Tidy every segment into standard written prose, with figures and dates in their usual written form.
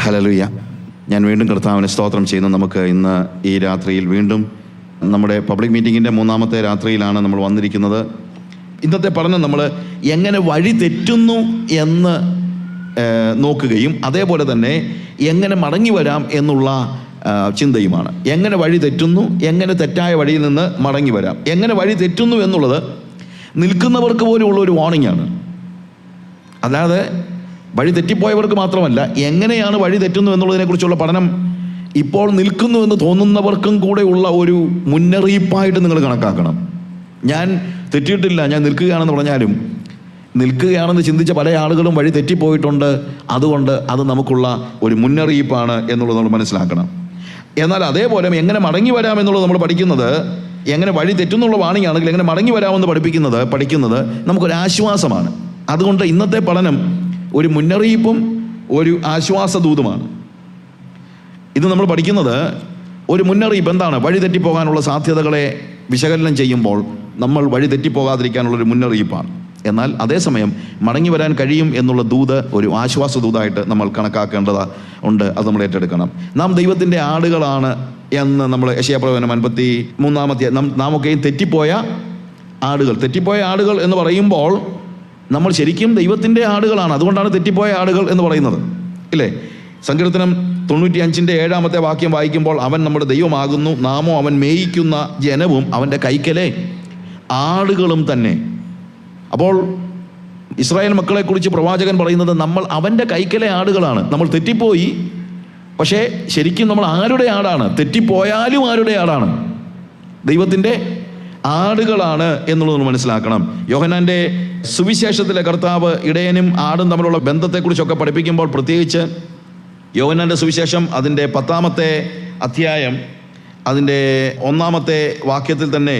Hallelujah. ഞാൻ വീണ്ടും കർത്താവിനെ സ്തോത്രം ചെയ്യുന്നു. നമുക്ക് ഇന്ന് ഈ രാത്രിയിൽ വീണ്ടും നമ്മുടെ പബ്ലിക് മീറ്റിങ്ങിൻ്റെ 3-ാമത്തെ രാത്രിയിലാണ് നമ്മൾ വന്നിരിക്കുന്നത്. ഇന്നത്തെ പഠനം നമ്മൾ എങ്ങനെ വഴി തെറ്റുന്നു എന്ന് നോക്കുകയും അതേപോലെ തന്നെ എങ്ങനെ മടങ്ങി വരാം എന്നുള്ള ചിന്തയുമാണ്. എങ്ങനെ വഴി തെറ്റുന്നു, എങ്ങനെ തെറ്റായ വഴിയിൽ നിന്ന് മടങ്ങി വരാം. എങ്ങനെ വഴി തെറ്റുന്നു എന്നുള്ളത് നിൽക്കുന്നവർക്ക് പോലും ഉള്ളൊരു വാർണിംഗ് ആണ്. അല്ലാതെ വഴി തെറ്റിപ്പോയവർക്ക് മാത്രമല്ല, എങ്ങനെയാണ് വഴി തെറ്റുന്നു എന്നുള്ളതിനെക്കുറിച്ചുള്ള പഠനം ഇപ്പോൾ നിൽക്കുന്നു എന്ന് തോന്നുന്നവർക്കും കൂടെ ഉള്ള ഒരു മുന്നറിയിപ്പായിട്ട് നിങ്ങൾ കണക്കാക്കണം. ഞാൻ തെറ്റിയിട്ടില്ല, ഞാൻ നിൽക്കുകയാണെന്ന് പറഞ്ഞാലും നിൽക്കുകയാണെന്ന് ചിന്തിച്ച പല ആളുകളും വഴി തെറ്റിപ്പോയിട്ടുണ്ട്. അതുകൊണ്ട് അത് നമുക്കുള്ള ഒരു മുന്നറിയിപ്പാണ് എന്നുള്ളത് നമ്മൾ മനസ്സിലാക്കണം. എന്നാൽ അതേപോലെ എങ്ങനെ മടങ്ങി വരാം എന്നുള്ളത് നമ്മൾ പഠിക്കുന്നത്, എങ്ങനെ വഴി തെറ്റുന്നുള്ള വാണിംഗ് ആണെങ്കിൽ എങ്ങനെ മടങ്ങി വരാമെന്ന് പഠിക്കുന്നത് നമുക്കൊരു ആശ്വാസമാണ്. അതുകൊണ്ട് ഇന്നത്തെ പഠനം ഒരു മുന്നറിയിപ്പും ഒരു ആശ്വാസദൂതുമാണ്. ഇത് നമ്മൾ പഠിക്കുന്നത് ഒരു മുന്നറിയിപ്പ് എന്താണ്, വഴി തെറ്റിപ്പോകാനുള്ള സാധ്യതകളെ വിശകലനം ചെയ്യുമ്പോൾ നമ്മൾ വഴി തെറ്റിപ്പോകാതിരിക്കാനുള്ളൊരു മുന്നറിയിപ്പാണ്. എന്നാൽ അതേസമയം മടങ്ങി വരാൻ കഴിയും എന്നുള്ള ദൂത് ഒരു ആശ്വാസ ദൂതായിട്ട് നമ്മൾ കണക്കാക്കേണ്ടത് ഉണ്ട്. അത് നമ്മൾ ഏറ്റെടുക്കണം. നാം ദൈവത്തിൻ്റെ ആടുകളാണ് എന്ന് നമ്മൾ യെശയ്യാപ്രവചനം 53-ാമത്തെ നാം ഒക്കെയും തെറ്റിപ്പോയ ആടുകൾ എന്ന് പറയുമ്പോൾ നമ്മൾ ശരിക്കും ദൈവത്തിൻ്റെ ആടുകളാണ്. അതുകൊണ്ടാണ് തെറ്റിപ്പോയ ആടുകൾ എന്ന് പറയുന്നത്, ഇല്ലേ? സങ്കീർത്തനം 95-ന്റെ 7-ാമത്തെ വാക്യം വായിക്കുമ്പോൾ, അവൻ നമ്മുടെ ദൈവമാകുന്നു, നാമോ അവൻ മേയിക്കുന്ന ജനവും അവൻ്റെ കൈക്കലെ ആടുകളും തന്നെ. അപ്പോൾ ഇസ്രായേൽ മക്കളെക്കുറിച്ച് പ്രവാചകൻ പറയുന്നത്, നമ്മൾ അവൻ്റെ കൈക്കലെ ആടുകളാണ്. നമ്മൾ തെറ്റിപ്പോയി, പക്ഷേ ശരിക്കും നമ്മൾ ആരുടെ ആടാണ്? തെറ്റിപ്പോയാലും ആരുടെ ആടാണ്? ദൈവത്തിൻ്റെ ആടുകളാണ് എന്നുള്ളത് നമ്മൾ മനസ്സിലാക്കണം. യോഹന്നാൻ്റെ സുവിശേഷത്തിലെ കർത്താവ് ഇടയനും ആടും തമ്മിലുള്ള ബന്ധത്തെക്കുറിച്ചൊക്കെ പഠിപ്പിക്കുമ്പോൾ, പ്രത്യേകിച്ച് യോഹന്നാൻ്റെ സുവിശേഷം അതിൻ്റെ 10-ാമത്തെ അധ്യായം അതിൻ്റെ 1-ാമത്തെ വാക്യത്തിൽ തന്നെ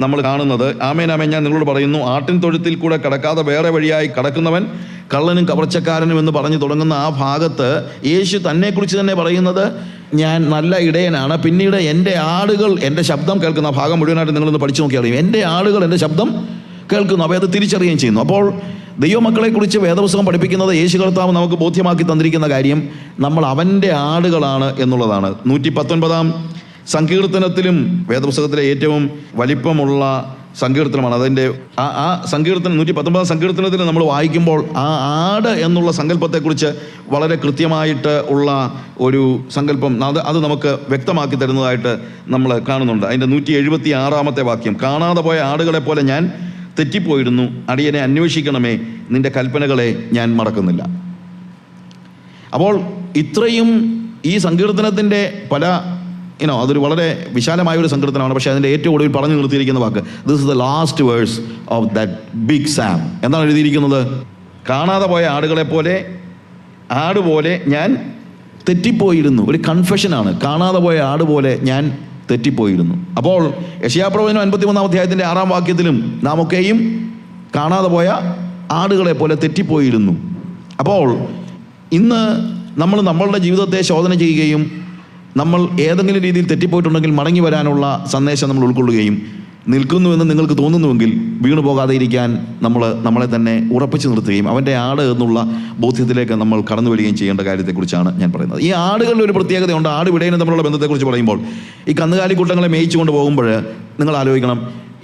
നമ്മൾ കാണുന്നത്, ആമേൻ ആമേൻ ഞാൻ നിങ്ങളോട് പറയുന്നു, ആട്ടിൻ തൊഴുത്തിൽ കൂടെ കടക്കാതെ വേറെ വഴിയായി കടക്കുന്നവൻ കള്ളനും കവർച്ചക്കാരനും എന്ന് പറഞ്ഞു തുടങ്ങുന്ന ആ ഭാഗത്ത് യേശു തന്നെക്കുറിച്ച് തന്നെ പറയുന്നത്, ഞാൻ നല്ല ഇടയനാണ്, പിന്നീട് എൻ്റെ ആടുകൾ എൻ്റെ ശബ്ദം കേൾക്കുന്ന ഭാഗം മുഴുവനായിട്ട് നിങ്ങളൊന്ന് പഠിച്ചു നോക്കി അറിയും. എൻ്റെ ആടുകൾ എൻ്റെ ശബ്ദം കേൾക്കുന്നു, അവയെ അത് തിരിച്ചറിയുകയും ചെയ്യുന്നു. അപ്പോൾ ദൈവമക്കളെക്കുറിച്ച് വേദപുസ്തകം പഠിപ്പിക്കുന്നത്, യേശു കർത്താവ് നമുക്ക് ബോധ്യമാക്കി തന്നിരിക്കുന്ന കാര്യം നമ്മൾ അവൻ്റെ ആടുകളാണ് എന്നുള്ളതാണ്. 119-ാം സങ്കീർത്തനത്തിലും വേദപുസ്തകത്തിലെ ഏറ്റവും വലിപ്പമുള്ള സങ്കീർത്തനമാണ്. അതിൻ്റെ ആ സങ്കീർത്തനം 119-ാം സങ്കീർത്തനത്തിൽ നമ്മൾ വായിക്കുമ്പോൾ ആ ആട് എന്നുള്ള സങ്കല്പത്തെക്കുറിച്ച് വളരെ കൃത്യമായിട്ട് ഉള്ള ഒരു സങ്കല്പം അത് നമുക്ക് വ്യക്തമാക്കി തരുന്നതായിട്ട് നമ്മൾ കാണുന്നുണ്ട്. അതിൻ്റെ 176-ാമത്തെ വാക്യം, കാണാതെ പോയ ആടുകളെ പോലെ ഞാൻ തെറ്റിപ്പോയിരുന്നു, അടിയനെ അന്വേഷിക്കണമേ, നിന്റെ കൽപ്പനകളെ ഞാൻ മറക്കുന്നില്ല. അപ്പോൾ ഇത്രയും ഈ സങ്കീർത്തനത്തിൻ്റെ പല അതൊരു വളരെ വിശാലമായൊരു സങ്കീർത്തനമാണ്. പക്ഷേ അതിൻ്റെ ഏറ്റവും ഒടുവിൽ പറഞ്ഞു നിർത്തിയിരിക്കുന്ന വാക്ക്, this is the last verse of that big psalm. എന്താണ് എഴുതിയിരിക്കുന്നത്? കാണാതെ പോയ ആടുകളെ പോലെ ആടുപോലെ ഞാൻ തെറ്റിപ്പോയിരുന്നു. ഒരു കൺഫെഷനാണ്, കാണാതെ പോയ ആടുപോലെ ഞാൻ തെറ്റിപ്പോയിരുന്നു. അപ്പോൾ യെശയ്യാപ്രവചനം 53-ാം അധ്യായത്തിൻ്റെ 6-ാം വാക്യത്തിലും നാം ഒക്കെയും കാണാതെ പോയ ആടുകളെ പോലെ തെറ്റിപ്പോയിരുന്നു. അപ്പോൾ ഇന്ന് നമ്മൾ നമ്മളുടെ ജീവിതത്തെ ശോധന ചെയ്യുകയും നമ്മൾ ഏതെങ്കിലും രീതിയിൽ തെറ്റിപ്പോയിട്ടുണ്ടെങ്കിൽ മടങ്ങി വരാനുള്ള സന്ദേശം നമ്മൾ ഉൾക്കൊള്ളുകയും നിൽക്കുന്നുവെന്ന് നിങ്ങൾക്ക് തോന്നുന്നുവെങ്കിൽ വീണു പോകാതെ ഇരിക്കാൻ നമ്മളെ തന്നെ ഉറപ്പിച്ചു നിർത്തുകയും അവൻ്റെ ആട് എന്നുള്ള ബോധ്യത്തിലേക്ക് നമ്മൾ കടന്നു വരികയും ചെയ്യേണ്ട കാര്യത്തെക്കുറിച്ചാണ് ഞാൻ പറയുന്നത്. ഈ ആടുകളുടെ ഒരു പ്രത്യേകതയുണ്ട്. ആട് വിടയനും തമ്മിലുള്ള ബന്ധത്തെക്കുറിച്ച് പറയുമ്പോൾ, ഈ കന്നുകാലിക്കൂട്ടങ്ങളെ മേയിച്ചു കൊണ്ട് പോകുമ്പോൾ നിങ്ങൾ ആലോചിക്കണം,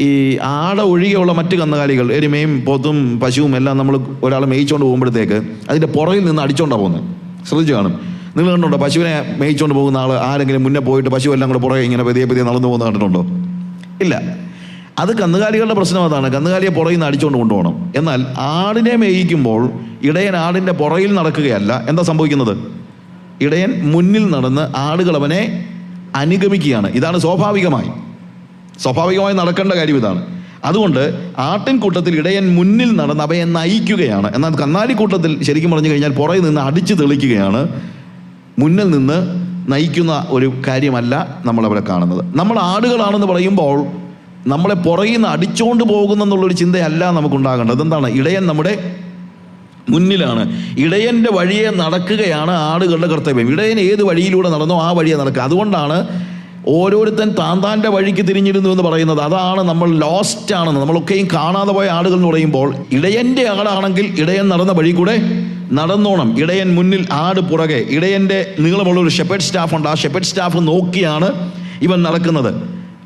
ഈ ആട് ഒഴികെയുള്ള മറ്റ് കന്നുകാലികൾ, എരുമയും പോത്തും പശുവും എല്ലാം നമ്മൾ ഒരാളെ മേയിച്ചുകൊണ്ട് പോകുമ്പോഴത്തേക്ക് അതിൻ്റെ പുറകിൽ നിന്ന് അടിച്ചുകൊണ്ടാണ് പോകുന്നത്. ശ്രദ്ധിച്ചു കാണും. നിങ്ങൾ കണ്ടുണ്ടോ പശുവിനെ മേയിച്ചുകൊണ്ട് പോകുന്ന ആൾ ആരെങ്കിലും മുന്നേ പോയിട്ട് പശു എല്ലാം കൂടെ പുറകെ ഇങ്ങനെ പതിയെ നടന്നു പോകുന്നത് കണ്ടിട്ടുണ്ടോ? ഇല്ല. അത് കന്നുകാലികളുടെ പ്രശ്നം അതാണ്. കന്നുകാലിയെ പുറകിൽ നിന്ന് അടിച്ചുകൊണ്ട് കൊണ്ടുപോകണം. എന്നാൽ ആടിനെ മേയിക്കുമ്പോൾ ഇടയൻ ആടിൻ്റെ പുറകിൽ നടക്കുകയല്ല. എന്താ സംഭവിക്കുന്നത്? ഇടയൻ മുന്നിൽ നടന്ന് ആടുകൾ അവനെ അനുഗമിക്കുകയാണ്. ഇതാണ് സ്വാഭാവികമായി നടക്കേണ്ട കാര്യം ഇതാണ്. അതുകൊണ്ട് ആട്ടിൻകൂട്ടത്തിൽ ഇടയൻ മുന്നിൽ നടന്ന് അവയെ നയിക്കുകയാണ്. എന്നാൽ കന്നാലിക്കൂട്ടത്തിൽ ശരിക്കും പറഞ്ഞു കഴിഞ്ഞാൽ പുറകിൽ നിന്ന് അടിച്ചു തെളിക്കുകയാണ്. മുന്നിൽ നിന്ന് നയിക്കുന്ന ഒരു കാര്യമല്ല നമ്മളവിടെ കാണുന്നത്. നമ്മൾ ആടുകളാണെന്ന് പറയുമ്പോൾ നമ്മളെ പുറകിൽ നിന്ന് അടിച്ചുകൊണ്ട് പോകുന്നെന്നുള്ളൊരു ചിന്തയല്ല നമുക്കുണ്ടാകേണ്ടത്. എന്താണ്? ഇടയൻ നമ്മുടെ മുന്നിലാണ്. ഇടയൻ്റെ വഴിയെ നടക്കുകയാണ് ആടുകളുടെ കർത്തവ്യം. ഇടയൻ ഏത് വഴിയിലൂടെ നടന്നോ ആ വഴിയെ നടക്കുക. അതുകൊണ്ടാണ് ഓരോരുത്തൻ താന്താൻ്റെ വഴിക്ക് തിരിഞ്ഞിരുന്നു എന്ന് പറയുന്നത്. അതാണ് നമ്മൾ ലോസ്റ്റ് ആണെന്ന്. നമ്മളൊക്കെയും കാണാതെ പോയ ആടുകൾ എന്ന് പറയുമ്പോൾ, ഇടയൻ്റെ ആടാണെങ്കിൽ ഇടയൻ നടന്ന വഴി കൂടെ നടന്നോണം. ഇടയൻ മുന്നിൽ, ആട് പുറകെ. ഇടയൻ്റെ നീളമുള്ള ഒരു ഷെപ്പേർഡ് സ്റ്റാഫ് ഉണ്ട്. ആ ഷെപ്പേർഡ് സ്റ്റാഫ് നോക്കിയാണ് ഇവൻ നടക്കുന്നത്.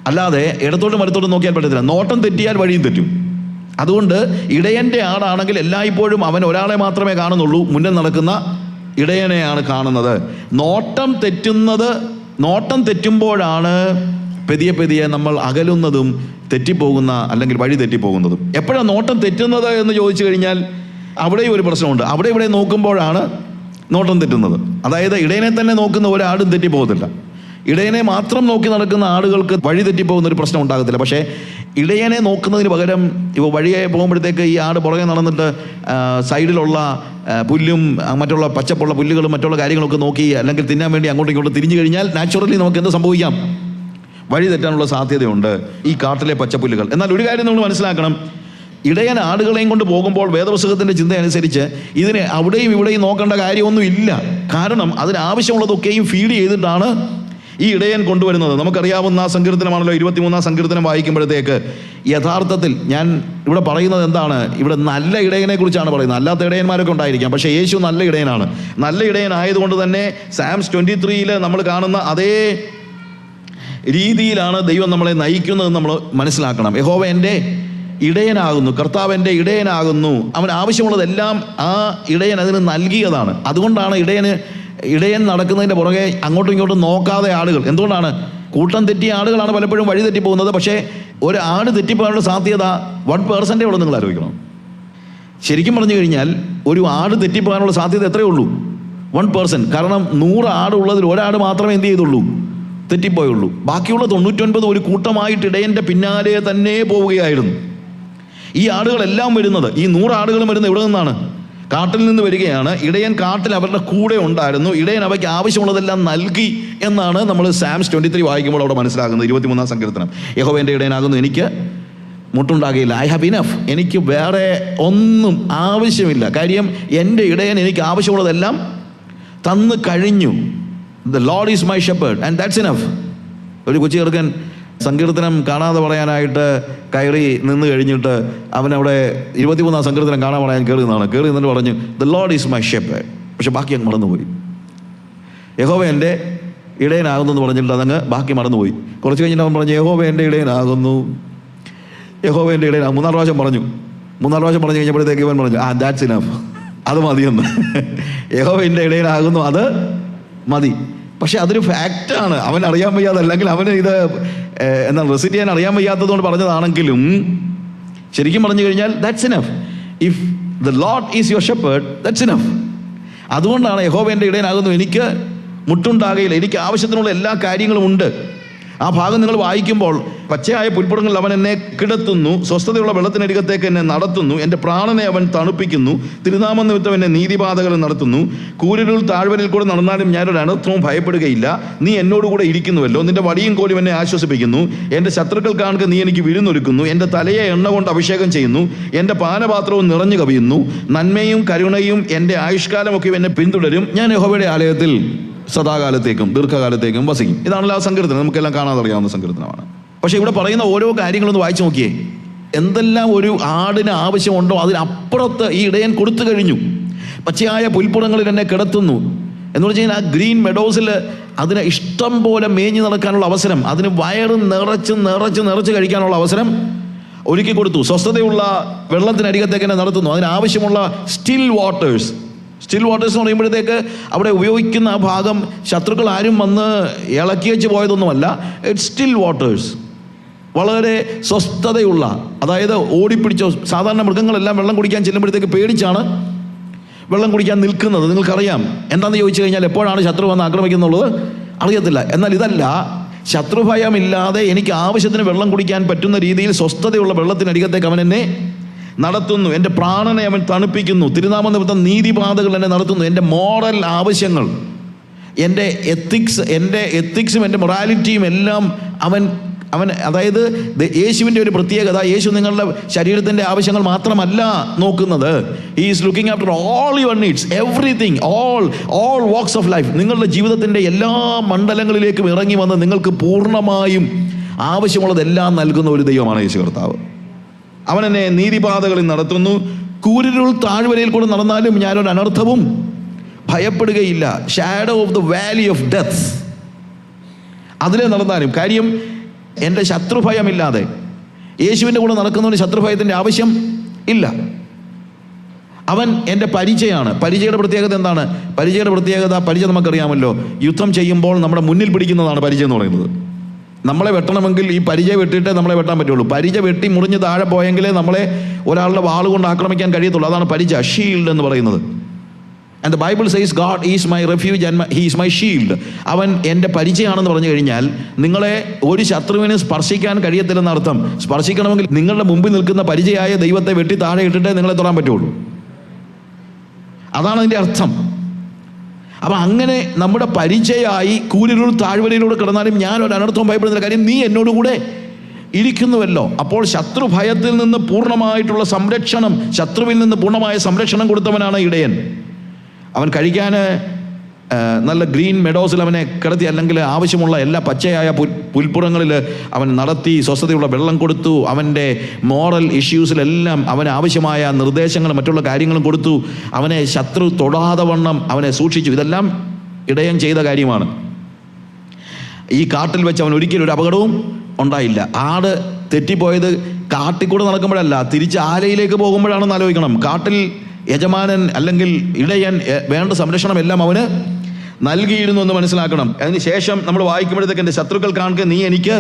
അല്ലാതെ ഇടത്തോട്ടും വലത്തോട്ടും നോക്കിയാൽ പറ്റത്തില്ല. നോട്ടം തെറ്റിയാൽ വഴിയും തെറ്റും. അതുകൊണ്ട് ഇടയൻ്റെ ആടാണെങ്കിൽ എല്ലായ്പ്പോഴും അവൻ ഒരാളെ മാത്രമേ കാണുന്നുള്ളൂ, മുന്നിൽ നടക്കുന്ന ഇടയനെയാണ് കാണുന്നത്. നോട്ടം തെറ്റുമ്പോഴാണ് പതിയെ നമ്മൾ അകലുന്നതും തെറ്റിപ്പോകുന്ന, അല്ലെങ്കിൽ വഴി തെറ്റിപ്പോകുന്നതും. എപ്പോഴാണ് നോട്ടം തെറ്റുന്നത് എന്ന് ചോദിച്ചു കഴിഞ്ഞാൽ അവിടെയും ഒരു പ്രശ്നമുണ്ട്. ഇവിടെ നോക്കുമ്പോഴാണ് നോട്ടം തെറ്റുന്നത്. അതായത് ഇടയനെ തന്നെ നോക്കുന്ന ഒരാടും തെറ്റിപ്പോകത്തില്ല. ഇടയനെ മാത്രം നോക്കി നടക്കുന്ന ആടുകൾക്ക് വഴി തെറ്റിപ്പോകുന്നൊരു പ്രശ്നം ഉണ്ടാകത്തില്ല. പക്ഷേ ഇടയനെ നോക്കുന്നതിന് പകരം ഇപ്പോൾ വഴിയെ പോകുമ്പോഴത്തേക്ക് ഈ ആട് പുറകെ നടന്നിട്ട് സൈഡിലുള്ള പുല്ലും മറ്റുള്ള പച്ചപ്പുള്ള പുല്ലുകളും മറ്റുള്ള കാര്യങ്ങളൊക്കെ നോക്കി, അല്ലെങ്കിൽ തിന്നാൻ വേണ്ടി അങ്ങോട്ടും ഇങ്ങോട്ടും തിരിഞ്ഞു കഴിഞ്ഞാൽ നാച്ചുറലി നമുക്ക് എന്ത് സംഭവിക്കാം? വഴി തെറ്റാനുള്ള സാധ്യതയുണ്ട് ഈ കാട്ടിലെ പച്ചപ്പുല്ലുകൾ. എന്നാൽ ഒരു കാര്യം നമ്മൾ മനസ്സിലാക്കണം, ഇടയൻ ആടുകളെയും കൊണ്ട് പോകുമ്പോൾ വേദപുസ്തകത്തിൻ്റെ ചിന്ത അനുസരിച്ച് ഇതിന് അവിടെയും ഇവിടെയും നോക്കേണ്ട കാര്യമൊന്നും ഇല്ല. കാരണം അതിനാവശ്യമുള്ളതൊക്കെയും ഫീഡ് ചെയ്തിട്ടാണ് ഈ ഇടയൻ കൊണ്ടുവരുന്നത്. നമുക്കറിയാവുന്ന സങ്കീർത്തനമാണല്ലോ 23-ാം സങ്കീർത്തനം വായിക്കുമ്പോഴത്തേക്ക് യഥാർത്ഥത്തിൽ ഞാൻ ഇവിടെ പറയുന്നത് എന്താണ്? ഇവിടെ നല്ല ഇടയനെ കുറിച്ചാണ് പറയുന്നത്. അല്ലാത്ത ഇടയന്മാരൊക്കെ ഉണ്ടായിരിക്കാം, പക്ഷേ യേശു നല്ല ഇടയനാണ്. നല്ല ഇടയനായതുകൊണ്ട് തന്നെ സാംസ് 23-ൽ നമ്മൾ കാണുന്ന അതേ രീതിയിലാണ് ദൈവം നമ്മളെ നയിക്കുന്നതെന്ന് നമ്മൾ മനസ്സിലാക്കണം. യഹോവ എൻ്റെ ഇടയനാകുന്നു, കർത്താവ് എൻ്റെ ഇടയനാകുന്നു. അവൻ ആവശ്യമുള്ളതെല്ലാം ആ ഇടയൻ അതിന് നൽകിയതാണ്. അതുകൊണ്ടാണ് ഇടയൻ നടക്കുന്നതിൻ്റെ പുറകെ അങ്ങോട്ടും ഇങ്ങോട്ടും നോക്കാതെ ആടുകൾ. എന്തുകൊണ്ടാണ്? കൂട്ടം തെറ്റിയ ആടുകളാണ് പലപ്പോഴും വഴി തെറ്റിപ്പോകുന്നത്. പക്ഷേ ഒരു ആട് തെറ്റിപ്പോകാനുള്ള സാധ്യത 1% ഉള്ളൂ. നിങ്ങൾ ആലോചിക്കണം. ശരിക്കും പറഞ്ഞു കഴിഞ്ഞാൽ ഒരു ആട് തെറ്റിപ്പോകാനുള്ള സാധ്യത എത്രയേ ഉള്ളൂ? 1%. കാരണം 100 ആടുള്ളതിൽ ഒരാട് മാത്രമേ എന്ത് ചെയ്തുള്ളൂ? തെറ്റിപ്പോയുള്ളൂ. ബാക്കിയുള്ള 99 ഒരു കൂട്ടമായിട്ട് ഇടയൻ്റെ പിന്നാലെ തന്നെ പോവുകയായിരുന്നു. ഈ ആടുകളെല്ലാം വരുന്നത്, ഈ 100 ആടുകളും വരുന്നത് എവിടെ നിന്നാണ്? കാട്ടിൽ നിന്ന് വരികയാണ്. ഇടയൻ കാട്ടിൽ അവരുടെ കൂടെ ഉണ്ടായിരുന്നു. ഇടയൻ അവയ്ക്ക് ആവശ്യമുള്ളതെല്ലാം നൽകി എന്നാണ് നമ്മൾ സാംസ് 23 വായിക്കുമ്പോൾ അവിടെ മനസ്സിലാകുന്നത്. 23-ാം സങ്കീർത്തനം. യഹോവ എൻ്റെ ഇടയനാകുന്നു, എനിക്ക് മുട്ടുണ്ടാകുകയില്ല. I have enough. എനിക്ക് വേറെ ഒന്നും ആവശ്യമില്ല. കാര്യം എൻ്റെ ഇടയൻ എനിക്ക് ആവശ്യമുള്ളതെല്ലാം തന്നു കഴിഞ്ഞു. The Lord is my shepherd and that's enough. ഒരു കൊച്ചു ചെറുക്കൻ സങ്കീർത്തനം കാണാതെ പറയാനായിട്ട് കയറി നിന്ന് കഴിഞ്ഞിട്ട് അവനവിടെ 23-ാം സങ്കീർത്തനം കാണാൻ പറയാൻ കയറി നിന്നിട്ട് പറഞ്ഞു The Lord is my shepherd. പക്ഷെ ബാക്കി അങ്ങ് മറന്നുപോയി. യഹോവ എൻ്റെ ഇടയനാകുന്നു എന്ന് പറഞ്ഞിട്ട് അതങ്ങ് ബാക്കി മറന്നുപോയി. കുറച്ച് കഴിഞ്ഞിട്ട് അവൻ പറഞ്ഞു യഹോവ എൻ്റെ ഇടയനാകുന്നു, യഹോവ എൻ്റെ ഇടയനാകും. 3-ാം പ്രാവശ്യം പറഞ്ഞു കഴിഞ്ഞപ്പോഴത്തേക്ക് ഇവൻ പറഞ്ഞു that's enough, അത് മതിയെന്ന്. യഹോവ എൻ്റെ ഇടയനാകുന്നു, അത് മതി. പക്ഷെ അതൊരു ഫാക്റ്റാണ്. അവൻ അറിയാൻ വയ്യാതെ, അല്ലെങ്കിൽ അവന് ഇത് റെസിറ്റ് ചെയ്യാൻ അറിയാൻ വയ്യാത്തതുകൊണ്ട് പറഞ്ഞതാണെങ്കിലും ശരിക്കും പറഞ്ഞു കഴിഞ്ഞാൽ that's enough. If the Lord is your shepherd, that's enough. അതുകൊണ്ടാണ് യഹോവ എൻ്റെ ഇടയനാകുന്നു, എനിക്ക് മുട്ടുണ്ടാകുകയില്ല, എനിക്ക് ആവശ്യത്തിനുള്ള എല്ലാ കാര്യങ്ങളും ഉണ്ട്. ആ ഭാഗം നിങ്ങൾ വായിക്കുമ്പോൾ പച്ചയായ പുൽപ്പുറങ്ങളിൽ അവൻ എന്നെ കിടത്തുന്നു, സ്വസ്ഥതയുള്ള വെള്ളത്തിനരികത്തേക്ക് എന്നെ നടത്തുന്നു, എൻ്റെ പ്രാണനെ അവൻ തണുപ്പിക്കുന്നു, തിരുനാമം നിമിത്തം എന്നെ നീതിപാതകളിൽ നടത്തുന്നു, കൂരിരുൾ താഴ്വരയിൽ കൂടെ നടന്നാലും ഞാനൊരു അനർത്ഥവും ഭയപ്പെടുകയില്ല. നീ എന്നോടുകൂടെ ഇരിക്കുന്നുവല്ലോ, നിന്റെ വടിയും കോലും എന്നെ ആശ്വസിപ്പിക്കുന്നു. എൻ്റെ ശത്രുക്കൾ കാണുക നീ എനിക്ക് വിരുന്നൊരുക്കുന്നു, എൻ്റെ തലയെ എണ്ണ കൊണ്ട് അഭിഷേകം ചെയ്യുന്നു, എൻ്റെ പാനപാത്രവും നിറഞ്ഞു കവിയുന്നു. നന്മയും കരുണയും എൻ്റെ ആയുഷ്കാലമൊക്കെ എന്നെ പിന്തുടരും. ഞാൻ യഹോവയുടെ ആലയത്തിൽ സദാകാലത്തേക്കും ദീർഘകാലത്തേക്കും വസിക്കും. ഇതാണല്ലോ ആ സങ്കീർത്തനം, നമുക്കെല്ലാം കാണാതെ അറിയാവുന്ന സങ്കീർത്തനമാണ്. പക്ഷെ ഇവിടെ പറയുന്ന ഓരോ കാര്യങ്ങളൊന്ന് വായിച്ചു നോക്കിയേ. എന്തെല്ലാം ഒരു ആടിന് ആവശ്യമുണ്ടോ അതിനപ്പുറത്ത് ഈ ഇടയൻ കൊടുത്തു കഴിഞ്ഞു. പച്ചയായ പുൽപ്പുറങ്ങളിൽ എന്നെ കിടത്തുന്നു എന്ന് വെച്ച് കഴിഞ്ഞാൽ ആ ഗ്രീൻ മെഡോസിൽ അതിന് ഇഷ്ടം പോലെ മേഞ്ഞു നടക്കാനുള്ള അവസരം, അതിന് വയറ് നിറച്ച് കഴിക്കാനുള്ള അവസരം ഒരുക്കി കൊടുത്തു. സ്വസ്ഥതയുള്ള വെള്ളത്തിനരികത്തേക്ക് എന്നെ നടത്തുന്നു. അതിനാവശ്യമുള്ള സ്റ്റിൽ വാട്ടേഴ്സ് എന്ന് പറയുമ്പോഴത്തേക്ക് അവിടെ ഉപയോഗിക്കുന്ന ആ ഭാഗം ശത്രുക്കൾ ആരും വന്ന് ഇളക്കി വെച്ച് പോയതൊന്നുമല്ല. ഇറ്റ്സ് സ്റ്റിൽ വാട്ടേഴ്സ്, വളരെ സ്വസ്ഥതയുള്ള, അതായത് ഓടിപ്പിടിച്ചോ. സാധാരണ മൃഗങ്ങളെല്ലാം വെള്ളം കുടിക്കാൻ ചെല്ലുമ്പോഴത്തേക്ക് പേടിച്ചാണ് വെള്ളം കുടിക്കാൻ നിൽക്കുന്നത്. നിങ്ങൾക്കറിയാം എന്താണെന്ന് ചോദിച്ചു കഴിഞ്ഞാൽ എപ്പോഴാണ് ശത്രു വന്ന് ആക്രമിക്കുന്നുള്ളത് അറിയത്തില്ല. എന്നാൽ ഇതല്ല, ശത്രുഭയമില്ലാതെ എനിക്ക് ആവശ്യത്തിന് വെള്ളം കുടിക്കാൻ പറ്റുന്ന രീതിയിൽ സ്വസ്ഥതയുള്ള വെള്ളത്തിനരികത്തേക്ക് അവൻ എന്നെ നടത്തുന്നു. എൻ്റെ പ്രാണനെ അവൻ തണുപ്പിക്കുന്നു, തിരുനാമം നിമിത്തം നീതിപാതകൾ എന്നെ നടത്തുന്നു. എൻ്റെ മോറൽ ആവശ്യങ്ങൾ, എൻ്റെ എത്തിക്സും എൻ്റെ മൊറാലിറ്റിയും എല്ലാം അവൻ അതായത് യേശുവിൻ്റെ ഒരു പ്രത്യേകത, യേശു നിങ്ങളുടെ ശരീരത്തിൻ്റെ ആവശ്യങ്ങൾ മാത്രമല്ല നോക്കുന്നത്. He is looking after all your needs, everything, all wax of life. നിങ്ങളുടെ ജീവിതത്തിൻ്റെ എല്ലാ മണ്ഡലങ്ങളിലേക്കും ഇറങ്ങി വന്ന് നിങ്ങൾക്ക് പൂർണ്ണമായും ആവശ്യമുള്ളതെല്ലാം നൽകുന്ന ഒരു ദൈവമാണ് യേശു കർത്താവ്. അവൻ എന്നെ നീതിപാതകളിൽ നടത്തുന്നു, കൂരിരുൾ താഴ്വരയിൽ കൂടെ നടന്നാലും ഞാനൊരു അനർത്ഥവും ഭയപ്പെടുകയില്ല. Shadow of the valley of death, അതിലെ നടന്നാലും. കാര്യം എൻ്റെ ശത്രുഭയമില്ലാതെ യേശുവിൻ്റെ കൂടെ നടക്കുന്നവന് ശത്രുഭയത്തിൻ്റെ ആവശ്യം ഇല്ല. അവൻ എൻ്റെ പരിചയമാണ്. പരിചയയുടെ പ്രത്യേകത എന്താണ്? പരിചയയുടെ പ്രത്യേകത, പരിചയം നമുക്കറിയാമല്ലോ, യുദ്ധം ചെയ്യുമ്പോൾ നമ്മുടെ മുന്നിൽ പിടിക്കുന്നതാണ് പരിചയം എന്ന് പറയുന്നത്. നമ്മളെ വെട്ടണമെങ്കിൽ ഈ പരിചയം വെട്ടിയിട്ടേ നമ്മളെ വെട്ടാൻ പറ്റുള്ളൂ. പരിചയം വെട്ടി മുറിഞ്ഞ് താഴെ പോയെങ്കിലേ നമ്മളെ ഒരാളുടെ വാളുകൊണ്ട് ആക്രമിക്കാൻ കഴിയത്തുള്ളൂ. അതാണ് പരിചയ, ഷീൽഡ് എന്ന് പറയുന്നത്. And the Bible says God is my refuge and he is my shield. അവൻ എൻ്റെ പരിചയമാണെന്ന് പറഞ്ഞു കഴിഞ്ഞാൽ നിങ്ങളെ ഒരു ശത്രുവിന് സ്പർശിക്കാൻ കഴിയത്തില്ലെന്ന അർത്ഥം. സ്പർശിക്കണമെങ്കിൽ നിങ്ങളുടെ മുമ്പിൽ നിൽക്കുന്ന പരിചയമായ ദൈവത്തെ വെട്ടി താഴെ ഇട്ടിട്ടേ നിങ്ങളെ തൊടാൻ പറ്റുള്ളൂ. അതാണ് അതിൻ്റെ അർത്ഥം. അപ്പം അങ്ങനെ നമ്മുടെ പരിചയമായി കൂരിരുൾ താഴ്വരയിലൂടെ കിടന്നാലും ഞാൻ ഒരു അനർത്ഥവും ഭയപ്പെടുന്നില്ല. കാര്യം നീ എന്നോടുകൂടെ ഇരിക്കുന്നുവല്ലോ. അപ്പോൾ ശത്രുഭയത്തിൽ നിന്ന് പൂർണ്ണമായിട്ടുള്ള സംരക്ഷണം, ശത്രുവിൽ നിന്ന് പൂർണ്ണമായ സംരക്ഷണം കൊടുത്തവനാണ് ഇടയൻ. അവൻ കഴിക്കാൻ നല്ല ഗ്രീൻ മെഡോസിൽ അവനെ കിടത്തി, അല്ലെങ്കിൽ ആവശ്യമുള്ള എല്ലാ പച്ചയായ പുൽപ്പുറങ്ങളിൽ അവൻ നടത്തി സ്വസ്ഥതയുള്ള വെള്ളം കൊടുത്തു. അവൻ്റെ മോറൽ ഇഷ്യൂസിലെല്ലാം അവന് ആവശ്യമായ നിർദ്ദേശങ്ങളും മറ്റുള്ള കാര്യങ്ങളും കൊടുത്തു. അവനെ ശത്രു തൊടാതെ വണ്ണം അവനെ സൂക്ഷിച്ചു. ഇതെല്ലാം ഇടയൻ ചെയ്ത കാര്യമാണ്. ഈ കാട്ടിൽ വെച്ച് അവൻ ഒരിക്കലും ഒരു അപകടവും ഉണ്ടായില്ല. ആട് തെറ്റിപ്പോയത് കാട്ടിക്കൂടെ നടക്കുമ്പോഴല്ല, തിരിച്ച് ആലയിലേക്ക് പോകുമ്പോഴാണെന്ന് ആലോചിക്കണം. കാട്ടിൽ യജമാനൻ അല്ലെങ്കിൽ ഇടയൻ വേണ്ട സംരക്ഷണം എല്ലാം അവന് നൽകിയിരുന്നു എന്ന് മനസ്സിലാക്കണം. അതിന് ശേഷം നമ്മൾ വായിക്കുമ്പോഴത്തേക്ക് എൻ്റെ ശത്രുക്കൾ കാണുക നീ എനിക്ക്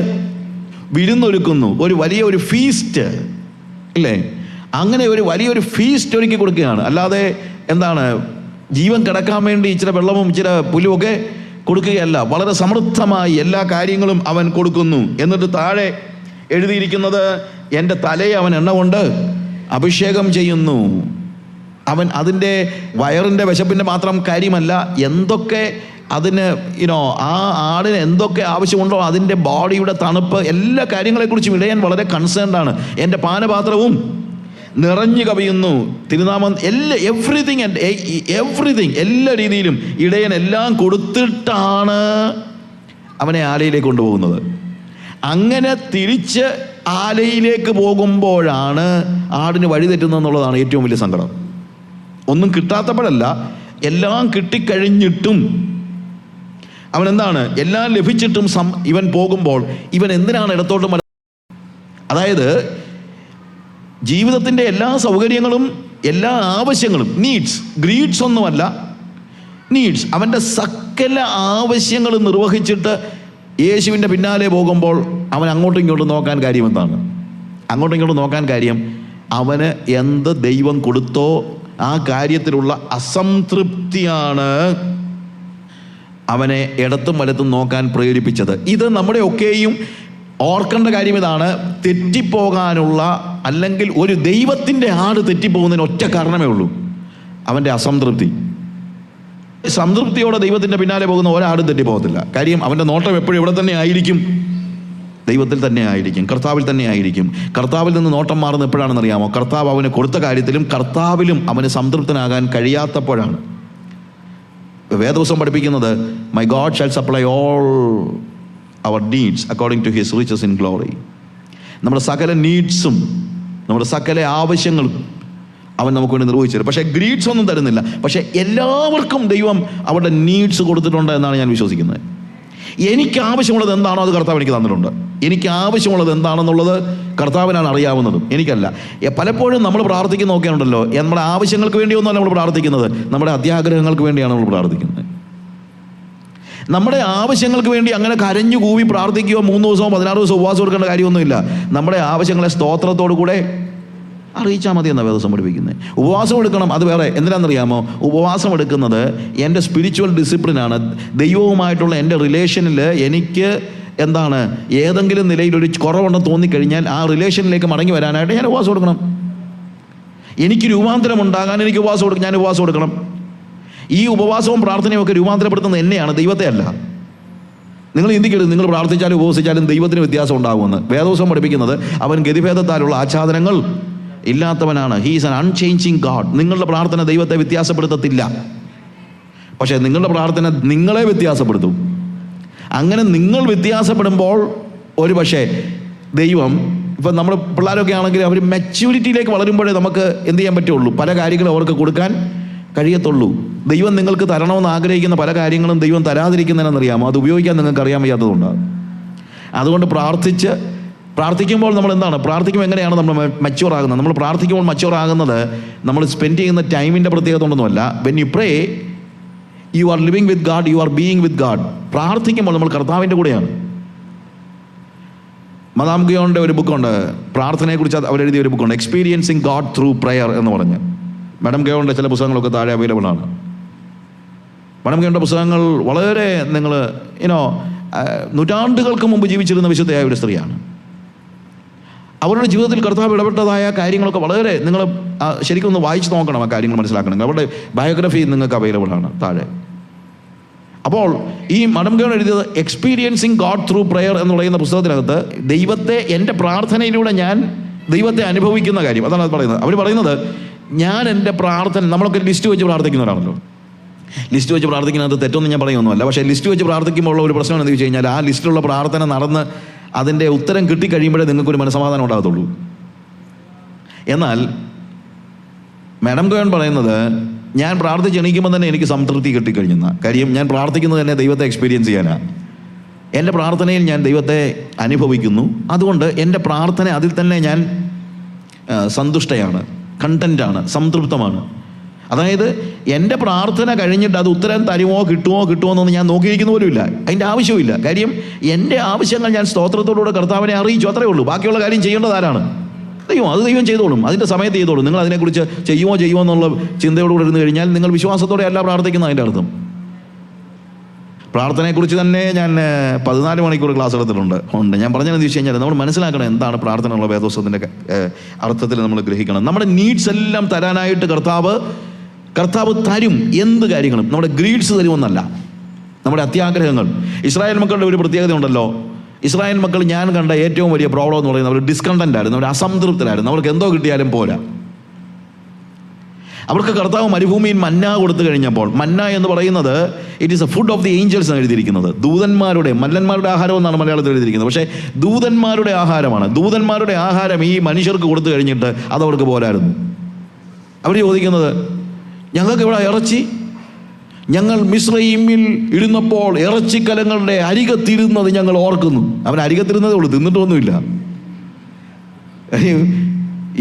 വിരുന്നൊരുക്കുന്നു, ഒരു വലിയൊരു ഫീസ്റ്റ് ഇല്ലേ? അങ്ങനെ ഒരു വലിയൊരു ഫീസ്റ്റ് ഒരുക്കി കൊടുക്കുകയാണ്. അല്ലാതെ എന്താണ് ജീവൻ കിടക്കാൻ വേണ്ടി ഇച്ചിരി വെള്ളവും ഇച്ചിരി പുല്ലുമൊക്കെ കൊടുക്കുകയല്ല. വളരെ സമൃദ്ധമായി എല്ലാ കാര്യങ്ങളും അവൻ കൊടുക്കുന്നു. എന്നിട്ട് താഴെ എഴുതിയിരിക്കുന്നത് എൻ്റെ തലയെ അവൻ എണ്ണ കൊണ്ട് അഭിഷേകം ചെയ്യുന്നു. അവൻ അതിൻ്റെ വയറിൻ്റെ വിശപ്പിൻ്റെ മാത്രം കാര്യമല്ല, എന്തൊക്കെ അതിന് ആ ആടിന് എന്തൊക്കെ ആവശ്യമുണ്ടോ അതിൻ്റെ ബോഡിയുടെ തണുപ്പ്, എല്ലാ കാര്യങ്ങളെക്കുറിച്ചും ഇടയൻ വളരെ കൺസേൺഡ് ആണ്. എൻ്റെ പാനപാത്രവും നിറഞ്ഞു കവിയുന്നു. തിരുനാമം എവ്രിതിങ് എല്ലാ രീതിയിലും ഇടയൻ എല്ലാം കൊടുത്തിട്ടാണ് അവനെ ആലയിലേക്ക് കൊണ്ടുപോകുന്നത്. അങ്ങനെ തിരിച്ച് ആലയിലേക്ക് പോകുമ്പോഴാണ് ആടിന് വഴി തെറ്റുന്നതെന്നുള്ളതാണ് ഏറ്റവും വലിയ സങ്കടം. ഒന്നും കിട്ടാത്തപ്പോഴല്ല, എല്ലാം കിട്ടിക്കഴിഞ്ഞിട്ടും അവൻ എന്താണ്, എല്ലാം ലഭിച്ചിട്ടും ഇവൻ പോകുമ്പോൾ ഇവൻ എന്തിനാണ് ഇടത്തോട്ടും അതായത് ജീവിതത്തിൻ്റെ എല്ലാ സൗകര്യങ്ങളും എല്ലാ ആവശ്യങ്ങളും, നീഡ്സ്, ഗ്രീഡ്സ് ഒന്നുമല്ല, നീഡ്സ്, അവൻ്റെ സകല ആവശ്യങ്ങളും നിർവഹിച്ചിട്ട് യേശുവിൻ്റെ പിന്നാലെ പോകുമ്പോൾ അവൻ അങ്ങോട്ടും ഇങ്ങോട്ടും നോക്കാൻ കാര്യം എന്താണ്? അങ്ങോട്ടും ഇങ്ങോട്ടും നോക്കാൻ കാര്യം അവന് എന്ത് ദൈവം കൊടുത്തോ ആ കാര്യത്തിലുള്ള അസംതൃപ്തിയാണ് അവനെ ഇടത്തും വലത്തും നോക്കാൻ പ്രേരിപ്പിച്ചത്. ഇത് നമ്മുടെ ഒക്കെയും ഓർക്കേണ്ട കാര്യം ഇതാണ്. തെറ്റിപ്പോകാനുള്ള, അല്ലെങ്കിൽ ഒരു ദൈവത്തിൻ്റെ ആട് തെറ്റിപ്പോകുന്നതിന് ഒറ്റ കാരണമേ ഉള്ളൂ, അവൻ്റെ അസംതൃപ്തി. സംതൃപ്തിയോടെ ദൈവത്തിൻ്റെ പിന്നാലെ പോകുന്ന ഒരാടും തെറ്റിപ്പോകത്തില്ല. കാര്യം അവൻ്റെ നോട്ടം എപ്പോഴും ഇവിടെ തന്നെ ആയിരിക്കും, ദൈവത്തിൽ തന്നെ ആയിരിക്കും, കർത്താവിൽ തന്നെ ആയിരിക്കും. കർത്താവിൽ നിന്ന് നോട്ടം മാറുന്ന എപ്പോഴാണെന്ന് അറിയാമോ? കർത്താവ് അവന് കൊടുത്ത കാര്യത്തിലും കർത്താവിലും അവന് സംതൃപ്തനാകാൻ കഴിയാത്തപ്പോഴാണ്. വേദപുസ്തകം പഠിപ്പിക്കുന്നത് my God shall supply all our needs according to his riches in glory. നമ്മുടെ സകല നീഡ്സും നമ്മുടെ സകല ആവശ്യങ്ങളും അവൻ നമുക്ക് വേണ്ടി നിർവഹിച്ചു തരും. പക്ഷേ ഗ്രീഡ്സ് ഒന്നും തരുന്നില്ല. പക്ഷേ എല്ലാവർക്കും ദൈവം അവരുടെ നീഡ്സ് കൊടുത്തിട്ടുണ്ട് എന്നാണ് ഞാൻ വിശ്വസിക്കുന്നത്. എനിക്ക് ആവശ്യമുള്ളത് എന്താണോ അത് കർത്താവ് എനിക്ക് തന്നിട്ടുണ്ട്. എനിക്ക് ആവശ്യമുള്ളത് എന്താണെന്നുള്ളത് കർത്താവിനാണ് അറിയാവുന്നതും, എനിക്കല്ല. പലപ്പോഴും നമ്മൾ പ്രാർത്ഥിക്കുന്ന നോക്കിയാണല്ലോ, നമ്മുടെ ആവശ്യങ്ങൾക്ക് വേണ്ടിയൊന്നുമല്ല നമ്മൾ പ്രാർത്ഥിക്കുന്നത്, നമ്മുടെ അത്യാഗ്രഹങ്ങൾക്ക് വേണ്ടിയാണ് നമ്മൾ പ്രാർത്ഥിക്കുന്നത്. നമ്മുടെ ആവശ്യങ്ങൾക്ക് വേണ്ടി അങ്ങനെ കരഞ്ഞു കൂവി പ്രാർത്ഥിക്കുകയോ 3 ദിവസമോ 16 ദിവസമോ ഉപവാസം എടുക്കേണ്ട കാര്യമൊന്നുമില്ല. നമ്മുടെ ആവശ്യങ്ങളെ സ്തോത്രത്തോടു കൂടെ അറിയിച്ചാൽ മതി എന്നാണ് വേദപുസ്തകം പഠിപ്പിക്കുന്നത്. ഉപവാസം എടുക്കണം, അത് വേറെ. എന്തിനാണെന്നറിയാമോ? ഉപവാസം എടുക്കുന്നത് എൻ്റെ സ്പിരിച്വൽ ഡിസിപ്ലിനാണ്. ദൈവവുമായിട്ടുള്ള എൻ്റെ റിലേഷനിൽ എനിക്ക് എന്താണ്, ഏതെങ്കിലും നിലയിൽ ഒരു കുറവുണ്ടെന്ന് തോന്നിക്കഴിഞ്ഞാൽ ആ റിലേഷനിലേക്ക് മടങ്ങി വരാനായിട്ട് ഞാൻ ഉപവാസം കൊടുക്കണം. എനിക്ക് രൂപാന്തരം ഉണ്ടാകാൻ എനിക്ക് ഉപവാസം കൊടുക്കണം, ഞാൻ ഉപവാസം കൊടുക്കണം. ഈ ഉപവാസവും പ്രാർത്ഥനയും ഒക്കെ രൂപാന്തരപ്പെടുത്തുന്നത് എന്നെയാണ്, ദൈവത്തെ അല്ല. നിങ്ങൾ ചിന്തിക്കരുത് നിങ്ങൾ പ്രാർത്ഥിച്ചാലും ഉപവസിച്ചാലും ദൈവത്തിന് വ്യത്യാസം ഉണ്ടാകുമെന്ന്. വേദപുസ്തകം പഠിപ്പിക്കുന്നത് അവൻ ഗതിഭേദത്താലുള്ള ആച്ഛാദനങ്ങൾ ഇല്ലാത്തവനാണ്. He is an unchanging God. നിങ്ങളുടെ പ്രാർത്ഥന ദൈവത്തെ വ്യത്യാസപ്പെടുത്തത്തില്ല, പക്ഷേ നിങ്ങളുടെ പ്രാർത്ഥന നിങ്ങളെ വ്യത്യാസപ്പെടുത്തും. അങ്ങനെ നിങ്ങൾ വ്യത്യാസപ്പെടുമ്പോൾ ഒരു പക്ഷേ ദൈവം ഇപ്പം നമ്മുടെ പിള്ളേരൊക്കെ ആണെങ്കിൽ അവർ മെച്യൂരിറ്റിയിലേക്ക് വളരുമ്പോഴേ നമുക്ക് എന്ത് ചെയ്യാൻ പറ്റുള്ളൂ, പല കാര്യങ്ങളും അവർക്ക് കൊടുക്കാൻ കഴിയത്തുള്ളൂ. ദൈവം നിങ്ങൾക്ക് തരണമെന്ന് ആഗ്രഹിക്കുന്ന പല കാര്യങ്ങളും ദൈവം തരാതിരിക്കുന്നതിനെന്നറിയാമോ? അത് ഉപയോഗിക്കാൻ നിങ്ങൾക്ക് അറിയാൻ വയ്യാത്തതുകൊണ്ടാണ്. അതുകൊണ്ട് പ്രാർത്ഥിക്കുമ്പോൾ നമ്മൾ എന്താണ് പ്രാർത്ഥിക്കുമ്പോൾ എങ്ങനെയാണ് നമ്മൾ മച്യൂർ ആകുന്നത്? നമ്മൾ പ്രാർത്ഥിക്കുമ്പോൾ മച്യൂർ ആകുന്നത് നമ്മൾ സ്പെൻഡ് ചെയ്യുന്ന ടൈമിൻ്റെ പ്രത്യേകത കൊണ്ടൊന്നുമല്ല. When you pray you are living with God, you are being with God. പ്രാർത്ഥിക്കുമ്പോൾ നമ്മൾ കർത്താവിൻ്റെ കൂടെയാണ്. മദാം ഗിയോണിൻ്റെ ഒരു ബുക്കുണ്ട്, പ്രാർത്ഥനയെക്കുറിച്ച് അവരെഴുതിയ ഒരു ബുക്കുണ്ട്, എക്സ്പീരിയൻസിങ് ഗാഡ് ത്രൂ പ്രെയർ എന്ന് പറഞ്ഞ്. മാഡം ഗിയോണിൻ്റെ ചില പുസ്തകങ്ങളൊക്കെ താഴെ അവൈലബിൾ ആണ്. മാഡം ഗിയോണിൻ്റെ പുസ്തകങ്ങൾ വളരെ നിങ്ങൾ നൂറ്റാണ്ടുകൾക്ക് മുമ്പ് ജീവിച്ചിരുന്ന വിശുദ്ധയായ ഒരു സ്ത്രീയാണ്. അവരുടെ ജീവിതത്തിൽ കർത്താവ് ഇടപെട്ടതായ കാര്യങ്ങളൊക്കെ വളരെ നിങ്ങൾ ശരിക്കും ഒന്ന് വായിച്ച് നോക്കണം, ആ കാര്യങ്ങൾ മനസ്സിലാക്കണം. അവരുടെ ബയോഗ്രഫി നിങ്ങൾക്ക് അവൈലബിൾ ആണ് താഴെ. അപ്പോൾ ഈ മാഡം ഗിയോൺ എഴുതിയത് എക്സ്പീരിയൻസിങ് ഗാഡ് ത്രൂ പ്രെയർ എന്ന് പറയുന്ന പുസ്തകത്തിനകത്ത് ദൈവത്തെ എൻ്റെ പ്രാർത്ഥനയിലൂടെ ഞാൻ ദൈവത്തെ അനുഭവിക്കുന്ന കാര്യം അതാണ് അത് പറയുന്നത്. അവർ പറയുന്നത് ഞാൻ എൻ്റെ പ്രാർത്ഥന, നമ്മളൊക്കെ ലിസ്റ്റ് വെച്ച് പ്രാർത്ഥിക്കുന്നവരാണല്ലോ. ലിസ്റ്റ് വെച്ച് പ്രാർത്ഥിക്കുന്നത് തെറ്റൊന്നും ഞാൻ പറയുന്നൊന്നുമല്ല. പക്ഷേ ലിസ്റ്റ് വെച്ച് പ്രാർത്ഥിക്കുമ്പോൾ ഉള്ള ഒരു പ്രശ്നം എന്ന് വെച്ച് കഴിഞ്ഞാൽ ആ ലിസ്റ്റിലുള്ള പ്രാർത്ഥന നടന്ന് അതിൻ്റെ ഉത്തരം കിട്ടിക്കഴിയുമ്പോഴേ നിങ്ങൾക്കൊരു മനസ്സമാധാനം ഉണ്ടാകത്തുള്ളൂ. എന്നാൽ മാഡം ഗിയോൺ പറയുന്നത് ഞാൻ പ്രാർത്ഥിച്ച് എണീക്കുമ്പോൾ തന്നെ എനിക്ക് സംതൃപ്തി കിട്ടിക്കഴിഞ്ഞെന്ന കാര്യം. ഞാൻ പ്രാർത്ഥിക്കുന്നത് തന്നെ ദൈവത്തെ എക്സ്പീരിയൻസ് ചെയ്യാനാണ്. എൻ്റെ പ്രാർത്ഥനയിൽ ഞാൻ ദൈവത്തെ അനുഭവിക്കുന്നു. അതുകൊണ്ട് എൻ്റെ പ്രാർത്ഥന അതിൽ തന്നെ ഞാൻ സന്തുഷ്ടയാണ്, കണ്ടൻ്റാണ്, സംതൃപ്തമാണ്. അതായത് എൻ്റെ പ്രാർത്ഥന കഴിഞ്ഞിട്ട് അത് ഉത്തരം തരുമോ കിട്ടുമോ എന്നൊന്നും ഞാൻ നോക്കിയിരിക്കുന്ന പോലുമില്ല. അതിൻ്റെ ആവശ്യമില്ല. കാര്യം എൻ്റെ ആവശ്യങ്ങൾ ഞാൻ സ്തോത്രത്തോടുകൂടെ കർത്താവിനെ അറിയിച്ചു, അത്രയേ ഉള്ളൂ. ബാക്കിയുള്ള കാര്യം ചെയ്യേണ്ടത് ആരാണ്? ദൈവം ചെയ്തോളും, അതിൻ്റെ സമയത്ത് ചെയ്തോളും. നിങ്ങൾ അതിനെക്കുറിച്ച് ചെയ്യുമോ എന്നുള്ള ചിന്തയോടുകൂടി ഇരുന്ന് കഴിഞ്ഞാൽ നിങ്ങൾ വിശ്വാസത്തോടെ അല്ല പ്രാർത്ഥിക്കുന്ന അതിൻ്റെ അർത്ഥം. പ്രാർത്ഥനയെക്കുറിച്ച് തന്നെ ഞാൻ 14 മണിക്കൂർ ക്ലാസ് എടുത്തിട്ടുണ്ട്. ഞാൻ പറഞ്ഞതെന്ന് വെച്ച് കഴിഞ്ഞാൽ നമ്മൾ മനസ്സിലാക്കണം എന്താണ് പ്രാർത്ഥന എന്നുള്ള വേദോസ്തത്തിൻ്റെ അർത്ഥത്തിൽ നമ്മൾ ഗ്രഹിക്കണം. നമ്മുടെ നീഡ്സ് എല്ലാം തരാനായിട്ട് കർത്താവ് തരും. എന്ത് കാര്യങ്ങളും നമ്മുടെ ഗ്രീഡ്സ് തരുമെന്നല്ല, നമ്മുടെ അത്യാഗ്രഹങ്ങൾ. ഇസ്രായേൽ മക്കളുടെ ഒരു പ്രത്യേകത ഉണ്ടല്ലോ. ഇസ്രായേൽ മക്കൾ ഞാൻ കണ്ട ഏറ്റവും വലിയ പ്രോബ്ലം എന്ന് പറയുന്നത് അവർ ഡിസ്കണ്ടൻ്റ് ആയിരുന്നു, അവർ അസംതൃപ്തരായിരുന്നു. അവർക്ക് എന്തോ കിട്ടിയാലും പോരാ. അവർക്ക് കർത്താവ് മരുഭൂമിയിൽ മന്ന കൊടുത്തു കഴിഞ്ഞപ്പോൾ, മന്ന എന്ന് പറയുന്നത് it is A food of the Angeles ആണ് എഴുതിയിരിക്കുന്നത്. മല്ലന്മാരുടെ ആഹാരം എന്നാണ് മലയാളത്തിൽ എഴുതിയിരിക്കുന്നത്. പക്ഷേ ദൂതന്മാരുടെ ആഹാരമാണ്. ദൂതന്മാരുടെ ആഹാരം ഈ മനുഷ്യർക്ക് കൊടുത്തു കഴിഞ്ഞിട്ട് അതവർക്ക് പോരായിരുന്നു. അവർ ചോദിക്കുന്നത് ഞങ്ങൾക്ക് ഇവിടെ ഇറച്ചി, ഞങ്ങൾ മിസ്രയീമിൽ ഇരുന്നപ്പോൾ ഇറച്ചിക്കലങ്ങളുടെ അരികത്തിരുന്നത് ഞങ്ങൾ ഓർക്കുന്നു. അവൻ അരികത്തിരുന്നതേ ഉള്ളൂ, തിന്നിട്ടൊന്നുമില്ല.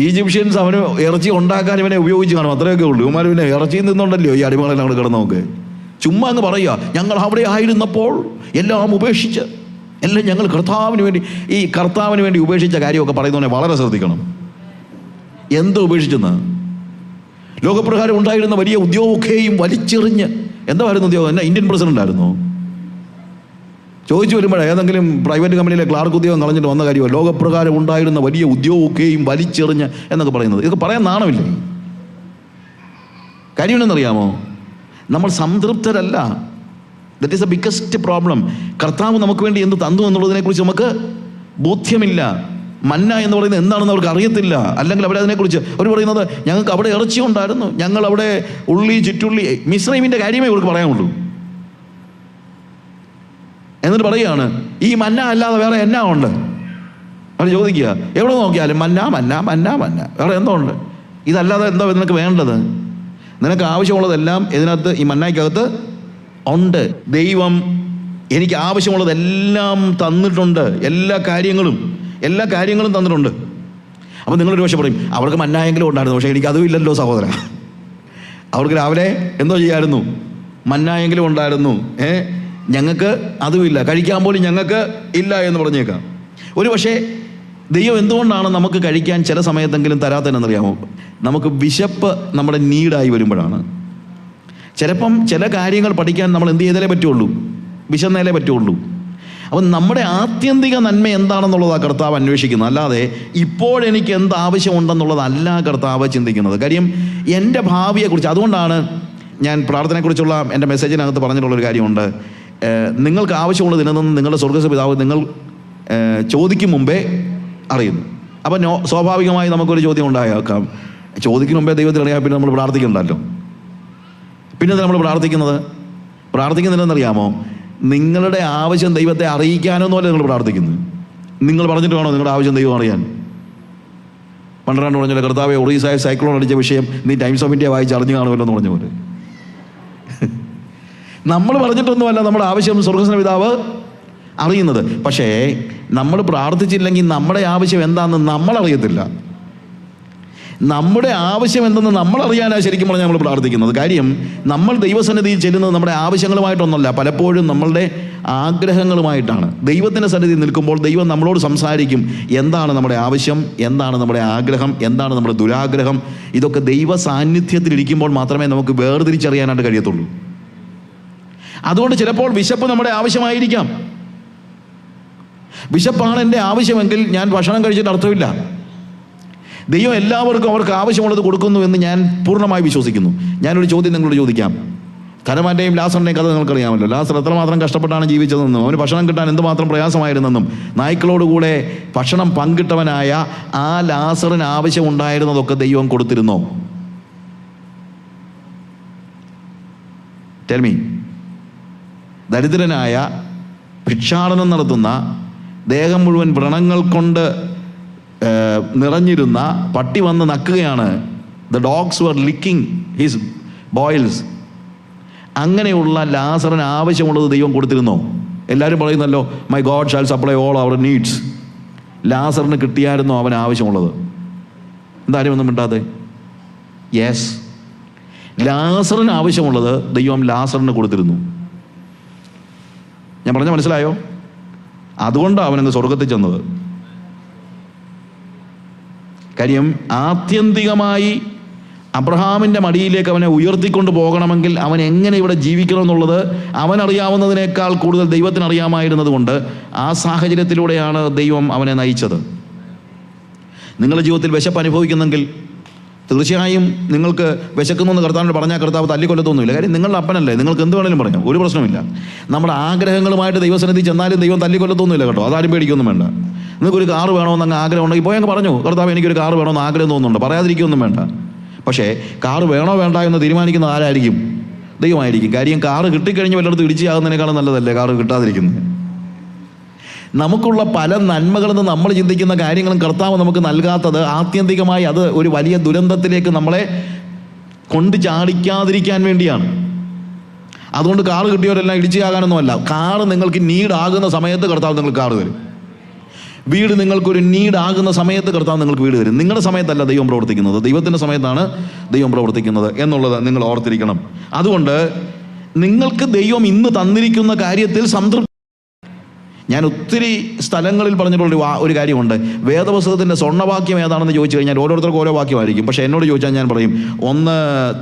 ഈജിപ്ഷ്യൻസ് അവന് ഇറച്ചി ഉണ്ടാക്കാൻ ഇവനെ ഉപയോഗിച്ച് കാണും, അത്രയൊക്കെ ഉള്ളൂ. ഇവന്മാർ പിന്നെ ഇറച്ചിയിൽ നിന്നുണ്ടല്ലോ ഈ അടിമകളെല്ലാം അവിടെ കിടന്ന് നോക്ക്. ചുമ്മാ അങ്ങ് പറയുക ഞങ്ങൾ അവിടെ ആയിരുന്നപ്പോൾ എല്ലാം ഉപേക്ഷിച്ച് എല്ലാം ഞങ്ങൾ കർത്താവിന് വേണ്ടി ഉപേക്ഷിച്ച കാര്യമൊക്കെ പറയുന്നവനെ വളരെ ശ്രദ്ധിക്കണം. എന്ത് ഉപേക്ഷിച്ചെന്ന്? ലോകപ്രകാരം ഉണ്ടായിരുന്ന വലിയ ഉദ്യോഗമൊക്കെയും വലിച്ചെറിഞ്ഞ്, എന്തായിരുന്നു ഉദ്യോഗം? എന്നാ ഇന്ത്യൻ പ്രസിഡന്റ് ആയിരുന്നോ? ചോദിച്ചു വരുമ്പോഴേ ഏതെങ്കിലും പ്രൈവറ്റ് കമ്പനിയിലെ ക്ലാർക്ക് ഉദ്യോഗം കളഞ്ഞിട്ട് വന്ന കാര്യമോ? ലോകപ്രകാരം ഉണ്ടായിരുന്ന വലിയ ഉദ്യോഗമൊക്കെയും വലിച്ചെറിഞ്ഞ് എന്നൊക്കെ പറയുന്നത്, ഇതൊക്കെ പറയാൻ നാണമില്ലേ? കാര്യം എന്നറിയാമോ? നമ്മൾ സംതൃപ്തരല്ല. That is a biggest problem. കർത്താവ് നമുക്ക് വേണ്ടി എന്ത് തന്നു എന്നുള്ളതിനെക്കുറിച്ച് നമുക്ക് ബോധ്യമില്ല. മന്ന എന്ന് പറയുന്നത് എന്താണെന്ന് അവർക്ക് അറിയത്തില്ല. അല്ലെങ്കിൽ അവരതിനെക്കുറിച്ച് അവർ പറയുന്നത് ഞങ്ങൾക്ക് അവിടെ ഇറച്ചി ഉണ്ടായിരുന്നു, ഞങ്ങൾ അവിടെ ഉള്ളി ചുറ്റുള്ളി, മിസ്രൈമിൻ്റെ കാര്യമേ ഇവർക്ക് പറയാനുള്ളൂ. എന്നിട്ട് പറയുകയാണ് ഈ മന്ന അല്ലാതെ വേറെ എന്നാ ഉണ്ട്? അവർ ചോദിക്കുക എവിടെ നോക്കിയാലും മന്ന വേറെ എന്തോ ഉണ്ട്? ഇതല്ലാതെ എന്തോ നിനക്ക് വേണ്ടത്? നിനക്ക് ആവശ്യമുള്ളതെല്ലാം ഇതിനകത്ത് ഈ മന്നയ്ക്കകത്ത് ഉണ്ട്. ദൈവം എനിക്ക് ആവശ്യമുള്ളതെല്ലാം തന്നിട്ടുണ്ട്, എല്ലാ കാര്യങ്ങളും തന്നിട്ടുണ്ട്. അപ്പോൾ നിങ്ങളൊരു പക്ഷേ പറയും അവർക്ക് മന്നായെങ്കിലും ഉണ്ടായിരുന്നു, പക്ഷേ എനിക്ക് അതും ഇല്ലല്ലോ സഹോദര. അവർക്ക് രാവിലെ എന്തോ ചെയ്യായിരുന്നു, മന്നായെങ്കിലും ഉണ്ടായിരുന്നു, ഞങ്ങൾക്ക് അതുമില്ല, കഴിക്കാൻ പോലും ഞങ്ങൾക്ക് ഇല്ല എന്ന് പറഞ്ഞേക്കാം. ഒരു പക്ഷേ ദൈവം എന്തുകൊണ്ടാണ് നമുക്ക് കഴിക്കാൻ ചില സമയത്തെങ്കിലും തരാത്തതെന്നറിയാമോ? നമുക്ക് വിശപ്പ് നമ്മുടെ നീഡായി വരുമ്പോഴാണ്. ചിലപ്പം ചില കാര്യങ്ങൾ പഠിക്കാൻ നമ്മൾ എന്ത് ചെയ്താലേ പറ്റുള്ളൂ? വിശന്നേലേ പറ്റുള്ളൂ. അപ്പം നമ്മുടെ ആത്യന്തിക നന്മ എന്താണെന്നുള്ളതാണ് കർത്താവ് അന്വേഷിക്കുന്നത്. അല്ലാതെ ഇപ്പോഴെനിക്ക് എന്ത് ആവശ്യമുണ്ടെന്നുള്ളതല്ല കർത്താവ് ചിന്തിക്കുന്നത്. കാര്യം എൻ്റെ ഭാവിയെക്കുറിച്ച്. അതുകൊണ്ടാണ് ഞാൻ പ്രാർത്ഥനയെക്കുറിച്ചുള്ള എൻ്റെ മെസ്സേജിനകത്ത് പറഞ്ഞിട്ടുള്ളൊരു കാര്യമുണ്ട്. നിങ്ങൾക്ക് ആവശ്യമുള്ളത് ഇതിനൊന്നും നിങ്ങളുടെ സ്വർഗ്ഗസ്ഥ പിതാവ് നിങ്ങൾ ചോദിക്കും മുമ്പേ അറിയുന്നു. അപ്പം സ്വാഭാവികമായി നമുക്കൊരു ചോദ്യം ഉണ്ടായേക്കാം, ചോദിക്കും മുമ്പേ ദൈവത്തിൽ അറിയാം, പിന്നെ നമ്മൾ പ്രാർത്ഥിക്കണ്ടല്ലോ. പിന്നെ നമ്മൾ പ്രാർത്ഥിക്കുന്നില്ലെന്നറിയാമോ? നിങ്ങളുടെ ആവശ്യം ദൈവത്തെ അറിയിക്കാനൊന്നുമല്ല നിങ്ങൾ പ്രാർത്ഥിക്കുന്നത്. നിങ്ങൾ പറഞ്ഞിട്ട് വേണോ നിങ്ങളുടെ ആവശ്യം ദൈവം അറിയാൻ? പന്ത്രണ്ട് പറഞ്ഞല്ലോ, കർത്താവെ ഒറീസായ സൈക്ലോൺ അടിച്ച വിഷയം നീ ടൈംസ് ഓഫ് ഇന്ത്യ വായിച്ച് അറിഞ്ഞു കാണുമല്ലോ എന്ന് പറഞ്ഞ പോലെ. നമ്മൾ പറഞ്ഞിട്ടൊന്നുമല്ല നമ്മുടെ ആവശ്യം സ്വർഗ്ഗസ്വ പിതാവ് അറിയുന്നത്. പക്ഷേ നമ്മൾ പ്രാർത്ഥിച്ചില്ലെങ്കിൽ നമ്മുടെ ആവശ്യം എന്താണെന്ന് നമ്മളറിയത്തില്ല. നമ്മുടെ ആവശ്യം എന്തെന്ന് നമ്മളറിയാനാണ് ശരിക്കും പറഞ്ഞാൽ നമ്മൾ പ്രാർത്ഥിക്കുന്നത്. കാര്യം നമ്മൾ ദൈവസന്നിധിയിൽ ചെല്ലുന്നത് നമ്മുടെ ആവശ്യങ്ങളുമായിട്ടൊന്നുമല്ല, പലപ്പോഴും നമ്മളുടെ ആഗ്രഹങ്ങളുമായിട്ടാണ്. ദൈവത്തിൻ്റെ സന്നിധിയിൽ നിൽക്കുമ്പോൾ ദൈവം നമ്മളോട് സംസാരിക്കും. എന്താണ് നമ്മുടെ ആവശ്യം, എന്താണ് നമ്മുടെ ആഗ്രഹം, എന്താണ് നമ്മുടെ ദുരാഗ്രഹം. ഇതൊക്കെ ദൈവ സാന്നിധ്യത്തിലിരിക്കുമ്പോൾ മാത്രമേ നമുക്ക് വേർതിരിച്ചറിയാനായിട്ട് കഴിയത്തുള്ളൂ. അതുകൊണ്ട് ചിലപ്പോൾ വിശപ്പ് നമ്മുടെ ആവശ്യമായിരിക്കാം. വിശപ്പാണ് എൻ്റെ ആവശ്യമെങ്കിൽ ഞാൻ ഭക്ഷണം കഴിച്ചിട്ട് അർത്ഥമില്ല. ദൈവം എല്ലാവർക്കും അവർക്ക് ആവശ്യമുള്ളത് കൊടുക്കുന്നു എന്ന് ഞാൻ പൂർണ്ണമായി വിശ്വസിക്കുന്നു. ഞാനൊരു ചോദ്യം നിങ്ങളോട് ചോദിക്കാം. ധനവാന്റെയും ലാസറിൻ്റെയും കഥ നിങ്ങൾക്കറിയാമല്ലോ. ലാസർ എത്രമാത്രം കഷ്ടപ്പെട്ടാണ് ജീവിച്ചതെന്നും അവന് ഭക്ഷണം കിട്ടാൻ എന്തുമാത്രം പ്രയാസമായിരുന്നെന്നും നായ്ക്കളോടുകൂടെ ഭക്ഷണം പങ്കിട്ടവനായ ആ ലാസറിന് ആവശ്യമുണ്ടായിരുന്നതൊക്കെ ദൈവം കൊടുത്തിരുന്നോ? Tell me. ദരിദ്രനായ ഭിക്ഷാടനം നടത്തുന്ന, ദേഹം മുഴുവൻ വ്രണങ്ങൾ കൊണ്ട് നിറഞ്ഞിരുന്ന പട്ടി വന്ന് നക്കുകയാണ്. The dogs were licking his boils. അങ്ങനെയുള്ള ലാസറിന് ആവശ്യമുള്ളത് ദൈവം കൊടുത്തിരുന്നോ? എല്ലാവരും പറയുന്നല്ലോ, my God shall supply all our needs. ലാസറിന് കിട്ടിയായിരുന്നോ അവന് ആവശ്യമുള്ളത്? എന്തായാലും ഒന്നും മിണ്ടാതെ. യെസ്, ലാസറിന് ആവശ്യമുള്ളത് ദൈവം ലാസറിന് കൊടുത്തിരുന്നു. ഞാൻ പറഞ്ഞ മനസ്സിലായോ? അതുകൊണ്ടാണ് അവനങ്ങ് സ്വർഗത്തിൽ ചെന്നത്. കാര്യം ആത്യന്തികമായി അബ്രഹാമിൻ്റെ മടിയിലേക്ക് അവനെ ഉയർത്തിക്കൊണ്ട് പോകണമെങ്കിൽ അവൻ എങ്ങനെ ഇവിടെ ജീവിക്കണം എന്നുള്ളത് അവനറിയാവുന്നതിനേക്കാൾ കൂടുതൽ ദൈവത്തിന് അറിയാമായിരുന്നത് കൊണ്ട് ആ സാഹചര്യത്തിലൂടെയാണ് ദൈവം അവനെ നയിച്ചത്. നിങ്ങളുടെ ജീവിതത്തിൽ വിശപ്പ് അനുഭവിക്കുന്നെങ്കിൽ തീർച്ചയായും നിങ്ങൾക്ക് വിശക്കുന്നെന്ന് കർത്താവിനോട് പറഞ്ഞാൽ കർത്താവ് തല്ലിക്കൊല്ലത്തൊന്നുമില്ല. കാര്യം നിങ്ങളുടെ അപ്പനല്ലേ, നിങ്ങൾക്ക് എന്ത് വേണമെങ്കിലും പറയാം, ഒരു പ്രശ്നമില്ല. നമ്മുടെ ആഗ്രഹങ്ങളുമായിട്ട് ദൈവസന്നിധി ചെന്നാലും ദൈവം തല്ലിക്കൊല്ലത്തൊന്നുമില്ല കേട്ടോ. അതാരും പേടിക്കൊന്നും വേണ്ട. നിങ്ങൾക്കൊരു കാറ് വേണമെന്ന് അങ്ങ് ആഗ്രഹം ഉണ്ടെങ്കിൽ പോയി അങ്ങ് പറഞ്ഞു, കർത്താവ് എനിക്കൊരു കാറ് വേണമെന്ന് ആഗ്രഹം തോന്നുന്നുണ്ട്, പറയാതിരിക്കൊന്നും വേണ്ട. പക്ഷേ കാറ് വേണോ വേണ്ട എന്ന് തീരുമാനിക്കുന്നത് ആരായിരിക്കും? ദൈവമായിരിക്കും. കാര്യം കാറ് കിട്ടിക്കഴിഞ്ഞ് വല്ലയിടത്തും ഇടിച്ചാകുന്നതിനേക്കാളും നല്ലതല്ലേ കാറ് കിട്ടാതിരിക്കുന്നത്. നമുക്കുള്ള പല നന്മകളെന്ന് നമ്മൾ ചിന്തിക്കുന്ന കാര്യങ്ങളും കർത്താവ് നമുക്ക് നൽകാത്തത് ആത്യന്തികമായി അത് ഒരു വലിയ ദുരന്തത്തിലേക്ക് നമ്മളെ കൊണ്ട് ചാടിക്കാതിരിക്കാൻ വേണ്ടിയാണ്. അതുകൊണ്ട് കാറ് കിട്ടിയവരെല്ലാം ഇടിച്ചാകാനൊന്നുമല്ല. കാറ് നിങ്ങൾക്ക് നീഡാകുന്ന സമയത്ത് കർത്താവ് നിങ്ങൾക്ക് കാറ് തരും. വീട് നിങ്ങൾക്കൊരു നീഡാകുന്ന സമയത്ത് കർത്താവ് നിങ്ങൾക്ക് വീട് തരും. നിങ്ങളുടെ സമയത്തല്ല ദൈവം പ്രവർത്തിക്കുന്നത്, ദൈവത്തിൻ്റെ സമയത്താണ് ദൈവം പ്രവർത്തിക്കുന്നത് എന്നുള്ളത് നിങ്ങൾ ഓർത്തിരിക്കണം. അതുകൊണ്ട് നിങ്ങൾക്ക് ദൈവം ഇന്ന് തന്നിരിക്കുന്ന കാര്യത്തിൽ സംതൃപ്തി. ഞാൻ ഒത്തിരി സ്ഥലങ്ങളിൽ പറഞ്ഞിട്ടുള്ള ഒരു കാര്യമുണ്ട്. വേദപുസ്തകത്തിൻ്റെ സ്വർണ്ണവാക്യം ഏതാണെന്ന് ചോദിച്ചു കഴിഞ്ഞാൽ ഓരോരുത്തർക്കും ഓരോ വാക്യമായിരിക്കും. പക്ഷേ എന്നോട് ചോദിച്ചാൽ ഞാൻ പറയും 1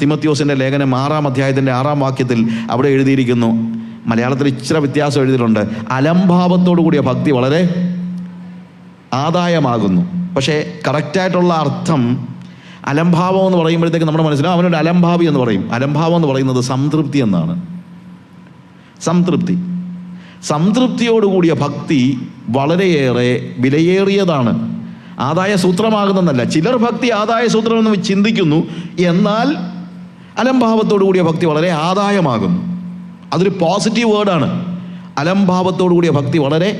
തിമോത്തിയോസിൻ്റെ ലേഖനം 6-ാം അധ്യായത്തിൻ്റെ 6-ാം വാക്യത്തിൽ അവിടെ എഴുതിയിരിക്കുന്നു. മലയാളത്തിൽ ഇച്ചിരി വ്യത്യാസം എഴുതിയിട്ടുണ്ട്. അലംഭാവത്തോടു കൂടിയ ഭക്തി വളരെ ആദായമാകുന്നു. പക്ഷേ കറക്റ്റായിട്ടുള്ള അർത്ഥം അലംഭാവം എന്ന് പറയുമ്പോഴത്തേക്ക് നമ്മുടെ മനസ്സിലാവും അവനൊരു അലംഭാവി എന്ന് പറയും. അലംഭാവം എന്ന് പറയുന്നത് സംതൃപ്തി എന്നാണ്. സംതൃപ്തിയോടുകൂടിയ ഭക്തി വളരെയേറെ വിലയേറിയതാണ്. ആദായ സൂത്രമാകുന്നതല്ല. ചിലർ ഭക്തി ആദായ സൂത്രമെന്ന് ചിന്തിക്കുന്നു, എന്നാൽ അലംഭാവത്തോടു കൂടിയ ഭക്തി വളരെ ആദായമാകുന്നു. അതൊരു പോസിറ്റീവ് വേർഡാണ്. അലംഭാവത്തോടു കൂടിയ ഭക്തി വളരെ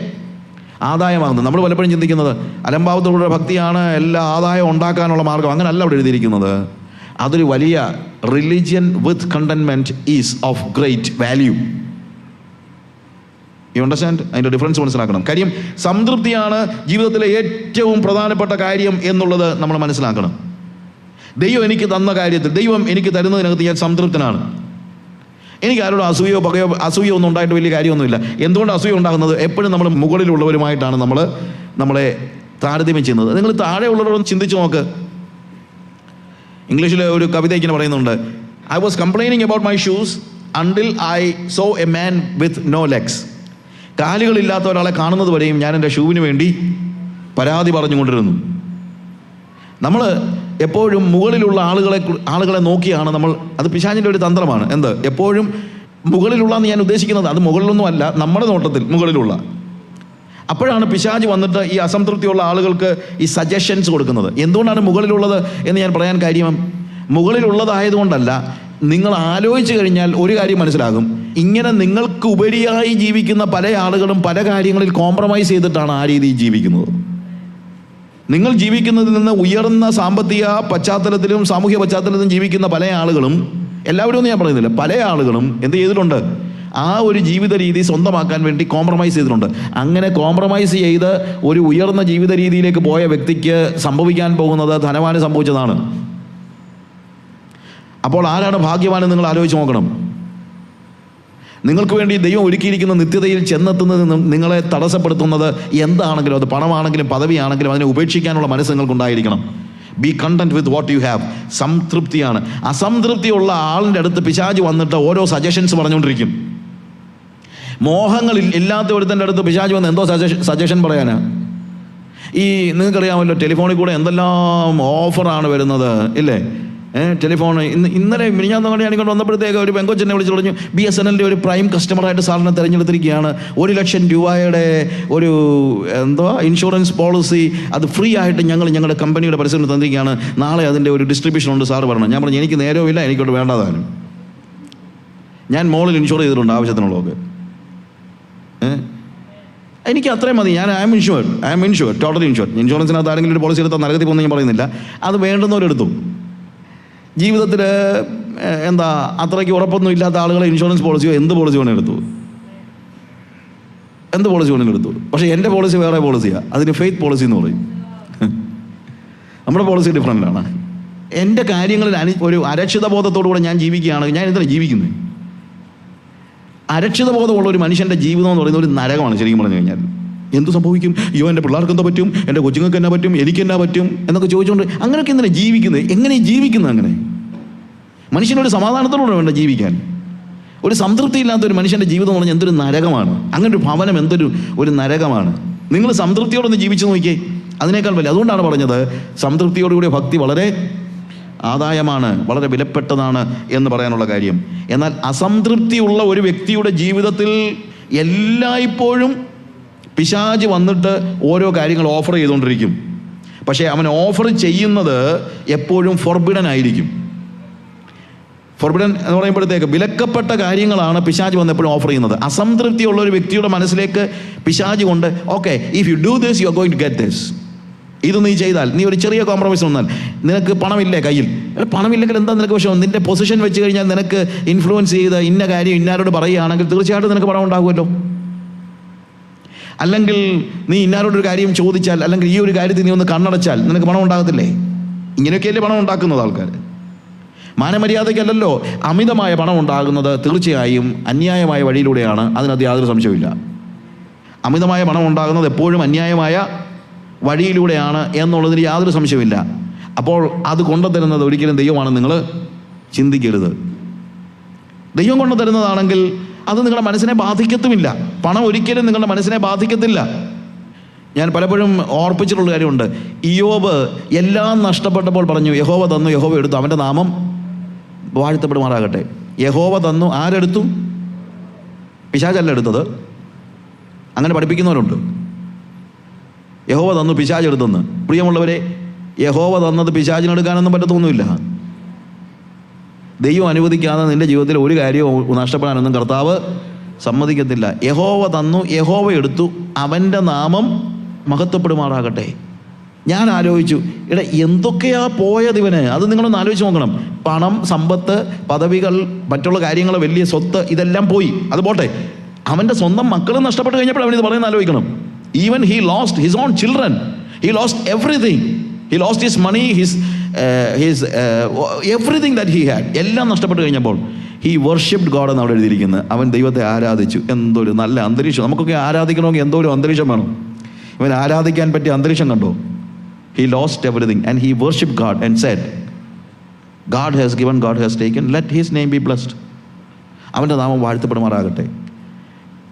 ആദായമാകുന്നു. നമ്മൾ പലപ്പോഴും ചിന്തിക്കുന്നത് അലംഭാവത്തോടുകൂടിയ ഭക്തിയാണ് എല്ലാ ആദായം ഉണ്ടാക്കാനുള്ള മാർഗം. അങ്ങനല്ല അവിടെ എഴുതിയിരിക്കുന്നത്. അതൊരു വലിയ religion with containment is of great value. You understand? അതിൻ്റെ ഡിഫറൻസ് മനസ്സിലാക്കണം. കാര്യം സംതൃപ്തിയാണ് ജീവിതത്തിലെ ഏറ്റവും പ്രധാനപ്പെട്ട കാര്യം എന്നുള്ളത് നമ്മൾ മനസ്സിലാക്കണം. ദൈവം എനിക്ക് തന്ന കാര്യത്തിൽ, ദൈവം എനിക്ക് തരുന്നതിനകത്ത് ഞാൻ സംതൃപ്തനാണ്. എനിക്ക് ആരോടും അസൂയോ ഒന്നും ഉണ്ടായിട്ട് വലിയ കാര്യമൊന്നുമില്ല. എന്തുകൊണ്ട് അസൂയ ഉണ്ടാകുന്നത്? എപ്പോഴും നമ്മൾ മുകളിലുള്ളവരുമായിട്ടാണ് നമ്മളെ താരതമ്യം ചെയ്യുന്നത്. നിങ്ങൾ താഴെയുള്ളവരോടൊന്ന് ചിന്തിച്ച് നോക്ക്. ഇംഗ്ലീഷിൽ ഒരു കവിത ഇങ്ങനെ പറയുന്നുണ്ട്, I was complaining about my shoes until I saw a man with no legs. കാലുകളില്ലാത്ത ഒരാളെ കാണുന്നത് വരെയും ഞാൻ എൻ്റെ ഷൂവിന് വേണ്ടി പരാതി പറഞ്ഞുകൊണ്ടിരുന്നു. നമ്മൾ എപ്പോഴും മുകളിലുള്ള ആളുകളെ നോക്കിയാണ് നമ്മൾ. അത് പിശാചിൻ്റെ ഒരു തന്ത്രമാണ്. എന്ത്? എപ്പോഴും മുകളിലുള്ള എന്ന് ഞാൻ ഉദ്ദേശിക്കുന്നത് അത് മുകളിലൊന്നും അല്ല, നമ്മുടെ നോട്ടത്തിൽ മുകളിലുള്ള. അപ്പോഴാണ് പിശാച് വന്നിട്ട് ഈ അസംതൃപ്തിയുള്ള ആളുകൾക്ക് ഈ സജഷൻസ് കൊടുക്കുന്നത്. എന്തുകൊണ്ടാണ് മുകളിലുള്ളത് എന്ന് ഞാൻ പറയാൻ കാര്യം, മുകളിലുള്ളതായതുകൊണ്ടല്ല. നിങ്ങൾ ആലോചിച്ച് കഴിഞ്ഞാൽ ഒരു കാര്യം മനസ്സിലാകും. ഇങ്ങനെ നിങ്ങൾക്ക് ഉപരിയായി ജീവിക്കുന്ന പല ആളുകളും പല കാര്യങ്ങളിൽ കോംപ്രമൈസ് ചെയ്തിട്ടാണ് ആ രീതിയിൽ ജീവിക്കുന്നത്. നിങ്ങൾ ജീവിക്കുന്നതിൽ നിന്ന് ഉയർന്ന സാമ്പത്തിക പശ്ചാത്തലത്തിലും സാമൂഹ്യ പശ്ചാത്തലത്തിലും ജീവിക്കുന്ന പല ആളുകളും, എല്ലാവരും ഒന്നും ഞാൻ പറയുന്നില്ല, പല ആളുകളും എന്ത് ചെയ്തിട്ടുണ്ട്? ആ ഒരു ജീവിത രീതി സ്വന്തമാക്കാൻ വേണ്ടി കോംപ്രമൈസ് ചെയ്തിട്ടുണ്ട്. അങ്ങനെ കോംപ്രമൈസ് ചെയ്ത് ഒരു ഉയർന്ന ജീവിത രീതിയിലേക്ക് പോയ വ്യക്തിക്ക് സംഭവിക്കാൻ പോകുന്നത് ധനവാന് സംഭവിച്ചതാണ്. അപ്പോൾ ആരാണ് ഭാഗ്യവാനെന്ന് നിങ്ങൾ ആലോചിച്ച് നോക്കണം. നിങ്ങൾക്ക് വേണ്ടി ദൈവം ഒരുക്കിയിരിക്കുന്ന നിത്യതയിൽ ചെന്നെത്തുന്നതിനും നിങ്ങളെ തടസ്സപ്പെടുത്തുന്നത് എന്താണെങ്കിലും, അത് പണമാണെങ്കിലും പദവിയാണെങ്കിലും, അതിനെ ഉപേക്ഷിക്കാനുള്ള മനസ്സ് നിങ്ങൾക്കുണ്ടായിരിക്കണം. Be content with what you have. സംതൃപ്തിയാണ്. അസംതൃപ്തിയുള്ള ആളിൻ്റെ അടുത്ത് പിശാച് വന്നിട്ട് ഓരോ സജഷൻസ് പറഞ്ഞുകൊണ്ടിരിക്കും. മോഹങ്ങളിൽ ഇല്ലാത്ത ഒരുത്തൻ്റെ അടുത്ത് പിശാച് വന്ന് എന്തോ സജഷൻ പറയാനാ? ഈ നിങ്ങൾക്കറിയാമല്ലോ, ടെലിഫോണിൽ കൂടെ എന്തെല്ലാം ഓഫറാണ് വരുന്നത്, ഇല്ലേ? ടെലിഫോൺ ഇന്നലെ മിനിഞ്ഞാന്ന് ഞാനിക്കൊണ്ട് വന്നപ്പോഴത്തേക്ക് ഒരു പെങ്കൊച്ചെന്നെ വിളിച്ചു പറഞ്ഞു, BSNL ഒരു പ്രൈം കസ്റ്റമറായിട്ട് സാറിനെ തിരഞ്ഞെടുത്തിരിക്കുകയാണ്, 1 ലക്ഷം രൂപയുടെ ഒരു ഇൻഷുറൻസ് പോളിസി, അത് ഫ്രീ ആയിട്ട് ഞങ്ങളുടെ കമ്പനിയുടെ പരസ്യം തന്നിരിക്കുകയാണ്, നാളെ അതിൻ്റെ ഒരു ഡിസ്ട്രിബ്യൂഷൻ ഉണ്ട് സാറ് പറഞ്ഞു. ഞാൻ പറഞ്ഞു എനിക്ക് നേരമില്ല, എനിക്കോട്ട് വേണ്ടതാനും. ഞാൻ മോളിൽ ഇൻഷുർ ചെയ്തിട്ടുണ്ട് ആവശ്യത്തിനുള്ളതൊക്കെ. എനിക്ക് അത്രയും മതി. I am insured, totally insured. ഇൻഷുറൻസിനകത്ത് ആരെങ്കിലും ഒരു പോളിസി എടുത്താൽ നരകത്തിൽ പോകുന്ന ഞാൻ പറയുന്നില്ല, അത് വേണ്ടുന്നവരെടുത്തു. ജീവിതത്തിൽ അത്രയ്ക്ക് ഉറപ്പൊന്നും ഇല്ലാത്ത ആളുകൾ ഇൻഷുറൻസ് പോളിസിയോ എന്ത് പോളിസി വേണമെങ്കിൽ എടുത്തു. പക്ഷേ എൻ്റെ പോളിസി വേറെ പോളിസിയാണ്, അതിന് ഫെയ്ത്ത് പോളിസി എന്ന് പറയും. നമ്മുടെ പോളിസി ഡിഫറൻ്റാണ്. എൻ്റെ കാര്യങ്ങളിൽ ഒരു അരക്ഷിതബോധത്തോടുകൂടെ ഞാൻ ജീവിക്കുകയാണ്. ഞാൻ എന്തിനാണ് ജീവിക്കുന്നത്? അരക്ഷിതബോധമുള്ള ഒരു മനുഷ്യൻ്റെ ജീവിതം എന്ന് പറയുന്നത് ഒരു നരകമാണ് ശരിക്കും പറഞ്ഞു കഴിഞ്ഞാൽ. എന്ത് സംഭവിക്കും? എൻ്റെ പിള്ളേർക്ക് എന്താ പറ്റും, എൻ്റെ കൊച്ചുങ്ങൾക്ക് എന്നാ പറ്റും, എനിക്ക് എന്നാ പറ്റും എന്നൊക്കെ ചോദിച്ചുകൊണ്ട് അങ്ങനെയൊക്കെ എന്തിനാണ് ജീവിക്കുന്നത്? എങ്ങനെ ജീവിക്കുന്നത്? അങ്ങനെ മനുഷ്യനൊരു സമാധാനത്തോടെ വേണ്ട ജീവിക്കാൻ. ഒരു സംതൃപ്തി ഇല്ലാത്ത ഒരു മനുഷ്യൻ്റെ ജീവിതം എന്ന് പറഞ്ഞാൽ എന്തൊരു നരകമാണ്. അങ്ങനെ ഒരു ഭവനം ഒരു നരകമാണ്. നിങ്ങൾ സംതൃപ്തിയോടൊന്ന് ജീവിച്ചു നോക്കിയേ, അതിനേക്കാൾ വലിയ. അതുകൊണ്ടാണ് പറഞ്ഞത് സംതൃപ്തിയോടുകൂടിയ ഭക്തി വളരെ ആദായമാണ്, വളരെ വിലപ്പെട്ടതാണ് എന്ന് പറയാനുള്ള കാര്യം. എന്നാൽ അസംതൃപ്തിയുള്ള ഒരു വ്യക്തിയുടെ ജീവിതത്തിൽ എല്ലായ്പ്പോഴും പിശാച് വന്നിട്ട് ഓരോ കാര്യങ്ങൾ ഓഫർ ചെയ്തുകൊണ്ടിരിക്കും. പക്ഷേ അവൻ ഓഫർ ചെയ്യുന്നത് എപ്പോഴും ഫോർബിഡൻ ആയിരിക്കും. ഫോർബിഡൻ എന്ന് പറയുമ്പോഴത്തേക്ക് വിലക്കപ്പെട്ട കാര്യങ്ങളാണ് പിശാച് വന്ന് എപ്പോഴും ഓഫർ ചെയ്യുന്നത്. അസംതൃപ്തിയുള്ള ഒരു വ്യക്തിയുടെ മനസ്സിലേക്ക് പിശാച് കൊണ്ട്, okay, if you do this you are going to get this. ഇത് നീ ചെയ്താൽ, നീ ഒരു ചെറിയ കോംപ്രമൈസ് വന്നാൽ, നിനക്ക് പണമില്ലേ കയ്യിൽ, പണമില്ലെങ്കിൽ എന്താ നിനക്ക് വിഷയം? നിന്റെ പൊസിഷൻ വെച്ച് കഴിഞ്ഞാൽ നിനക്ക് ഇൻഫ്ലുവൻസ് ചെയ്ത് ഇന്ന കാര്യം ഇന്നാരോട് പറയുകയാണെങ്കിൽ തീർച്ചയായിട്ടും നിനക്ക് പണം ഉണ്ടാകുമല്ലോ. അല്ലെങ്കിൽ നീ ഇന്നാരോടൊരു കാര്യം ചോദിച്ചാൽ, അല്ലെങ്കിൽ ഈ ഒരു കാര്യത്തിൽ നീ ഒന്ന് കണ്ണടച്ചാൽ നിനക്ക് പണം ഉണ്ടാകത്തില്ലേ? ഇങ്ങനെയൊക്കെയല്ലേ പണം ഉണ്ടാക്കുന്നത് ആൾക്കാർ. മാനമര്യാദയ്ക്കല്ലല്ലോ അമിതമായ പണം ഉണ്ടാകുന്നത്. തീർച്ചയായും അന്യായമായ വഴിയിലൂടെയാണ്, അതിനകത്ത് യാതൊരു സംശയമില്ല. അമിതമായ പണം ഉണ്ടാകുന്നത് എപ്പോഴും അന്യായമായ വഴിയിലൂടെയാണ് എന്നുള്ളതിന് യാതൊരു സംശയമില്ല. അപ്പോൾ അത് കൊണ്ടുതരുന്നത് ഒരിക്കലും ദൈവമാണെന്ന് നിങ്ങൾ ചിന്തിക്കരുത്. ദൈവം കൊണ്ടുതരുന്നതാണെങ്കിൽ അത് നിങ്ങളുടെ മനസ്സിനെ ബാധിക്കത്തുമില്ല. പണം ഒരിക്കലും നിങ്ങളുടെ മനസ്സിനെ ബാധിക്കത്തില്ല. ഞാൻ പലപ്പോഴും ഓർപ്പിച്ചിട്ടുള്ള കാര്യമുണ്ട്. ഇയ്യോബ് എല്ലാം നഷ്ടപ്പെട്ടപ്പോൾ പറഞ്ഞു, യഹോവ തന്നു, യഹോവ എടുത്തു, അവൻ്റെ നാമം വാഴ്ത്തപ്പെടുമാറാകട്ടെ. യഹോവ തന്നു, ആരെടുത്തു? പിശാചല്ല എടുത്തത്. അങ്ങനെ പഠിപ്പിക്കുന്നവരുണ്ട്. യഹോവ തന്നു, പിശാച് എടുത്തെന്ന്. പ്രിയമുള്ളവരെ, യഹോവ തന്നത് പിശാചിനെടുക്കാനൊന്നും പറ്റത്തൊന്നുമില്ല. ദൈവം അനുവദിക്കാതെ നിന്റെ ജീവിതത്തിൽ ഒരു കാര്യവും നഷ്ടപ്പെടാനൊന്നും കർത്താവ് സമ്മതിക്കത്തില്ല. യഹോവ തന്നു, യഹോവ എടുത്തു, അവൻ്റെ നാമം മഹത്വപ്പെടുമാറാകട്ടെ. ഞാൻ ആലോചിച്ചു, എന്തൊക്കെയാ പോയത് ഇവന്. അത് നിങ്ങളൊന്ന് ആലോചിച്ച് നോക്കണം. പണം, സമ്പത്ത്, പദവികൾ, മറ്റുള്ള കാര്യങ്ങൾ, വലിയ സ്വത്ത്, ഇതെല്ലാം പോയി. അത് പോട്ടെ, അവൻ്റെ സ്വന്തം മക്കളും നഷ്ടപ്പെട്ട് കഴിഞ്ഞപ്പോൾ അവനിത് പറയുന്നത് ആലോചിക്കണം. Even he lost his own children. He lost everything. He lost his money, his everything that he had. എല്ലാം നഷ്ടപ്പെട്ട് കഴിഞ്ഞപ്പോൾ he worshipped God എന്ന് അവിടെ എഴുതിയിരിക്കുന്നത്. അവൻ ദൈവത്തെ ആരാധിച്ചു. എന്തൊരു നല്ല അന്തരീക്ഷം. നമുക്കൊക്കെ ആരാധിക്കണമെങ്കിൽ എന്തോ ഒരു അന്തരീക്ഷം വേണം. ഇവൻ ആരാധിക്കാൻ പറ്റിയ അന്തരീക്ഷം കണ്ടോ? He lost everything and he worshipped God and said, God has given, God has taken, let his name be blessed. അവൻ്റെ നാമം വാഴ്ത്തപ്പെടുമാറാകട്ടെ.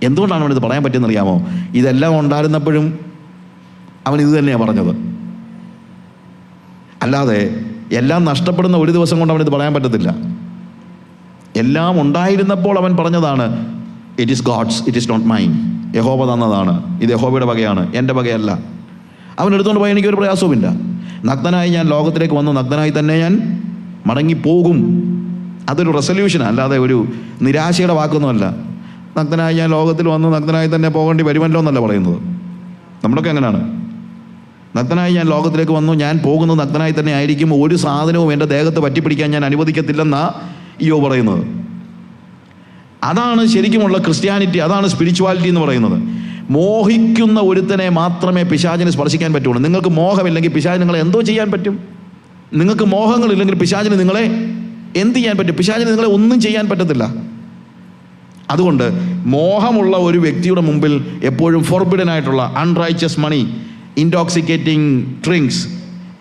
എന്തുകൊണ്ടാണ് അവനിത് പറയാൻ പറ്റിയെന്നറിയാമോ? ഇതെല്ലാം ഉണ്ടായിരുന്നപ്പോഴും അവൻ ഇത് തന്നെയാണ് പറഞ്ഞത്. അല്ലാതെ എല്ലാം നഷ്ടപ്പെടുന്ന ഒരു ദിവസം കൊണ്ട് അവനിത് പറയാൻ പറ്റത്തില്ല. എല്ലാം ഉണ്ടായിരുന്നപ്പോൾ അവൻ പറഞ്ഞതാണ്, it is God's, it is not mine. യഹോവ തന്നതാണ്, ഇത് യഹോവയുടെ വകയാണ്, എൻ്റെ വകയല്ല. അവൻ എടുത്തുകൊണ്ട് പോയി എനിക്കൊരു പ്രയാസവുമില്ല. നഗ്നനായി ഞാൻ ലോകത്തിലേക്ക് വന്നു, നഗ്നനായി തന്നെ ഞാൻ മടങ്ങിപ്പോകും. അതൊരു റെസൊല്യൂഷനാണ്, അല്ലാതെ ഒരു നിരാശയുടെ വാക്കൊന്നുമല്ല. നഗ്നനായി ഞാൻ ലോകത്തിൽ വന്നു, നഗ്നനായി തന്നെ പോകേണ്ടി വരുമല്ലോ എന്നല്ല പറയുന്നത്. നമ്മളൊക്കെ അങ്ങനെയാണ്. നഗ്നനായി ഞാൻ ലോകത്തിലേക്ക് വന്നു, ഞാൻ പോകുന്നത് നഗ്നനായി തന്നെ ആയിരിക്കും, ഒരു സാധനവും എൻ്റെ ദേഹത്ത് പറ്റിപ്പിടിക്കാൻ ഞാൻ അനുവദിക്കത്തില്ലെന്നാണ് ഇയ്യോബ് പറയുന്നത്. അതാണ് ശരിക്കുമുള്ള ക്രിസ്ത്യാനിറ്റി, അതാണ് സ്പിരിച്വാലിറ്റി എന്ന് പറയുന്നത്. മോഹിക്കുന്ന ഒരുത്തനെ മാത്രമേ പിശാചിനെ സ്പർശിക്കാൻ പറ്റുള്ളൂ. നിങ്ങൾക്ക് മോഹമില്ലെങ്കിൽ പിശാചിന് നിങ്ങളെ എന്തോ ചെയ്യാൻ പറ്റും? നിങ്ങൾക്ക് മോഹങ്ങളില്ലെങ്കിൽ പിശാചിന് നിങ്ങളെ എന്ത് ചെയ്യാൻ പറ്റും? പിശാചിന് നിങ്ങളെ ഒന്നും ചെയ്യാൻ പറ്റത്തില്ല. അതുകൊണ്ട് മോഹമുള്ള ഒരു വ്യക്തിയുടെ മുമ്പിൽ എപ്പോഴും ഫോർബിഡൻ ആയിട്ടുള്ള അൺറൈച്ചസ് മണി, ഇൻടോക്സിക്കേറ്റിംഗ് ഡ്രിങ്ക്സ്,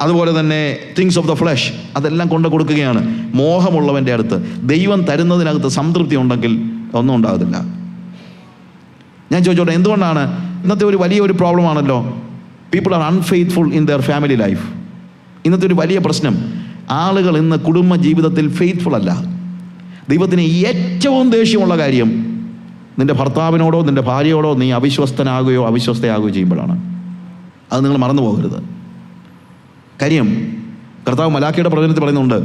അതുപോലെ തന്നെ തിങ്സ് ഓഫ് ദ ഫ്ലഷ്, അതെല്ലാം കൊണ്ട് കൊടുക്കുകയാണ് മോഹമുള്ളവൻ്റെ അടുത്ത്. ദൈവം തരുന്നതിനകത്ത് സംതൃപ്തി ഉണ്ടെങ്കിൽ ഒന്നും ഉണ്ടാകത്തില്ല. ഞാൻ ചോദിച്ചോട്ടെ, എന്തുകൊണ്ടാണ് ഇന്നത്തെ ഒരു വലിയൊരു പ്രോബ്ലം ആണല്ലോ, people are unfaithful in there family life. ഇന്നത്തെ ഒരു വലിയ പ്രശ്നം, ആളുകൾ ഇന്ന് കുടുംബ ജീവിതത്തിൽ ഫെയ്ത്ത്ഫുൾ അല്ല. ദൈവത്തിന് ഏറ്റവും ദേഷ്യമുള്ള കാര്യം നിൻ്റെ ഭർത്താവിനോടോ നിൻ്റെ ഭാര്യയോടോ നീ അവിശ്വസ്തനാകുകയോ അവിശ്വസ്തയാകുകയോ ചെയ്യുമ്പോഴാണ്. അത് നിങ്ങൾ മറന്നു പോകരുത്. കാര്യം കർത്താവ് മലാക്കിയുടെ പ്രവചനത്തിൽ പറയുന്നുണ്ട്,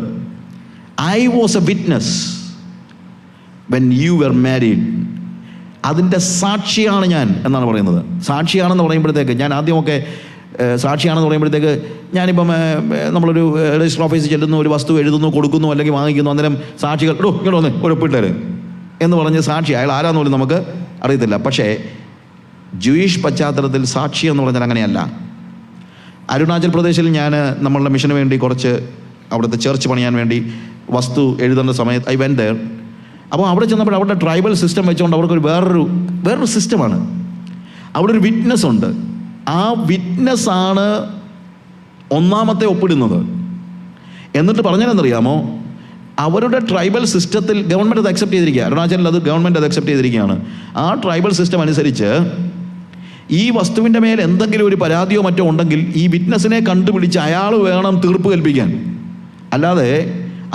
I was a witness when you were married. അതിൻ്റെ സാക്ഷിയാണ് ഞാൻ എന്നാണ് പറയുന്നത്. സാക്ഷിയാണെന്ന് പറയുമ്പോഴത്തേക്ക്, ഞാൻ ആദ്യമൊക്കെ സാക്ഷിയാണെന്ന് പറയുമ്പോഴത്തേക്ക് ഞാനിപ്പം നമ്മളൊരു രജിസ്റ്റർ ഓഫീസിൽ ചെല്ലുന്നു, ഒരു വസ്തു എഴുതുന്നു, കൊടുക്കുന്നു, അല്ലെങ്കിൽ വാങ്ങിക്കുന്നു, അന്നേരം സാക്ഷികൾ ഇങ്ങോട്ട് വന്ന് ഒരു ഒപ്പിട്ടേര് എന്ന് പറഞ്ഞ് സാക്ഷി, അയാൾ ആരാന്ന് പോലും നമുക്ക് അറിയത്തില്ല. പക്ഷേ ജൂയിഷ് പശ്ചാത്തലത്തിൽ സാക്ഷി എന്ന് പറഞ്ഞാൽ അങ്ങനെയല്ല. അരുണാചൽ പ്രദേശിൽ ഞാൻ നമ്മളുടെ മിഷന് വേണ്ടി കുറച്ച് അവിടുത്തെ ചർച്ച് പണിയാൻ വേണ്ടി വസ്തു എഴുതേണ്ട സമയത്ത് ഐ വെന്റ് ദേർ. അപ്പോൾ അവിടെ ചെന്നപ്പോൾ അവരുടെ ട്രൈബൽ സിസ്റ്റം വെച്ചുകൊണ്ട് അവർക്കൊരു വേറൊരു സിസ്റ്റമാണ്. അവിടെ ഒരു വിറ്റ്നസ് ഉണ്ട്. ആ വിറ്റ്നസ്സാണ് ഒന്നാമത്തെ ഒപ്പിടുന്നത്. എന്നിട്ട് പറഞ്ഞതെന്നറിയാമോ, അവരുടെ ട്രൈബൽ സിസ്റ്റത്തിൽ ഗവൺമെൻറ് അത് അക്സെപ്റ്റ് ചെയ്തിരിക്കുക. അരുണാചലിൽ അത് ഗവൺമെൻറ് അത് അക്സെപ്റ്റ് ചെയ്തിരിക്കുകയാണ്. ആ ട്രൈബൽ സിസ്റ്റം അനുസരിച്ച് ഈ വസ്തുവിൻ്റെ മേൽ എന്തെങ്കിലും ഒരു പരാതിയോ മറ്റോ ഉണ്ടെങ്കിൽ ഈ വിറ്റ്നസിനെ കണ്ടുപിടിച്ച് അയാൾ വേണം തീർപ്പ് കൽപ്പിക്കാൻ. അല്ലാതെ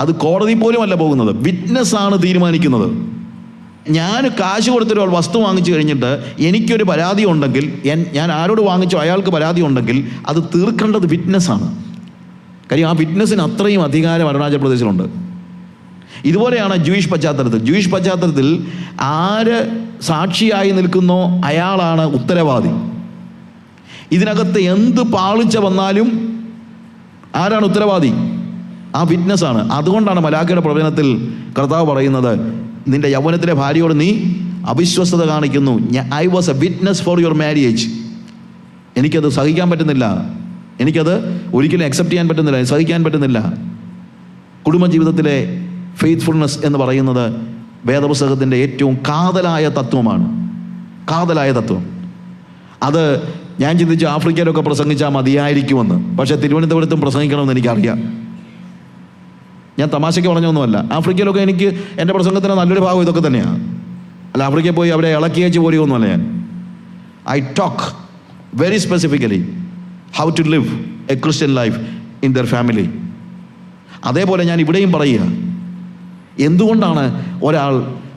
അത് കോടതി പോലും അല്ല പോകുന്നത്, വിറ്റ്നസ്സാണ് തീരുമാനിക്കുന്നത്. ഞാൻ കാശ് കൊടുത്തൊരു വസ്തു വാങ്ങിച്ചു കഴിഞ്ഞിട്ട് എനിക്കൊരു പരാതി ഉണ്ടെങ്കിൽ, ഞാൻ ആരോട് വാങ്ങിച്ചോ അയാൾക്ക് പരാതി ഉണ്ടെങ്കിൽ അത് തീർക്കേണ്ടത് വിറ്റ്നസ്സാണ്. കാര്യം ആ വിറ്റ്നസ്സിന് അത്രയും അധികാരം അരുണാചൽ പ്രദേശിലുണ്ട്. ഇതുപോലെയാണ് ജൂയിഷ് പശ്ചാത്തലത്തിൽ ആര് സാക്ഷിയായി നിൽക്കുന്നോ അയാളാണ് ഉത്തരവാദി. ഇതിനകത്ത് എന്ത് പാളിച്ച വന്നാലും ആരാണ് ഉത്തരവാദി? ആ വിറ്റ്നസ്സാണ്. അതുകൊണ്ടാണ് മലാഖയുടെ പ്രവചനത്തിൽ കർത്താവ് പറയുന്നത്, നിന്റെ യൗവനത്തിലെ ഭാര്യയോട് നീ അവിശ്വസ്തത കാണിക്കുന്നു. I was a witness for your marriage. എനിക്കത് സഹിക്കാൻ പറ്റുന്നില്ല, എനിക്കത് ഒരിക്കലും അക്സെപ്റ്റ് ചെയ്യാൻ പറ്റുന്നില്ല, സഹിക്കാൻ പറ്റുന്നില്ല. കുടുംബജീവിതത്തിലെ ഫെയ്ത്ത്ഫുൾനെസ് എന്ന് പറയുന്നത് വേദപുസ്തകത്തിൻ്റെ ഏറ്റവും കാതലായ തത്വമാണ്. അത് ഞാൻ ചിന്തിച്ചു ആഫ്രിക്കയിലൊക്കെ പ്രസംഗിച്ചാൽ മതിയായിരിക്കുമെന്ന്. പക്ഷേ തിരുവനന്തപുരത്തും പ്രസംഗിക്കണമെന്ന് എനിക്കറിയാം. ഞാൻ തമാശയ്ക്ക് പറഞ്ഞൊന്നുമല്ല. ആഫ്രിക്കയിലൊക്കെ എനിക്ക് എൻ്റെ പ്രസംഗത്തിന് നല്ലൊരു ഭാഗം ഇതൊക്കെ തന്നെയാണ്. അല്ല, ആഫ്രിക്കയിൽ പോയി അവിടെ ഇളക്കിയേച്ച് പോരുകയൊന്നുമല്ല ഞാൻ. I talk very specifically how to live a Christian life in their family. അതേപോലെ ഞാൻ ഇവിടെയും പറയുക, എന്തുകൊണ്ടാണ് ഒരാൾ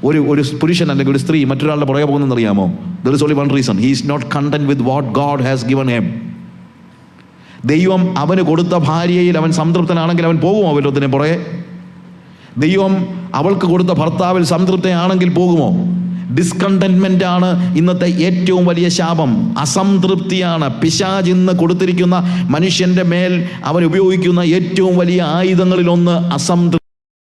ഒരു പുരുഷൻ അല്ലെങ്കിൽ ഒരു സ്ത്രീ മറ്റൊരാളുടെ പുറകെ പോകുന്നതെന്ന് അറിയാമോ? There is only one reason, he is not content with what God has given him. ദൈവം അവന് കൊടുത്ത ഭാര്യയിൽ അവൻ സംതൃപ്തനാണെങ്കിൽ അവൻ പോകുമോ വല്ലതിനെ പുറകെ? ദൈവം അവൾക്ക് കൊടുത്ത ഭർത്താവിൽ സംതൃപ്തയാണെങ്കിൽ പോകുമോ? ഡിസ്കണ്ടന്റ്മെന്റ് ആണ് ഇന്നത്തെ ഏറ്റവും വലിയ ശാപം. അസംതൃപ്തിയാണ് പിശാച് ഇന്ന് കൊടുത്തിരിക്കുന്ന മനുഷ്യന്റെ മേൽ അവൻ ഉപയോഗിക്കുന്ന ഏറ്റവും വലിയ ആയുധങ്ങളിലൊന്ന് അസംതൃപ്തി.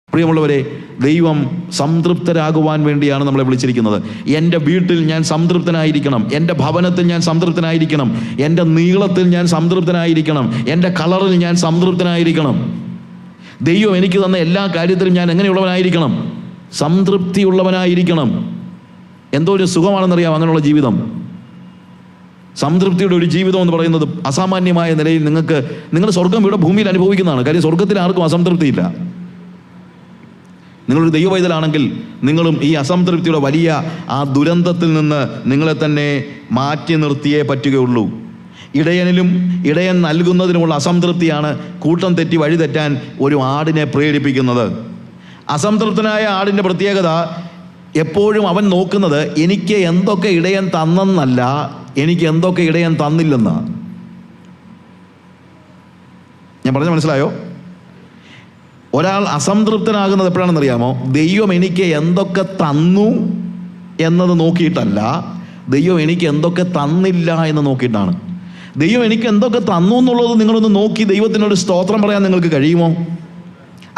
പ്രിയമുള്ളവരെ, ദൈവം സംതൃപ്തരാകുവാൻ വേണ്ടിയാണ് നമ്മളെ വിളിച്ചിരിക്കുന്നത്. എൻ്റെ വീട്ടിൽ ഞാൻ സംതൃപ്തനായിരിക്കണം, എൻ്റെ ഭവനത്തിൽ ഞാൻ സംതൃപ്തനായിരിക്കണം, എൻ്റെ നീളത്തിൽ ഞാൻ സംതൃപ്തനായിരിക്കണം, എൻ്റെ കളറിൽ ഞാൻ സംതൃപ്തനായിരിക്കണം. ദൈവം എനിക്ക് തന്ന എല്ലാ കാര്യത്തിലും ഞാൻ എങ്ങനെയുള്ളവനായിരിക്കണം? സംതൃപ്തിയുള്ളവനായിരിക്കണം. എന്തോ ഒരു സുഖമാണെന്നറിയാം അങ്ങനെയുള്ള ജീവിതം. സംതൃപ്തിയുടെ ഒരു ജീവിതം എന്ന് പറയുന്നത് അസാമാന്യമായ നിലയിൽ നിങ്ങൾ സ്വർഗം ഇവിടെ ഭൂമിയിൽ അനുഭവിക്കുന്നതാണ്. കാര്യം സ്വർഗത്തിൽ ആർക്കും അസംതൃപ്തിയില്ല. നിങ്ങളൊരു ദൈവവൈതലാണെങ്കിൽ നിങ്ങളും ഈ അസംതൃപ്തിയുടെ വലിയ ആ ദുരന്തത്തിൽ നിന്ന് നിങ്ങളെ തന്നെ മാറ്റി നിർത്തിയേ പറ്റുകയുള്ളൂ. ഇടയൻ നൽകുന്നതിനുമുള്ള അസംതൃപ്തിയാണ് കൂട്ടം തെറ്റി വഴിതെറ്റാൻ ഒരു ആടിനെ പ്രേരിപ്പിക്കുന്നത്. അസംതൃപ്തനായ ആടിൻ്റെ പ്രത്യേകത, എപ്പോഴും അവൻ നോക്കുന്നത് എനിക്ക് എന്തൊക്കെ ഇടയൻ തന്നെന്നല്ല, എനിക്ക് എന്തൊക്കെ ഇടയൻ തന്നില്ലെന്നാ. ഞാൻ പറഞ്ഞ മനസ്സിലായോ? ഒരാൾ അസംതൃപ്തനാകുന്നത് എപ്പോഴാണെന്നറിയാമോ? ദൈവം എനിക്ക് എന്തൊക്കെ തന്നു എന്നത് നോക്കിയിട്ടല്ല, ദൈവം എനിക്ക് എന്തൊക്കെ തന്നില്ല എന്ന് നോക്കിയിട്ടാണ്. ദൈവം എനിക്ക് എന്തൊക്കെ തന്നു എന്നുള്ളത് നിങ്ങളൊന്ന് നോക്കി ദൈവത്തിനൊരു സ്തോത്രം പറയാൻ നിങ്ങൾക്ക് കഴിയുമോ?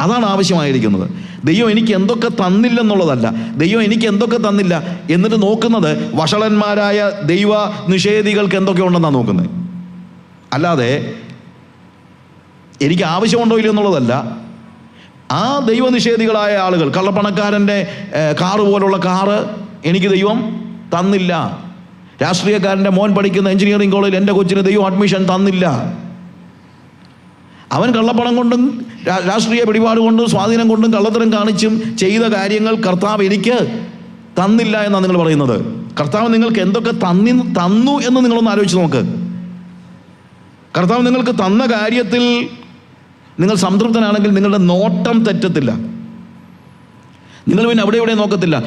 അതാണ് ആവശ്യമായിരിക്കുന്നത്. ദൈവം എനിക്ക് എന്തൊക്കെ തന്നില്ലെന്നുള്ളതല്ല, ദൈവം എനിക്ക് എന്തൊക്കെ തന്നില്ല എന്നിട്ട് നോക്കുന്നത് വഷളന്മാരായ ദൈവ നിഷേധികൾക്ക് എന്തൊക്കെ ഉണ്ടെന്നാണ് നോക്കുന്നത്. അല്ലാതെ എനിക്ക് ആവശ്യമുണ്ടോ ഇല്ല എന്നുള്ളതല്ല. ആ ദൈവനിഷേധികളായ ആളുകൾ, കള്ളപ്പണക്കാരൻ്റെ കാറ് പോലുള്ള കാറ് എനിക്ക് ദൈവം തന്നില്ല, രാഷ്ട്രീയക്കാരൻ്റെ മോൻ പഠിക്കുന്ന എഞ്ചിനീയറിംഗ് കോളേജിൽ എൻ്റെ കൊച്ചിന് ദൈവം അഡ്മിഷൻ തന്നില്ല, അവൻ കള്ളപ്പണം കൊണ്ടും രാഷ്ട്രീയ പിടിപാട് കൊണ്ടും സ്വാധീനം കൊണ്ടും കള്ളത്തരം കാണിച്ചും ചെയ്ത കാര്യങ്ങൾ കർത്താവ് എനിക്ക് തന്നില്ല എന്നാണ് നിങ്ങൾ പറയുന്നത്. കർത്താവ് നിങ്ങൾക്ക് എന്തൊക്കെ തന്നു എന്ന് നിങ്ങളൊന്ന് ആലോചിച്ച് നോക്ക്. കർത്താവ് നിങ്ങൾക്ക് തന്ന കാര്യത്തിൽ നിങ്ങൾ സംതൃപ്തനാണെങ്കിൽ നിങ്ങളുടെ നോട്ടം തെറ്റത്തില്ല. നിങ്ങൾ പിന്നെ അവിടെ ഇവിടെ നോക്കത്തില്ല.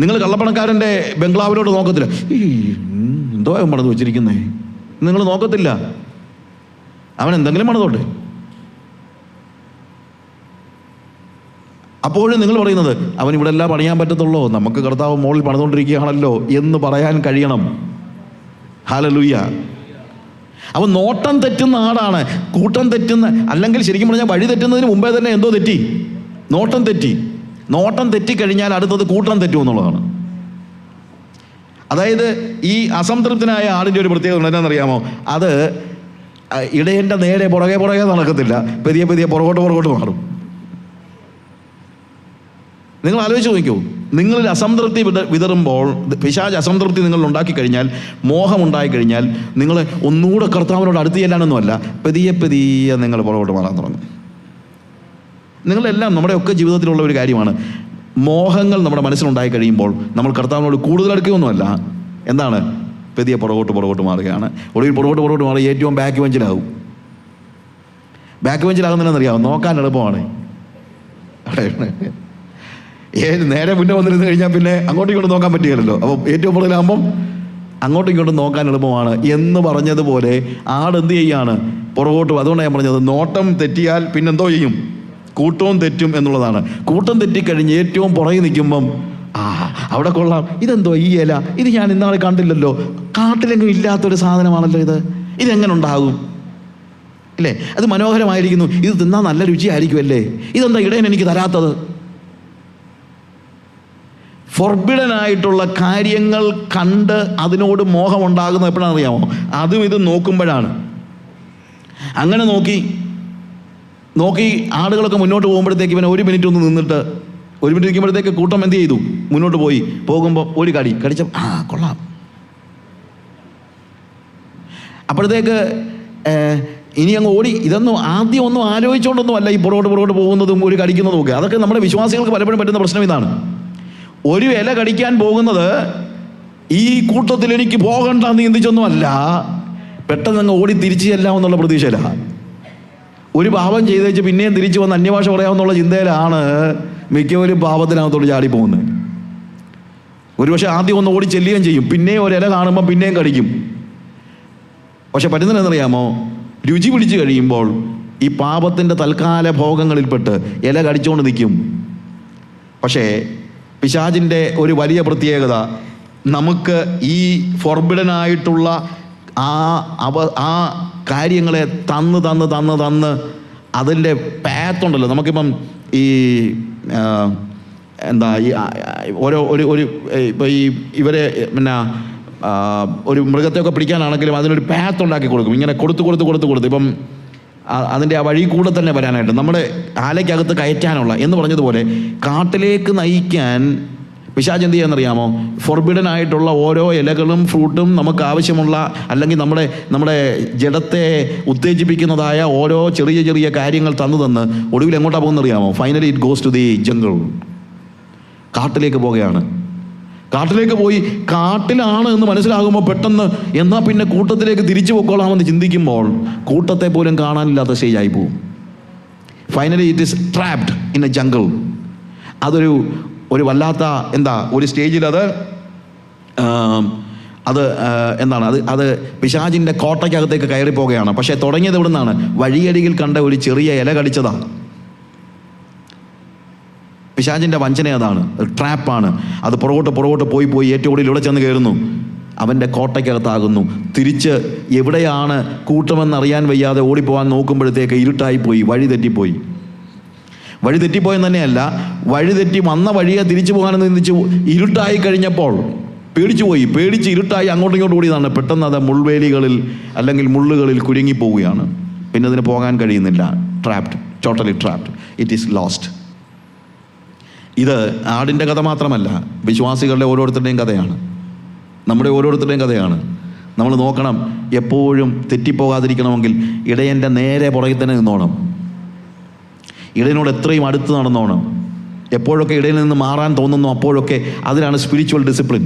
നിങ്ങൾ കള്ളപ്പണക്കാരൻ്റെ ബംഗ്ലാവിലോട്ട് നോക്കത്തില്ല, എന്തോ അവൻ പണിത് വെച്ചിരിക്കുന്നേ, നിങ്ങൾ നോക്കത്തില്ല. അവൻ എന്തെങ്കിലും പണിതോട്ടെ. അപ്പോഴും നിങ്ങൾ പറയുന്നത് അവൻ ഇവിടെ എല്ലാം പണിയാൻ പറ്റത്തുള്ളൂ, നമുക്ക് കർത്താവ് മുകളിൽ പണിതുകൊണ്ടിരിക്കുകയാണല്ലോ എന്ന് പറയാൻ കഴിയണം. ഹല്ലേലൂയ. അവൻ നോട്ടം തെറ്റുന്ന ആടാണ്, കൂട്ടം തെറ്റുന്ന, അല്ലെങ്കിൽ ശരിക്കും പറഞ്ഞാൽ വഴി തെറ്റുന്നതിന് മുമ്പേ തന്നെ എന്തോ തെറ്റി, നോട്ടം തെറ്റി. നോട്ടം തെറ്റിക്കഴിഞ്ഞാൽ അടുത്തത് കൂട്ടം തെറ്റുമെന്നുള്ളതാണ്. അതായത് ഈ അസംതൃപ്തനായ ആടിൻ്റെ ഒരു പ്രത്യേകത എന്താണെന്നറിയാമോ? അത് ഇടയൻ്റെ നേരെ പുറകെ നടക്കത്തില്ല, പതിയെ പുറകോട്ട് മാറും. നിങ്ങൾ ആലോചിച്ച് നോക്കൂ, നിങ്ങളിൽ അസംതൃപ്തി വിതറുമ്പോൾ, പിശാച് അസംതൃപ്തി നിങ്ങൾ ഉണ്ടാക്കി കഴിഞ്ഞാൽ, മോഹമുണ്ടായി കഴിഞ്ഞാൽ, നിങ്ങൾ ഒന്നുകൂടെ കർത്താവിനോട് അടുത്ത് ചെല്ലാനൊന്നുമല്ല, പതിയെ നിങ്ങൾ പുറകോട്ട് മാറാൻ തുടങ്ങും. നിങ്ങളെല്ലാം നമ്മുടെയൊക്കെ ജീവിതത്തിലുള്ള ഒരു കാര്യമാണ്. മോഹങ്ങൾ നമ്മുടെ മനസ്സിലുണ്ടായി കഴിയുമ്പോൾ നമ്മൾ കർത്താവിനോട് കൂടുതൽ അടുക്കുകയൊന്നുമല്ല, എന്താണ്, പതിയെ പുറകോട്ട് മാറുകയാണ്. ഒടുവിൽ പുറകോട്ട് മാറി ഏറ്റവും ബാക്ക് ബെഞ്ചിലാകും. ബാക്ക് ബെഞ്ചിലാകുന്നതിനെന്നറിയാമോ? നോക്കാൻ എളുപ്പമാണ്. നേരെ മുന്നേ വന്നിരുന്ന് കഴിഞ്ഞാൽ പിന്നെ അങ്ങോട്ടും ഇങ്ങോട്ടും നോക്കാൻ പറ്റുകയില്ലല്ലോ. അപ്പോൾ ഏറ്റവും പുറകിലാകുമ്പം അങ്ങോട്ടും ഇങ്ങോട്ടും നോക്കാൻ എളുപ്പമാണ് എന്ന് പറഞ്ഞതുപോലെ ആട് എന്ത് ചെയ്യാണ്? പുറകോട്ട്. അതുകൊണ്ടാണ് ഞാൻ പറഞ്ഞത്, നോട്ടം തെറ്റിയാൽ പിന്നെന്തോ ചെയ്യും? കൂട്ടവും തെറ്റും എന്നുള്ളതാണ്. കൂട്ടം തെറ്റിക്കഴിഞ്ഞ് ഏറ്റവും പുറകെ നിൽക്കുമ്പം അവിടെ കൊള്ളാം, ഇതെന്തോ ഈ ഇല, ഇത് ഞാൻ ഇന്നാളെ കണ്ടില്ലല്ലോ, കാട്ടിലെങ്കിലും ഇല്ലാത്തൊരു സാധനമാണല്ലോ ഇതെങ്ങനെ ഉണ്ടാകും അല്ലേ? അത് മനോഹരമായിരിക്കുന്നു, ഇത് തിന്നാൽ നല്ല രുചിയായിരിക്കും അല്ലേ, ഇതെന്താ ഇടയൻ എനിക്ക് തരാത്തത്? ഫോർബിഡനായിട്ടുള്ള കാര്യങ്ങൾ കണ്ട് അതിനോട് മോഹമുണ്ടാകുന്നത് എപ്പോഴാണെന്നറിയാമോ? അതും ഇത് നോക്കുമ്പോഴാണ്. അങ്ങനെ നോക്കി ആടുകളൊക്കെ മുന്നോട്ട് പോകുമ്പോഴത്തേക്ക് ഇവനെ ഒരു മിനിറ്റ് ഒന്ന് നിന്നിട്ട്, ഒരു മിനിറ്റ് നിൽക്കുമ്പോഴത്തേക്ക് കൂട്ടം എന്ത് ചെയ്തു? മുന്നോട്ട് പോകുമ്പോൾ ഒരു കടിച്ച കൊള്ളാം. അപ്പോഴത്തേക്ക് ഇനി അങ്ങ് ഓടി. ഇതൊന്നും ആദ്യം ഒന്നും ആലോചിച്ചുകൊണ്ടൊന്നും അല്ല ഈ പുറകോട്ട് പോകുന്നതും ഒരു കടിക്കുന്നതും ഒക്കെ. അതൊക്കെ നമ്മുടെ വിശ്വാസികൾക്ക് പലപ്പോഴും പറ്റുന്ന പ്രശ്നം ഇതാണ്. ഒരു ഇല കടിക്കാൻ പോകുന്നത് ഈ കൂട്ടത്തിൽ എനിക്ക് പോകണ്ടെന്ന് ചിന്തിച്ചൊന്നും അല്ല, പെട്ടെന്ന് അങ്ങ് ഓടി തിരിച്ചു ചെല്ലാമെന്നുള്ള പ്രതീക്ഷയിലാണ്. ഒരു പാപം ചെയ്തേച്ച് പിന്നെയും തിരിച്ചു വന്ന് അന്യഭാഷ പറയാമെന്നുള്ള ചിന്തയിലാണ് മിക്കവരും പാപത്തിനകത്തോട് ചാടിപ്പോകുന്നത്. ഒരുപക്ഷെ ആദ്യം ഒന്ന് ഓടി ചെല്ലുകയും ചെയ്യും, പിന്നെയും ഒരു ഇല കാണുമ്പോൾ പിന്നെയും കടിക്കും. പക്ഷെ പറ്റുന്നതെന്നറിയാമോ? രുചി പിടിച്ചു കഴിയുമ്പോൾ ഈ പാപത്തിൻ്റെ തൽക്കാല ഭോഗങ്ങളിൽപ്പെട്ട് ഇല കടിച്ചുകൊണ്ട് നിൽക്കും. പക്ഷേ പിശാചിൻ്റെ ഒരു വലിയ പ്രത്യേകത, നമുക്ക് ഈ ഫോർബിഡനായിട്ടുള്ള ആ കാര്യങ്ങളെ തന്ന് അതിൻ്റെ പാത്തുണ്ടല്ലോ. നമുക്കിപ്പം ഈ എന്താ ഈ ഓരോ ഒരു ഇപ്പോൾ ഇവരെ പിന്നെ ഒരു മൃഗത്തെയൊക്കെ പിടിക്കാനാണെങ്കിലും അതിനൊരു പാത്ത് ഉണ്ടാക്കി കൊടുക്കും. ഇങ്ങനെ കൊടുത്ത് ഇപ്പം അതിൻ്റെ ആ വഴി കൂടെ തന്നെ വരാനായിട്ട്, നമ്മുടെ ആലയ്ക്കകത്ത് കയറ്റാനുള്ള എന്ന് പറഞ്ഞതുപോലെ കാട്ടിലേക്ക് നയിക്കാൻ പിശാച് എന്ത് ചെയ്യാന്നറിയാമോ? ഫോർബിഡൻ ആയിട്ടുള്ള ഓരോ ഇലകളും ഫ്രൂട്ടും നമുക്ക് ആവശ്യമുള്ള, അല്ലെങ്കിൽ നമ്മുടെ ജഡത്തെ ഉത്തേജിപ്പിക്കുന്നതായ ഓരോ ചെറിയ കാര്യങ്ങൾ തന്ന് ഒടുവിൽ എങ്ങോട്ടാണ് പോകുന്നറിയാമോ? Finally it goes to the jungle. കാട്ടിലേക്ക് പോവുകയാണ്. കാട്ടിലേക്ക് പോയി കാട്ടിലാണ് എന്ന് മനസ്സിലാകുമ്പോൾ പെട്ടെന്ന് എന്നാൽ പിന്നെ കൂട്ടത്തിലേക്ക് തിരിച്ചു പൊക്കോളാമെന്ന് ചിന്തിക്കുമ്പോൾ കൂട്ടത്തെ പോലും കാണാനില്ലാത്ത സ്റ്റേജായി പോകും. Finally it is trapped in A jungle. ഒരു വല്ലാത്ത ഒരു സ്റ്റേജിൽ അത് പിശാചിൻ്റെ കോട്ടയ്ക്കകത്തേക്ക് കയറി പോവുകയാണ്. പക്ഷേ തുടങ്ങിയത് എവിടെ നിന്നാണ്? വഴിയരികിൽ കണ്ട ഒരു ചെറിയ ഇല കടിച്ചതാണ്. പിശാചിൻ്റെ വഞ്ചന അതാണ്, ട്രാപ്പാണ്. അത് പുറകോട്ട് പോയി ഏറ്റവും കൂടുതൽ ഇവിടെ ചെന്ന് കയറുന്നു. അവൻ്റെ കോട്ടയ്ക്കകത്താകുന്നു. തിരിച്ച് എവിടെയാണ് കൂട്ടമെന്നറിയാൻ വയ്യാതെ ഓടിപ്പോകാൻ നോക്കുമ്പോഴത്തേക്ക് ഇരുട്ടായിപ്പോയി, വഴി തെറ്റിപ്പോയെന്ന് തന്നെയല്ല, വഴി തെറ്റി വന്ന വഴിയെ തിരിച്ചു പോകാനെന്ന് ചിന്തിച്ച് ഇരുട്ടായി കഴിഞ്ഞപ്പോൾ പേടിച്ച് ഇരുട്ടായി അങ്ങോട്ടും ഇങ്ങോട്ടും ഓടിയതാണ്. പെട്ടെന്ന് അത് മുൾവേലികളിൽ അല്ലെങ്കിൽ മുള്ളുകളിൽ കുരുങ്ങിപ്പോവുകയാണ്. പിന്നെ അതിന് പോകാൻ കഴിയുന്നില്ല. Totally trapped, it is lost. ഇത് ആടിൻ്റെ കഥ മാത്രമല്ല, വിശ്വാസികളുടെ ഓരോരുത്തരുടെയും കഥയാണ്, നമ്മുടെ ഓരോരുത്തരുടെയും കഥയാണ്. നമ്മൾ നോക്കണം, എപ്പോഴും തെറ്റിപ്പോകാതിരിക്കണമെങ്കിൽ ഇടയൻ്റെ നേരെ പുറകിൽ തന്നെ നിന്നോണം. ഇടയനോട് എത്രയും അടുത്ത് നടന്നോണം. എപ്പോഴൊക്കെ ഇടയിൽ നിന്ന് മാറാൻ തോന്നുന്നു അപ്പോഴൊക്കെ അതിനാണ് സ്പിരിച്വൽ ഡിസിപ്ലിൻ.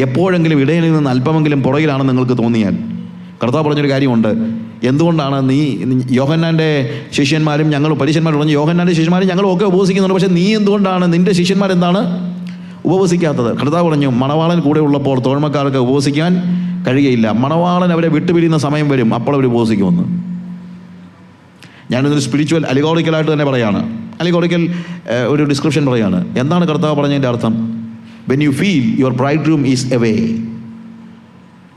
എപ്പോഴെങ്കിലും ഇടയനിൽ നിന്ന് അല്പമെങ്കിലും പുറകിലാണെന്ന് നിങ്ങൾക്ക് തോന്നിയാൽ, കർത്താവ് പറഞ്ഞൊരു കാര്യമുണ്ട്. എന്തുകൊണ്ടാണ് യോഹന്നാൻ്റെ ശിഷ്യന്മാരും പരീശന്മാരും പറഞ്ഞു, യോഹന്നാൻ്റെ ശിഷ്യന്മാരും ഞങ്ങളും ഒക്കെ ഉപവസിക്കുന്നുണ്ട്, പക്ഷേ നീ എന്തുകൊണ്ടാണ് നിൻ്റെ ശിഷ്യന്മാരെന്താണ് ഉപവസിക്കാത്തത്? കർത്താവ് പറഞ്ഞു, മണവാളൻ കൂടെ ഉള്ളപ്പോൾ തോഴ്മക്കാർക്ക് ഉപവസിക്കാൻ കഴിയുകയില്ല. മണവാളൻ അവരെ വിട്ടുപിരിയുന്ന സമയം വരും, അപ്പോൾ അവർ ഉപവസിക്കുമെന്ന്. ഞാനിതൊരു സ്പിരിച്വൽ അലിഗോറിക്കലായിട്ട് തന്നെ പറയാണ്, ഒരു ഡിസ്ക്രിപ്ഷൻ പറയാണ്. എന്താണ് കർത്താവ് പറഞ്ഞതിൻ്റെ അർത്ഥം? When you feel your bridegroom is away,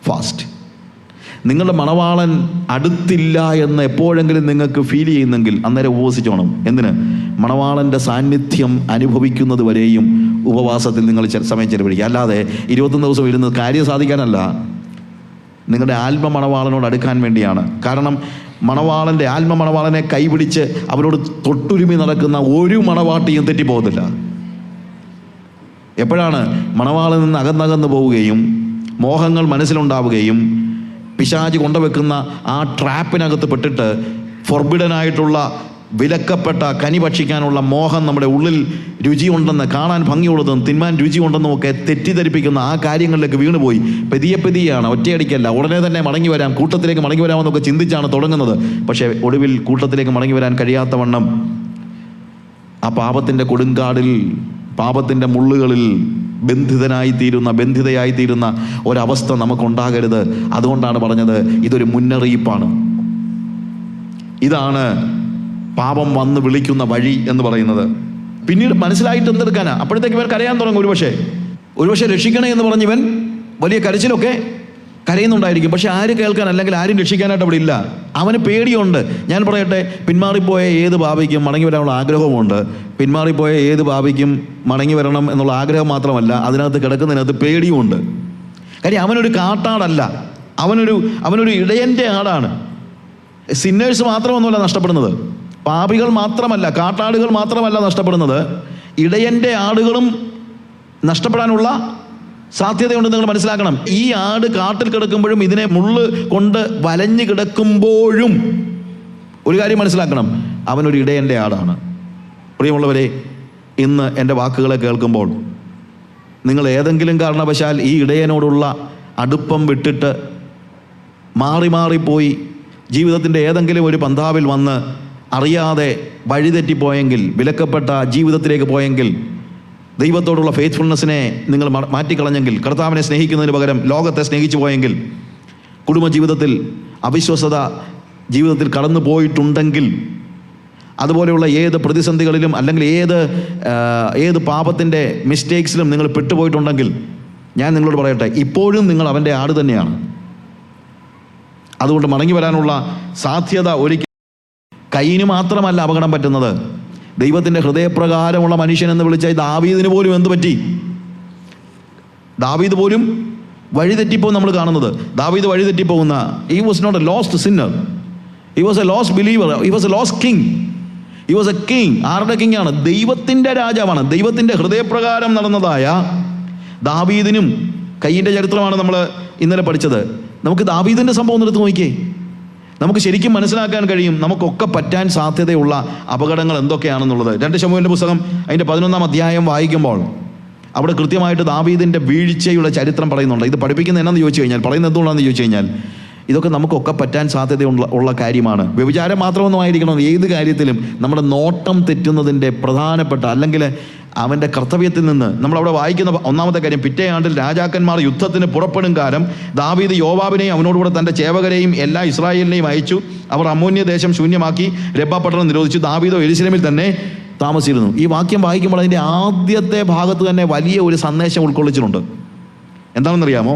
fast. നിങ്ങളുടെ മണവാളൻ അടുത്തില്ല എന്ന് എപ്പോഴെങ്കിലും നിങ്ങൾക്ക് ഫീൽ ചെയ്യുന്നെങ്കിൽ അന്നേരം ഉപവസിച്ചോണം. എന്തിന്? മണവാളൻ്റെ സാന്നിധ്യം അനുഭവിക്കുന്നത് വരെയും ഉപവാസത്തിൽ നിങ്ങൾ സമയം ചെലവഴിക്കുക. അല്ലാതെ 21 ദിവസം ഇരുന്ന് കാര്യം സാധിക്കാനല്ല, നിങ്ങളുടെ ആത്മമണവാളനോട് അടുക്കാൻ വേണ്ടിയാണ്. കാരണം മണവാളൻ്റെ ആത്മമണവാളനെ കൈപിടിച്ച് അവരോട് തൊട്ടുരുമി നടക്കുന്ന ഒരു മണവാട്ടിയും തെറ്റിപ്പോകത്തില്ല. എപ്പോഴാണ് മണവാളിൽ നിന്ന് അകന്നകന്ന് പോവുകയും മോഹങ്ങൾ മനസ്സിലുണ്ടാവുകയും പിശാച് കൊണ്ടുവെക്കുന്ന ആ ട്രാപ്പിനകത്ത് പെട്ടിട്ട് ഫോർബിഡനായിട്ടുള്ള വിലക്കപ്പെട്ട കനി ഭക്ഷിക്കാനുള്ള മോഹം നമ്മുടെ ഉള്ളിൽ രുചിയുണ്ടെന്ന്, കാണാൻ ഭംഗിയുള്ളതും തിന്മാൻ രുചിയുണ്ടെന്നും ഒക്കെ തെറ്റിദ്ധരിപ്പിക്കുന്ന ആ കാര്യങ്ങളിലേക്ക് വീണുപോയി പതിയെയാണ്, ഒറ്റയടിക്കല്ല, ഉടനെ തന്നെ മടങ്ങി വരാം, കൂട്ടത്തിലേക്ക് മടങ്ങി വരാമെന്നൊക്കെ ചിന്തിച്ചാണ് തുടങ്ങുന്നത്. പക്ഷേ ഒടുവിൽ കൂട്ടത്തിലേക്ക് മടങ്ങി വരാൻ കഴിയാത്തവണ്ണം ആ പാപത്തിൻ്റെ കൊടുങ്കാടിൽ, പാപത്തിൻ്റെ മുള്ളുകളിൽ ബന്ധിതയായിത്തീരുന്ന ഒരവസ്ഥ നമുക്കുണ്ടാകരുത്. അതുകൊണ്ടാണ് പറഞ്ഞത്, ഇതൊരു മുന്നറിയിപ്പാണ്. ഇതാണ് പാപം വന്ന് വിളിക്കുന്ന വഴി എന്ന് പറയുന്നത്. പിന്നീട് മനസ്സിലായിട്ട് എന്തെടുക്കാനാ? അപ്പോഴത്തേക്ക് ഇവൻ കരയാൻ തുടങ്ങും. ഒരുപക്ഷെ രക്ഷിക്കണേ എന്ന് പറഞ്ഞ് ഇവൻ വലിയ കരച്ചിലൊക്കെ കരയുന്നുണ്ടായിരിക്കും. പക്ഷെ ആര് കേൾക്കാൻ, അല്ലെങ്കിൽ ആരും രക്ഷിക്കാനായിട്ട് അവിടെ ഇല്ല. അവന് പേടിയുണ്ട്. ഞാൻ പറയട്ടെ, പിന്മാറിപ്പോയ ഏത് പാപിക്കും മടങ്ങി വരാനുള്ള ആഗ്രഹമുണ്ട്. പിന്മാറിപ്പോയ ഏത് പാപിക്കും മടങ്ങി വരണം എന്നുള്ള ആഗ്രഹം മാത്രമല്ല, അതിനകത്ത് കിടക്കുന്നതിനകത്ത് പേടിയുമുണ്ട്. കാര്യം അവനൊരു കാട്ടാടല്ല, അവനൊരു ഇടയൻ്റെ ആടാണ്. സിന്നേഴ്സ് മാത്രമൊന്നുമല്ല നഷ്ടപ്പെടുന്നത്, പാപികൾ മാത്രമല്ല, കാട്ടാടുകൾ മാത്രമല്ല നഷ്ടപ്പെടുന്നത്, ഇടയൻ്റെ ആടുകളും നഷ്ടപ്പെടാനുള്ള സാധ്യതയുണ്ട്. നിങ്ങൾ മനസ്സിലാക്കണം. ഈ ആട് കാട്ടിൽ കിടക്കുമ്പോഴും ഇതിനെ മുള്ള് കൊണ്ട് വലഞ്ഞു കിടക്കുമ്പോഴും ഒരു കാര്യം മനസ്സിലാക്കണം, അവനൊരു ഇടയൻ്റെ ആടാണ്. പ്രിയമുള്ളവരെ, ഇന്ന് എൻ്റെ വാക്കുകളെ കേൾക്കുമ്പോൾ നിങ്ങൾ ഏതെങ്കിലും കാരണവശാൽ ഈ ഇടയനോടുള്ള അടുപ്പം വിട്ടിട്ട് മാറിപ്പോയി ജീവിതത്തിൻ്റെ ഏതെങ്കിലും ഒരു പന്ഥാവിൽ വന്ന് അറിയാതെ വഴിതെറ്റിപ്പോയെങ്കിൽ, വിലക്കപ്പെട്ട ജീവിതത്തിലേക്ക് പോയെങ്കിൽ, ദൈവത്തോടുള്ള ഫെയ്ത്ത്ഫുൾനെസ്സിനെ നിങ്ങൾ മാറ്റിക്കളഞ്ഞെങ്കിൽ, കർത്താവിനെ സ്നേഹിക്കുന്നതിന് പകരം ലോകത്തെ സ്നേഹിച്ചു പോയെങ്കിൽ, കുടുംബജീവിതത്തിൽ അവിശ്വസത ജീവിതത്തിൽ കടന്നു പോയിട്ടുണ്ടെങ്കിൽ, അതുപോലെയുള്ള ഏത് പ്രതിസന്ധികളിലും അല്ലെങ്കിൽ ഏത് പാപത്തിൻ്റെ മിസ്റ്റേക്സിലും നിങ്ങൾ പെട്ടുപോയിട്ടുണ്ടെങ്കിൽ, ഞാൻ നിങ്ങളോട് പറയട്ടെ, ഇപ്പോഴും നിങ്ങൾ അവൻ്റെ ആട് തന്നെയാണ്. അതുകൊണ്ട് മടങ്ങി വരാനുള്ള സാധ്യത ഒരിക്കലും കയ്യിന് മാത്രമല്ല അപകടം പറ്റുന്നത്. ദൈവത്തിൻ്റെ ഹൃദയപ്രകാരമുള്ള മനുഷ്യൻ എന്ന് വിളിച്ച ദാവീദിന് പോലും എന്ത് പറ്റി? ദാവീദ് പോലും വഴിതെറ്റിപ്പോ നമ്മൾ കാണുന്നത്. ദാവീദ് വഴിതെറ്റിപ്പോകുന്ന, he was not a lost sinner, he was a lost believer, he was a lost king, he was a king. ആരുടെ കിങ് ആണ്? ദൈവത്തിൻ്റെ രാജാവാണ്. ദൈവത്തിൻ്റെ ഹൃദയപ്രകാരം നടന്നതായ ദാവീദിനും കയ്യിൻ്റെ ചരിത്രമാണ് നമ്മൾ ഇന്നലെ പഠിച്ചത്. നമുക്ക് ദാവീദിൻ്റെ സംഭവം എടുത്ത് നോക്കിയേ, നമുക്ക് ശരിക്കും മനസ്സിലാക്കാൻ കഴിയും നമുക്കൊക്കെ പറ്റാൻ സാധ്യതയുള്ള അപകടങ്ങൾ എന്തൊക്കെയാണെന്നുള്ളത്. 2 ശമൂവേലിന്റെ പുസ്തകം അതിൻ്റെ 11-ാം അധ്യായം വായിക്കുമ്പോൾ അവിടെ കൃത്യമായിട്ട് ദാവീദിൻ്റെ വീഴ്ചയുടെ ചരിത്രം പറയുന്നുണ്ട്. ഇത് പഠിപ്പിക്കുന്നത് എന്നാന്ന് ചോദിച്ചു കഴിഞ്ഞാൽ, പറയുന്നത് എന്തുകൊണ്ടാണെന്ന് ചോദിച്ചു കഴിഞ്ഞാൽ, ഇതൊക്കെ നമുക്കൊക്കെ പറ്റാൻ സാധ്യതയുള്ള കാര്യമാണ്. വ്യഭിചാരം മാത്രമൊന്നും ആയിരിക്കണം, ഏത് കാര്യത്തിലും നമ്മുടെ നോട്ടം തെറ്റുന്നതിൻ്റെ പ്രധാനപ്പെട്ട, അല്ലെങ്കിൽ അവൻ്റെ കർത്തവ്യത്തിൽ നിന്ന് നമ്മളവിടെ വായിക്കുന്ന 1-ാമത്തെ കാര്യം, പിറ്റേ ആണ്ടിൽ രാജാക്കന്മാർ യുദ്ധത്തിന് പുറപ്പെടും കാലം ദാവീദ് യോവാബിനെയും അവനോടുകൂടെ തൻ്റെ ചേവകരെയും എല്ലാ ഇസ്രായേലിനെയും അയച്ചു. അവർ അമ്മോന്യ ദേശം ശൂന്യമാക്കി രബ്ബ പട്ടണം നിരോധിച്ചു. ദാവീദോ യെരൂശലേമിൽ തന്നെ താമസിച്ചിരുന്നു. ഈ വാക്യം വായിക്കുമ്പോൾ അതിൻ്റെ ആദ്യത്തെ ഭാഗത്ത് തന്നെ വലിയ ഒരു സന്ദേശം ഉൾക്കൊള്ളിച്ചിട്ടുണ്ട്. എന്താണെന്നറിയാമോ?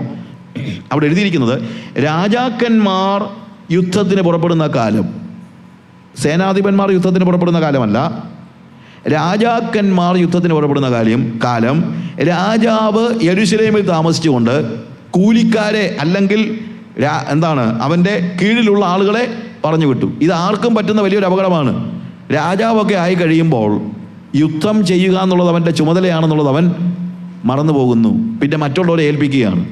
അവിടെ എഴുതിയിരിക്കുന്നത് രാജാക്കന്മാർ യുദ്ധത്തിന് പുറപ്പെടുന്ന കാലം, സേനാധിപന്മാർ യുദ്ധത്തിന് പുറപ്പെടുന്ന കാലമല്ല, രാജാക്കന്മാർ യുദ്ധത്തിന് പുറപ്പെടുന്ന കാലം രാജാവ് യെരൂശലേമിൽ താമസിച്ചുകൊണ്ട് കൂലിക്കാരെ അല്ലെങ്കിൽ അവൻ്റെ കീഴിലുള്ള ആളുകളെ പറഞ്ഞു വിട്ടു. ഇത് ആർക്കും പറ്റുന്ന വലിയൊരു അപകടമാണ്. രാജാവൊക്കെ ആയി കഴിയുമ്പോൾ യുദ്ധം ചെയ്യുക എന്നുള്ളത് അവൻ്റെ ചുമതലയാണെന്നുള്ളത് അവൻ മറന്നു പോകുന്നു. പിന്നെ മറ്റുള്ളവരെ ഏൽപ്പിക്കുകയാണ്.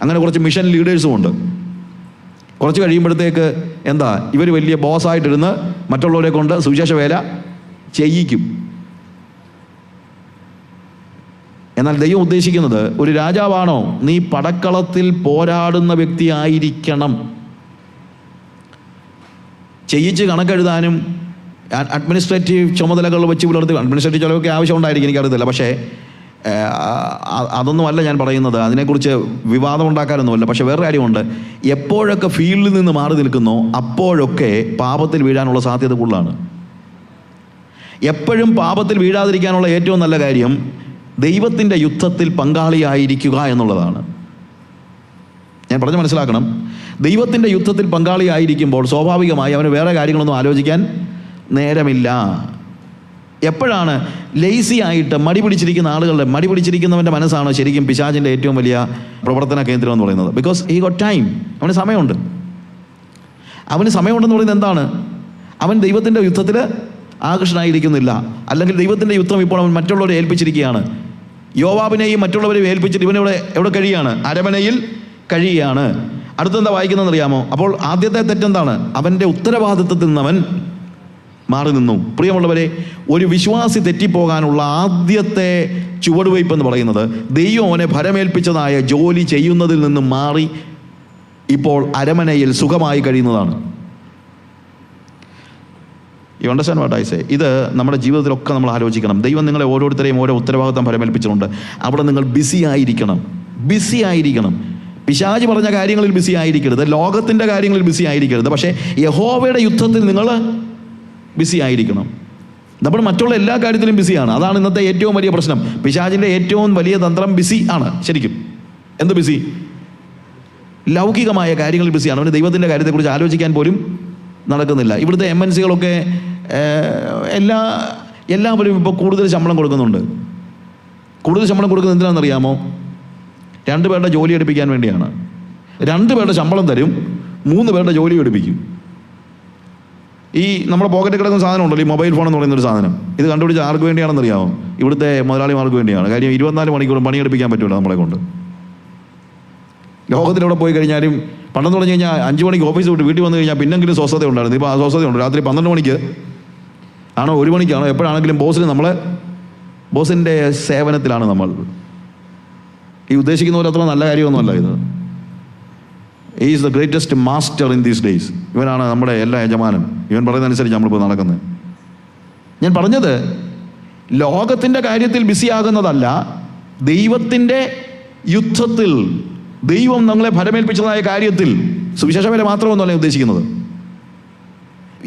അങ്ങനെ കുറച്ച് മിഷൻ ലീഡേഴ്സും ഉണ്ട്. കുറച്ച് കഴിയുമ്പോഴത്തേക്ക് ഇവർ വലിയ ബോസായിട്ടിരുന്ന് മറ്റുള്ളവരെ കൊണ്ട് സുവിശേഷ വേല ചെയ്യിക്കും. എന്നാൽ ദൈവം ഉദ്ദേശിക്കുന്നത് ഒരു രാജാവാണോ, നീ പടക്കളത്തിൽ പോരാടുന്ന വ്യക്തി ആയിരിക്കണം. ചെയ്യിച്ച് കണക്കെഴുതാനും അഡ്മിനിസ്ട്രേറ്റീവ് ചുമതലകൾ വെച്ച് പുലർത്തി, അഡ്മിനിസ്ട്രേറ്റീവ് ചിലവൊക്കെ ആവശ്യമുണ്ടായിരിക്കും, എനിക്കറിയത്തില്ല. പക്ഷേ അതൊന്നുമല്ല ഞാൻ പറയുന്നത്, അതിനെക്കുറിച്ച് വിവാദം ഉണ്ടാക്കാനൊന്നുമല്ല. പക്ഷെ വേറെ കാര്യമുണ്ട്, എപ്പോഴൊക്കെ ഫീൽഡിൽ നിന്ന് മാറി നിൽക്കുന്നോ അപ്പോഴൊക്കെ പാപത്തിൽ വീഴാനുള്ള സാധ്യത കൂടുതലാണ്. എപ്പോഴും പാപത്തിൽ വീഴാതിരിക്കാനുള്ള ഏറ്റവും നല്ല കാര്യം ദൈവത്തിൻ്റെ യുദ്ധത്തിൽ പങ്കാളിയായിരിക്കുക എന്നുള്ളതാണ്. ഞാൻ പറഞ്ഞ് മനസ്സിലാക്കണം. ദൈവത്തിൻ്റെ യുദ്ധത്തിൽ പങ്കാളിയായിരിക്കുമ്പോൾ സ്വാഭാവികമായി അവന് വേറെ കാര്യങ്ങളൊന്നും ആലോചിക്കാൻ നേരമില്ല. എപ്പോഴാണ് ലേസി ആയിട്ട് മടി പിടിച്ചിരിക്കുന്നവൻ്റെ മനസ്സാണ് ശരിക്കും പിശാചിൻ്റെ ഏറ്റവും വലിയ പ്രവർത്തന കേന്ദ്രം എന്ന് പറയുന്നത്. ബിക്കോസ് ഹി ഗോട്ട് ടൈം, അവന് സമയമുണ്ട്. അവന് സമയമുണ്ടെന്ന് പറയുന്നത് എന്താണ്? അവൻ ദൈവത്തിൻ്റെ യുദ്ധത്തിൽ ആകർഷണമായിരിക്കുന്നില്ല, അല്ലെങ്കിൽ ദൈവത്തിൻ്റെ യുദ്ധം ഇപ്പോൾ അവൻ മറ്റുള്ളവരെ ഏൽപ്പിച്ചിരിക്കുകയാണ്. യോവാബിനെയും മറ്റുള്ളവരെയും ഏൽപ്പിച്ചിട്ട് ഇവനിവിടെ എവിടെ കഴിയുകയാണ്? അരമനയിൽ കഴിയുകയാണ്. അടുത്തെന്താ വായിക്കുന്നതെന്ന് അറിയാമോ? അപ്പോൾ ആദ്യത്തെ തെറ്റെന്താണ്? അവൻ്റെ ഉത്തരവാദിത്വത്തിൽ നിന്നവൻ മാറി നിന്നു. പ്രിയമുള്ളവരെ, ഒരു വിശ്വാസി തെറ്റിപ്പോകാനുള്ള ആദ്യത്തെ ചുവടുവയ്പ് എന്ന് പറയുന്നത് ദൈവം അവനെ ഭരമേൽപ്പിച്ചതായ ജോലി ചെയ്യുന്നതിൽ നിന്നും മാറി ഇപ്പോൾ അരമനയിൽ സുഖമായി കഴിയുന്നതാണ്. You understand what I say? ഇത് നമ്മുടെ ജീവിതത്തിലൊക്കെ നമ്മൾ ആലോചിക്കണം. ദൈവം നിങ്ങളെ ഓരോരുത്തരെയും ഓരോ ഉത്തരവാദിത്തം ഭരമേൽപ്പിച്ചിട്ടുണ്ട്. അവിടെ നിങ്ങൾ ബിസി ആയിരിക്കണം. പിശാച് പറഞ്ഞ കാര്യങ്ങളിൽ ബിസി ആയിരിക്കരുത്, ലോകത്തിൻ്റെ കാര്യങ്ങളിൽ ബിസി ആയിരിക്കരുത്. പക്ഷേ യഹോവയുടെ യുദ്ധത്തിൽ നിങ്ങൾ ബിസി ആയിരിക്കണം. നമ്മൾ മറ്റുള്ള എല്ലാ കാര്യത്തിലും ബിസിയാണ്. അതാണ് ഇന്നത്തെ ഏറ്റവും വലിയ പ്രശ്നം. പിശാചിൻ്റെ ഏറ്റവും വലിയ തന്ത്രം ബിസി ആണ്. ശരിക്കും എന്ത് ബിസി? ലൗകികമായ കാര്യങ്ങളിൽ ബിസിയാണ്. അവന് ദൈവത്തിൻ്റെ കാര്യത്തെക്കുറിച്ച് ആലോചിക്കാൻ പോലും നടക്കുന്നില്ല. ഇവിടുത്തെ MNCകളൊക്കെ എല്ലാവരും ഇപ്പോൾ കൂടുതൽ ശമ്പളം കൊടുക്കുന്നുണ്ട്. കൂടുതൽ ശമ്പളം കൊടുക്കുന്നത് എന്തിനാണെന്നറിയാമോ? 2 പേരുടെ ജോലി എടുപ്പിക്കാൻ വേണ്ടിയാണ്. 2 പേരുടെ ശമ്പളം തരും, 3 പേരുടെ ജോലി എടുപ്പിക്കും. ഈ നമ്മുടെ പോക്കറ്റിൽ കിടക്കുന്ന സാധനം ഉണ്ടല്ലോ, ഈ മൊബൈൽ ഫോൺ എന്ന് പറയുന്നൊരു സാധനം, ഇത് കണ്ടുപിടിച്ച് ആർക്ക് വേണ്ടിയാണെന്ന് അറിയാമോ? ഇവിടുത്തെ മുതലാളിമാർക്ക് വേണ്ടിയാണ്. കാര്യം 24 മണിക്കൂറും പണിയെടുപ്പിക്കാൻ പറ്റില്ല നമ്മളെ കൊണ്ട്. ലോകത്തിലൂടെ പോയി കഴിഞ്ഞാലും പണ്ടെന്ന് പറഞ്ഞു കഴിഞ്ഞാൽ 5 മണിക്ക് ഓഫീസ് വിട്ട് വീട്ടിൽ വന്നു കഴിഞ്ഞാൽ പിന്നെങ്കിലും സ്വസ്ഥത ഉണ്ടായിരുന്നു. ഇപ്പോൾ ആ സ്വസ്ഥതയുണ്ട്. രാത്രി 12 മണിക്ക് ആണോ 1 മണിക്കാണോ എപ്പോഴാണെങ്കിലും ബോസിൻ്റെ സേവനത്തിലാണ് നമ്മൾ. ഈ ഉദ്ദേശിക്കുന്ന പോലെ അത്ര നല്ല കാര്യമൊന്നുമല്ല ഇത്. He is the greatest master in these days. ഇവനാണ് നമ്മുടെ എല്ലാ യജമാനും. ഇവൻ പറയുന്നതനുസരിച്ച് നമ്മളിപ്പോൾ നടക്കുന്നത്. ഞാൻ പറഞ്ഞത് ലോകത്തിൻ്റെ കാര്യത്തിൽ ബിസിയാകുന്നതല്ല, ദൈവത്തിൻ്റെ യുദ്ധത്തിൽ ദൈവം നമ്മളെ ഭരമേൽപ്പിച്ചതായ കാര്യത്തിൽ. സുവിശേഷ വേല മാത്രമൊന്നുമല്ല ഉദ്ദേശിക്കുന്നത്.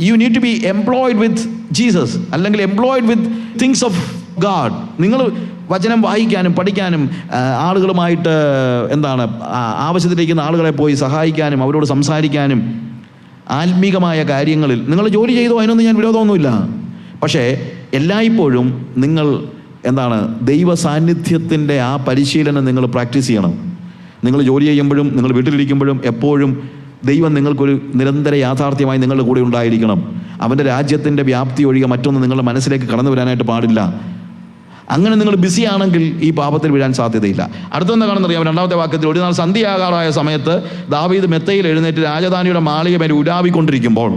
You need to be employed with Jesus, അല്ലെങ്കിൽ employed with things of God. നിങ്ങൾ വചനം വായിക്കാനും പഠിക്കാനും ആളുകളുമായിട്ട് ആവശ്യത്തിലിരിക്കുന്ന ആളുകളെ പോയി സഹായിക്കാനും അവരോട് സംസാരിക്കാനും ആത്മീകമായ കാര്യങ്ങളിൽ നിങ്ങൾ ജോലി ചെയ്തോ, അതിനൊന്നും ഞാൻ വിരോധമൊന്നുമില്ല. പക്ഷേ എല്ലായ്പ്പോഴും നിങ്ങൾ ദൈവ സാന്നിധ്യത്തിൻ്റെ ആ പരിശീലനം നിങ്ങൾ പ്രാക്ടീസ് ചെയ്യണം. നിങ്ങൾ ജോലി ചെയ്യുമ്പോഴും നിങ്ങൾ വീട്ടിലിരിക്കുമ്പോഴും എപ്പോഴും ദൈവം നിങ്ങൾക്കൊരു നിരന്തര യാഥാർത്ഥ്യമായി നിങ്ങളുടെ കൂടെ ഉണ്ടായിരിക്കണം. അവൻ്റെ രാജ്യത്തിൻ്റെ വ്യാപ്തി ഒഴികെ മറ്റൊന്ന് നിങ്ങളുടെ മനസ്സിലേക്ക് കടന്നു വരാനായിട്ട് പാടില്ല. അങ്ങനെ നിങ്ങൾ ബിസി ആണെങ്കിൽ ഈ പാപത്തിൽ വീഴാൻ സാധ്യതയില്ല. അടുത്തൊന്ന് കാണുന്നറിയാം, 2ാമത്തെ വാക്യത്തിൽ, ഒരു നാൾ സന്ധ്യയാകാറായ സമയത്ത് ദാവീദ് മെത്തയിൽ എഴുന്നേറ്റ് രാജധാനിയുടെ മാളിക മേൽ ഉലാവിക്കൊണ്ടിരിക്കുമ്പോൾ.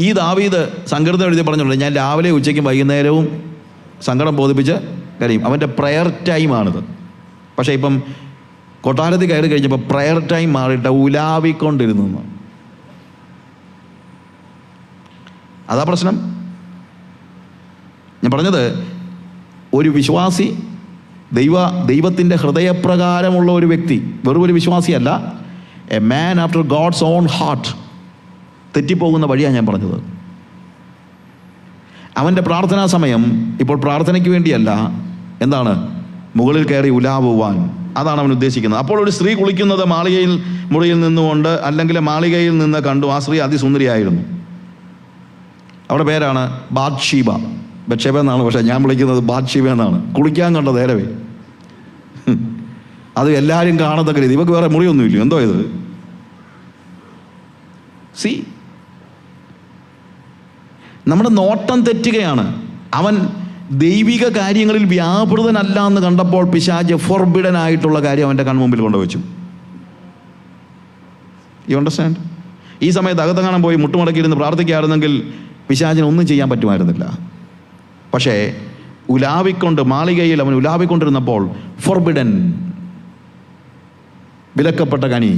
ഈ ദാവീദ് സങ്കീർത്തനം എഴുതി പറഞ്ഞിട്ടുണ്ട്, ഞാൻ രാവിലെ ഉച്ചയ്ക്കും വൈകുന്നേരവും സങ്കടം ബോധിപ്പിച്ച് കരയും. അവൻ്റെ പ്രയർ ടൈമാണിത്. പക്ഷേ ഇപ്പം കൊട്ടാരത്തിൽ കയറി കഴിഞ്ഞപ്പോൾ പ്രയർ ടൈം മാറിയിട്ട് ഉലാവിക്കൊണ്ടിരുന്നു. അതാ പ്രശ്നം. ഞാൻ പറഞ്ഞത്, ഒരു വിശ്വാസി ദൈവത്തിൻ്റെ ഹൃദയപ്രകാരമുള്ള ഒരു വ്യക്തി, വെറും ഒരു വിശ്വാസിയല്ല, a man after God's own heart, തെറ്റിപ്പോകുന്ന വഴിയാണ് ഞാൻ പറഞ്ഞത്. അവൻ്റെ പ്രാർത്ഥനാ സമയം ഇപ്പോൾ പ്രാർത്ഥനയ്ക്ക് വേണ്ടിയല്ല, മുകളിൽ കയറി ഉലാവുവാൻ. അതാണ് അവൻ ഉദ്ദേശിക്കുന്നത്. അപ്പോൾ ഒരു സ്ത്രീ കുളിക്കുന്നത് മാളികയിൽ മുറിയിൽ നിന്നുകൊണ്ട് അല്ലെങ്കിൽ മാളികയിൽ നിന്ന് കണ്ടു. ആ സ്ത്രീ അതിസുന്ദരിയായിരുന്നു. അവരുടെ പേരാണ് ബാത്ഷീബ. ബത്ഷേബ എന്നാണ്, പക്ഷേ ഞാൻ വിളിക്കുന്നത് ബാത്ഷീബ എന്നാണ്. കുളിക്കാൻ കണ്ട നേരവേ അത് എല്ലാവരും കാണത്തക്ക രീതി. ഇവർക്ക് വേറെ മുറിയൊന്നുമില്ല. എന്തോ ഇത് നമ്മുടെ നോട്ടം തെറ്റുകയാണ്. അവൻ ദൈവിക കാര്യങ്ങളിൽ വ്യാപൃതനല്ല എന്ന് കണ്ടപ്പോൾ പിശാച് ഫോർബിഡൻ ആയിട്ടുള്ള കാര്യം അവൻ്റെ കൺമുമ്പിൽ കൊണ്ടുവച്ചു. You understand? ഈ സമയത്ത് അകത്തങ്ങാനം പോയി മുട്ടുമടക്കിയിരുന്ന് പ്രാർത്ഥിക്കുകയായിരുന്നെങ്കിൽ പിശാചിന് ഒന്നും ചെയ്യാൻ പറ്റുമായിരുന്നില്ല. പക്ഷേ ഉലാവിക്കൊണ്ട് മാളികയിൽ അവൻ ഉലാവിക്കൊണ്ടിരുന്നപ്പോൾ ഫോർബിഡൻ, വിലക്കപ്പെട്ട കനി.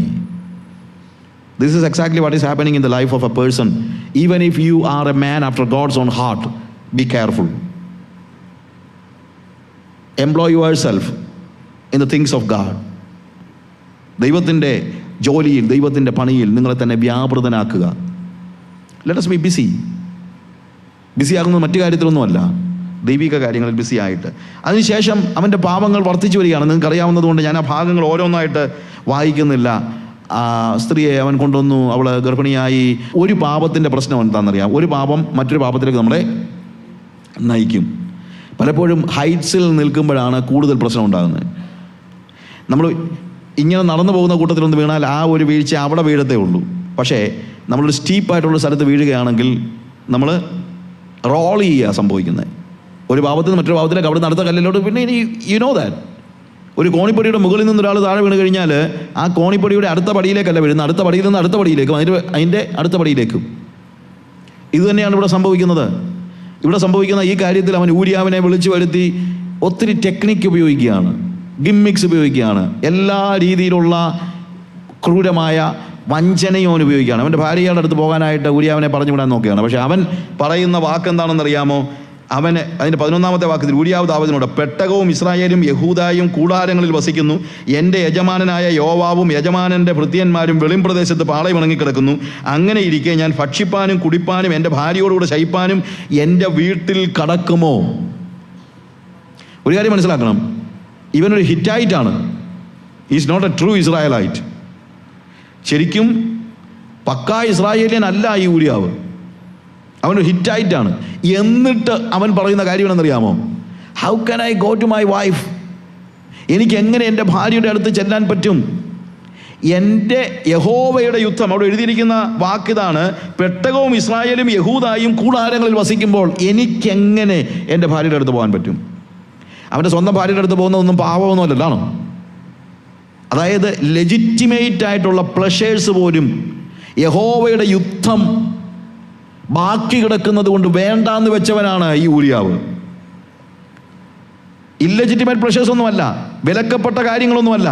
This is exactly what is happening in the life of a person. Even if you are a man after God's own heart, be careful. Employ yourself in the things of God. ദൈവത്തിൻ്റെ ജോലിയിൽ, ദൈവത്തിൻ്റെ പണിയിൽ നിങ്ങളെ തന്നെ വ്യാപൃതനാക്കുക. Let us be busy. Busy ആകുന്നത് മറ്റു കാര്യത്തിലൊന്നുമല്ല, ദൈവിക കാര്യങ്ങളിൽ ബിസി ആയിട്ട്. അതിനുശേഷം അവൻ്റെ പാപങ്ങൾ വർദ്ധിച്ചു വരികയാണ്. നിങ്ങൾക്ക് അറിയാവുന്നതുകൊണ്ട് ഞാൻ ആ ഭാഗങ്ങൾ ഓരോന്നായിട്ട് വായിക്കുന്നില്ല. സ്ത്രീയെ അവൻ കൊണ്ടുവന്നു, അവൾ ഗർഭിണിയായി. ഒരു പാപത്തിൻ്റെ പ്രശ്നം എന്താണെന്നറിയാം? ഒരു പാപം മറ്റൊരു പാപത്തിലേക്ക് നമ്മളെ നയിക്കും. പലപ്പോഴും ഹൈറ്റ്സിൽ നിൽക്കുമ്പോഴാണ് കൂടുതൽ പ്രശ്നം ഉണ്ടാകുന്നത്. നമ്മൾ ഇങ്ങനെ നടന്നു പോകുന്ന കൂട്ടത്തിലൊന്ന് വീണാൽ ആ ഒരു വീഴ്ച അവിടെ വീഴത്തേ ഉള്ളൂ. പക്ഷേ നമ്മളൊരു സ്റ്റീപ്പായിട്ടുള്ള സ്ഥലത്ത് വീഴുകയാണെങ്കിൽ നമ്മൾ റോൾ ചെയ്യുക സംഭവിക്കുന്നത്. ഒരു പാപത്തിൽ നിന്ന് മറ്റൊരു പാപത്തിലേക്ക്, അവിടെ അടുത്ത കല്ലിലോട്ട്. പിന്നെ ഇനി യു നോ ദാറ്റ് ഒരു കോണിപ്പടിയുടെ മുകളിൽ നിന്ന് ഒരാൾ താഴെ വീണ് കഴിഞ്ഞാൽ ആ കോണിപ്പടിയുടെ അടുത്ത പടിയിലേക്കല്ല വീഴുന്നത്, അടുത്ത പടിയിൽ നിന്ന് അടുത്ത പടിയിലേക്കും അതിൻ്റെ അടുത്ത പടിയിലേക്കും. ഇത് തന്നെയാണ് ഇവിടെ സംഭവിക്കുന്നത്. ഇവിടെ സംഭവിക്കുന്ന ഈ കാര്യത്തിൽ അവൻ ഊരിയാവിനെ വിളിച്ചു വരുത്തി ഒത്തിരി ടെക്നിക്ക് ഉപയോഗിക്കുകയാണ്, ഗിമ്മിക്സ് ഉപയോഗിക്കുകയാണ്, എല്ലാ രീതിയിലുള്ള ക്രൂരമായ വഞ്ചനയും അവൻ ഉപയോഗിക്കുകയാണ്. അവൻ്റെ ഭാര്യയുടെ അടുത്ത് പോകാനായിട്ട് ഊരിയാവിനെ പറഞ്ഞു വിടാൻ നോക്കുകയാണ്. പക്ഷെ അവൻ പറയുന്ന വാക്കെന്താണെന്നറിയാമോ? അവന് അതിൻ്റെ 11-ാമത്തെ വാക്യത്തിൽ ഊരിയാവ് ദാവീദിനോട്, പെട്ടകവും ഇസ്രായേലും യഹൂദായും കൂടാരങ്ങളിൽ വസിക്കുന്നു. എൻ്റെ യജമാനനായ യോവാബും യജമാനൻ്റെ ഭൃത്യന്മാരും വെളിംപ്രദേശത്ത് പാളയം ഇണങ്ങിക്കിടക്കുന്നു. അങ്ങനെ ഇരിക്കെ ഞാൻ ഭക്ഷിപ്പാനും കുടിപ്പാനും എൻ്റെ ഭാര്യയോടുകൂടെ ശയിപ്പാനും എൻ്റെ വീട്ടിൽ കടക്കുമോ? ഒരു കാര്യം മനസ്സിലാക്കണം, ഇവനൊരു ഹിറ്റൈറ്റാണ്. Is not a true Israelite. ശരിക്കും പക്കാ ഇസ്രായേലിയൻ അല്ല ഈ ഊരിയാവ്. അവനൊരു ഹിറ്റൈറ്റാണ്. എന്നിട്ട് അവൻ പറയുന്ന കാര്യം എന്നറിയാമോ? How can I go to my wife? എനിക്ക് എങ്ങനെ എൻ്റെ ഭാര്യയുടെ അടുത്ത് ചെല്ലാൻ പറ്റും? എൻ്റെ യഹോവയുടെ യുദ്ധം, അവിടെ എഴുതിയിരിക്കുന്ന വാക്കിതാണ്, പെട്ടകവും ഇസ്രായേലും യഹൂദായും കൂടാരങ്ങളിൽ വസിക്കുമ്പോൾ എനിക്കെങ്ങനെ എൻ്റെ ഭാര്യയുടെ അടുത്ത് പോകാൻ പറ്റും? അവൻ്റെ സ്വന്തം ഭാര്യയുടെ അടുത്ത് പോകുന്നതൊന്നും പാവമൊന്നും അല്ലല്ലോ. അതായത് ലെജിറ്റിമേറ്റ് ആയിട്ടുള്ള പ്ലഷേഴ്സ് പോലും യഹോവയുടെ യുദ്ധം ബാക്കി കിടക്കുന്നത് കൊണ്ട് വേണ്ടാന്ന് വെച്ചവനാണ് ഈ ഊരിയാവ്. ഇല്ലെജിറ്റിമേറ്റ് പ്ലഷേഴ്സ് ഒന്നുമല്ല, വിലക്കപ്പെട്ട കാര്യങ്ങളൊന്നുമല്ല.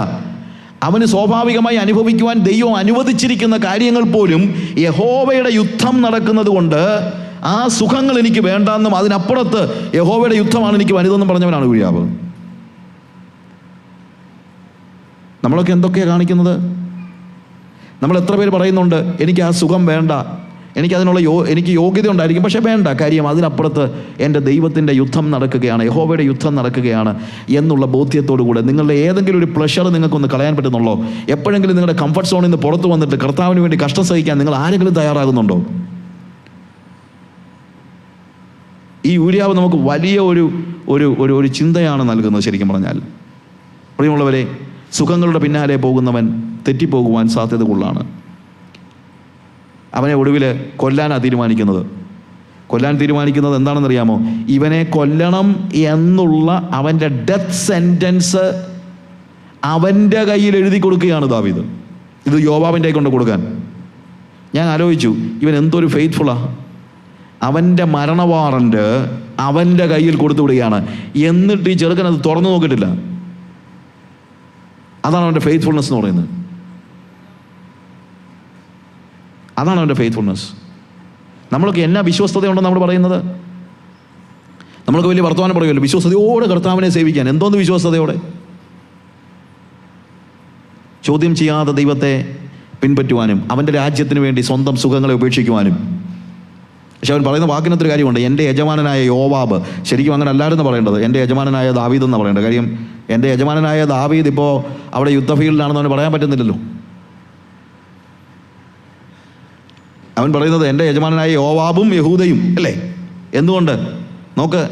അവന് സ്വാഭാവികമായി അനുഭവിക്കുവാൻ ദൈവം അനുവദിച്ചിരിക്കുന്ന കാര്യങ്ങൾ പോലും യഹോവയുടെ യുദ്ധം നടക്കുന്നത് കൊണ്ട് ആ സുഖങ്ങൾ എനിക്ക് വേണ്ടാന്നും അതിനപ്പുറത്ത് യഹോവയുടെ യുദ്ധമാണ് എനിക്ക് വലുതെന്നും പറഞ്ഞവനാണ് ഊരിയാവ്. നമ്മളൊക്കെ എന്തൊക്കെയാണ് കാണിക്കുന്നത്? നമ്മൾ എത്ര പേര് പറയുന്നുണ്ട് എനിക്ക് ആ സുഖം വേണ്ട, എനിക്കതിനുള്ള എനിക്ക് യോഗ്യത ഉണ്ടായിരിക്കും, പക്ഷേ വേണ്ട, കാര്യം അതിനപ്പുറത്ത് എൻ്റെ ദൈവത്തിൻ്റെ യുദ്ധം നടക്കുകയാണ്, യഹോവയുടെ യുദ്ധം നടക്കുകയാണ് എന്നുള്ള ബോധ്യത്തോടു കൂടെ നിങ്ങളുടെ ഏതെങ്കിലും ഒരു പ്ലഷർ നിങ്ങൾക്കൊന്ന് കളയാൻ പറ്റുന്നുള്ളോ? എപ്പോഴെങ്കിലും നിങ്ങളുടെ കംഫർട്ട് സോണിൽ നിന്ന് പുറത്തു വന്നിട്ട് കർത്താവിന് വേണ്ടി കഷ്ടം സഹിക്കാൻ നിങ്ങൾ ആരെങ്കിലും തയ്യാറാകുന്നുണ്ടോ? ഈ ഊരിയാവ് നമുക്ക് വലിയ ഒരു ചിന്തയാണ് നൽകുന്നത്. ശരിക്കും പറഞ്ഞാൽ പ്രിയമുള്ളവരെ, സുഖങ്ങളുടെ പിന്നാലെ പോകുന്നവൻ തെറ്റിപ്പോകുവാൻ സാധ്യത കൂടുതലാണ്. അവനെ ഒടുവിൽ കൊല്ലാനാണ് തീരുമാനിക്കുന്നത് എന്താണെന്നറിയാമോ? ഇവനെ കൊല്ലണം എന്നുള്ള അവൻ്റെ ഡെത്ത് സെൻറ്റൻസ് അവൻ്റെ കയ്യിൽ എഴുതി കൊടുക്കുകയാണ് ദാവീദ്. ഇത് യോവാബിൻ്റെ കൊണ്ട് കൊടുക്കാൻ. ഞാൻ ആലോചിച്ചു, ഇവൻ എന്തൊരു ഫെയ്ത്ത്ഫുള്ളാ. അവൻ്റെ മരണ വാറണ്ട് അവൻ്റെ കയ്യിൽ കൊടുത്തു വിടുകയാണ്. എന്നിട്ട് ഈ ചെറുക്കൻ അത് തുറന്നു നോക്കിയിട്ടില്ല. അതാണ് അവൻ്റെ ഫെയ്ത്ത്ഫുൾനെസ് എന്ന് പറയുന്നത്. അതാണ് അവൻ്റെ ഫെയ്ത്ത്ഫുൾനെസ്. നമ്മളൊക്കെ എന്നാ വിശ്വസ്തതയുണ്ടെന്ന് നമ്മൾ പറയുന്നത്? നമ്മൾക്ക് വലിയ വർത്തമാനം പറയുമല്ലോ, വിശ്വസ്തയോടെ കർത്താവിനെ സേവിക്കാൻ. എന്തോന്ന് വിശ്വസ്തയോടെ? ചോദ്യം ചെയ്യാതെ ദൈവത്തെ പിൻപറ്റുവാനും അവൻ്റെ രാജ്യത്തിന് വേണ്ടി സ്വന്തം സുഖങ്ങളെ ഉപേക്ഷിക്കുവാനും പക്ഷെ അവൻ പറയുന്ന വാക്കിനൊരു കാര്യമുണ്ട്, എൻ്റെ യജമാനനായ യോവാബ്. ശരിക്കും അങ്ങനെ അല്ലായിരുന്നു പറയേണ്ടത്, എൻ്റെ യജമാനനായ ദാവീദ് എന്നാണ് പറയേണ്ടത്. കാര്യം എൻ്റെ യജമാനനായ ദാവീദ് ഇപ്പോൾ അവിടെ യുദ്ധഫീൽഡിലാണെന്ന് അവന് പറയാൻ പറ്റുന്നില്ലല്ലോ. അവൻ പറയുന്നത് എൻ്റെ യജമാനനായ യോവാബും യഹൂദയും അല്ലേ. എന്തുകൊണ്ട്? നോക്ക്,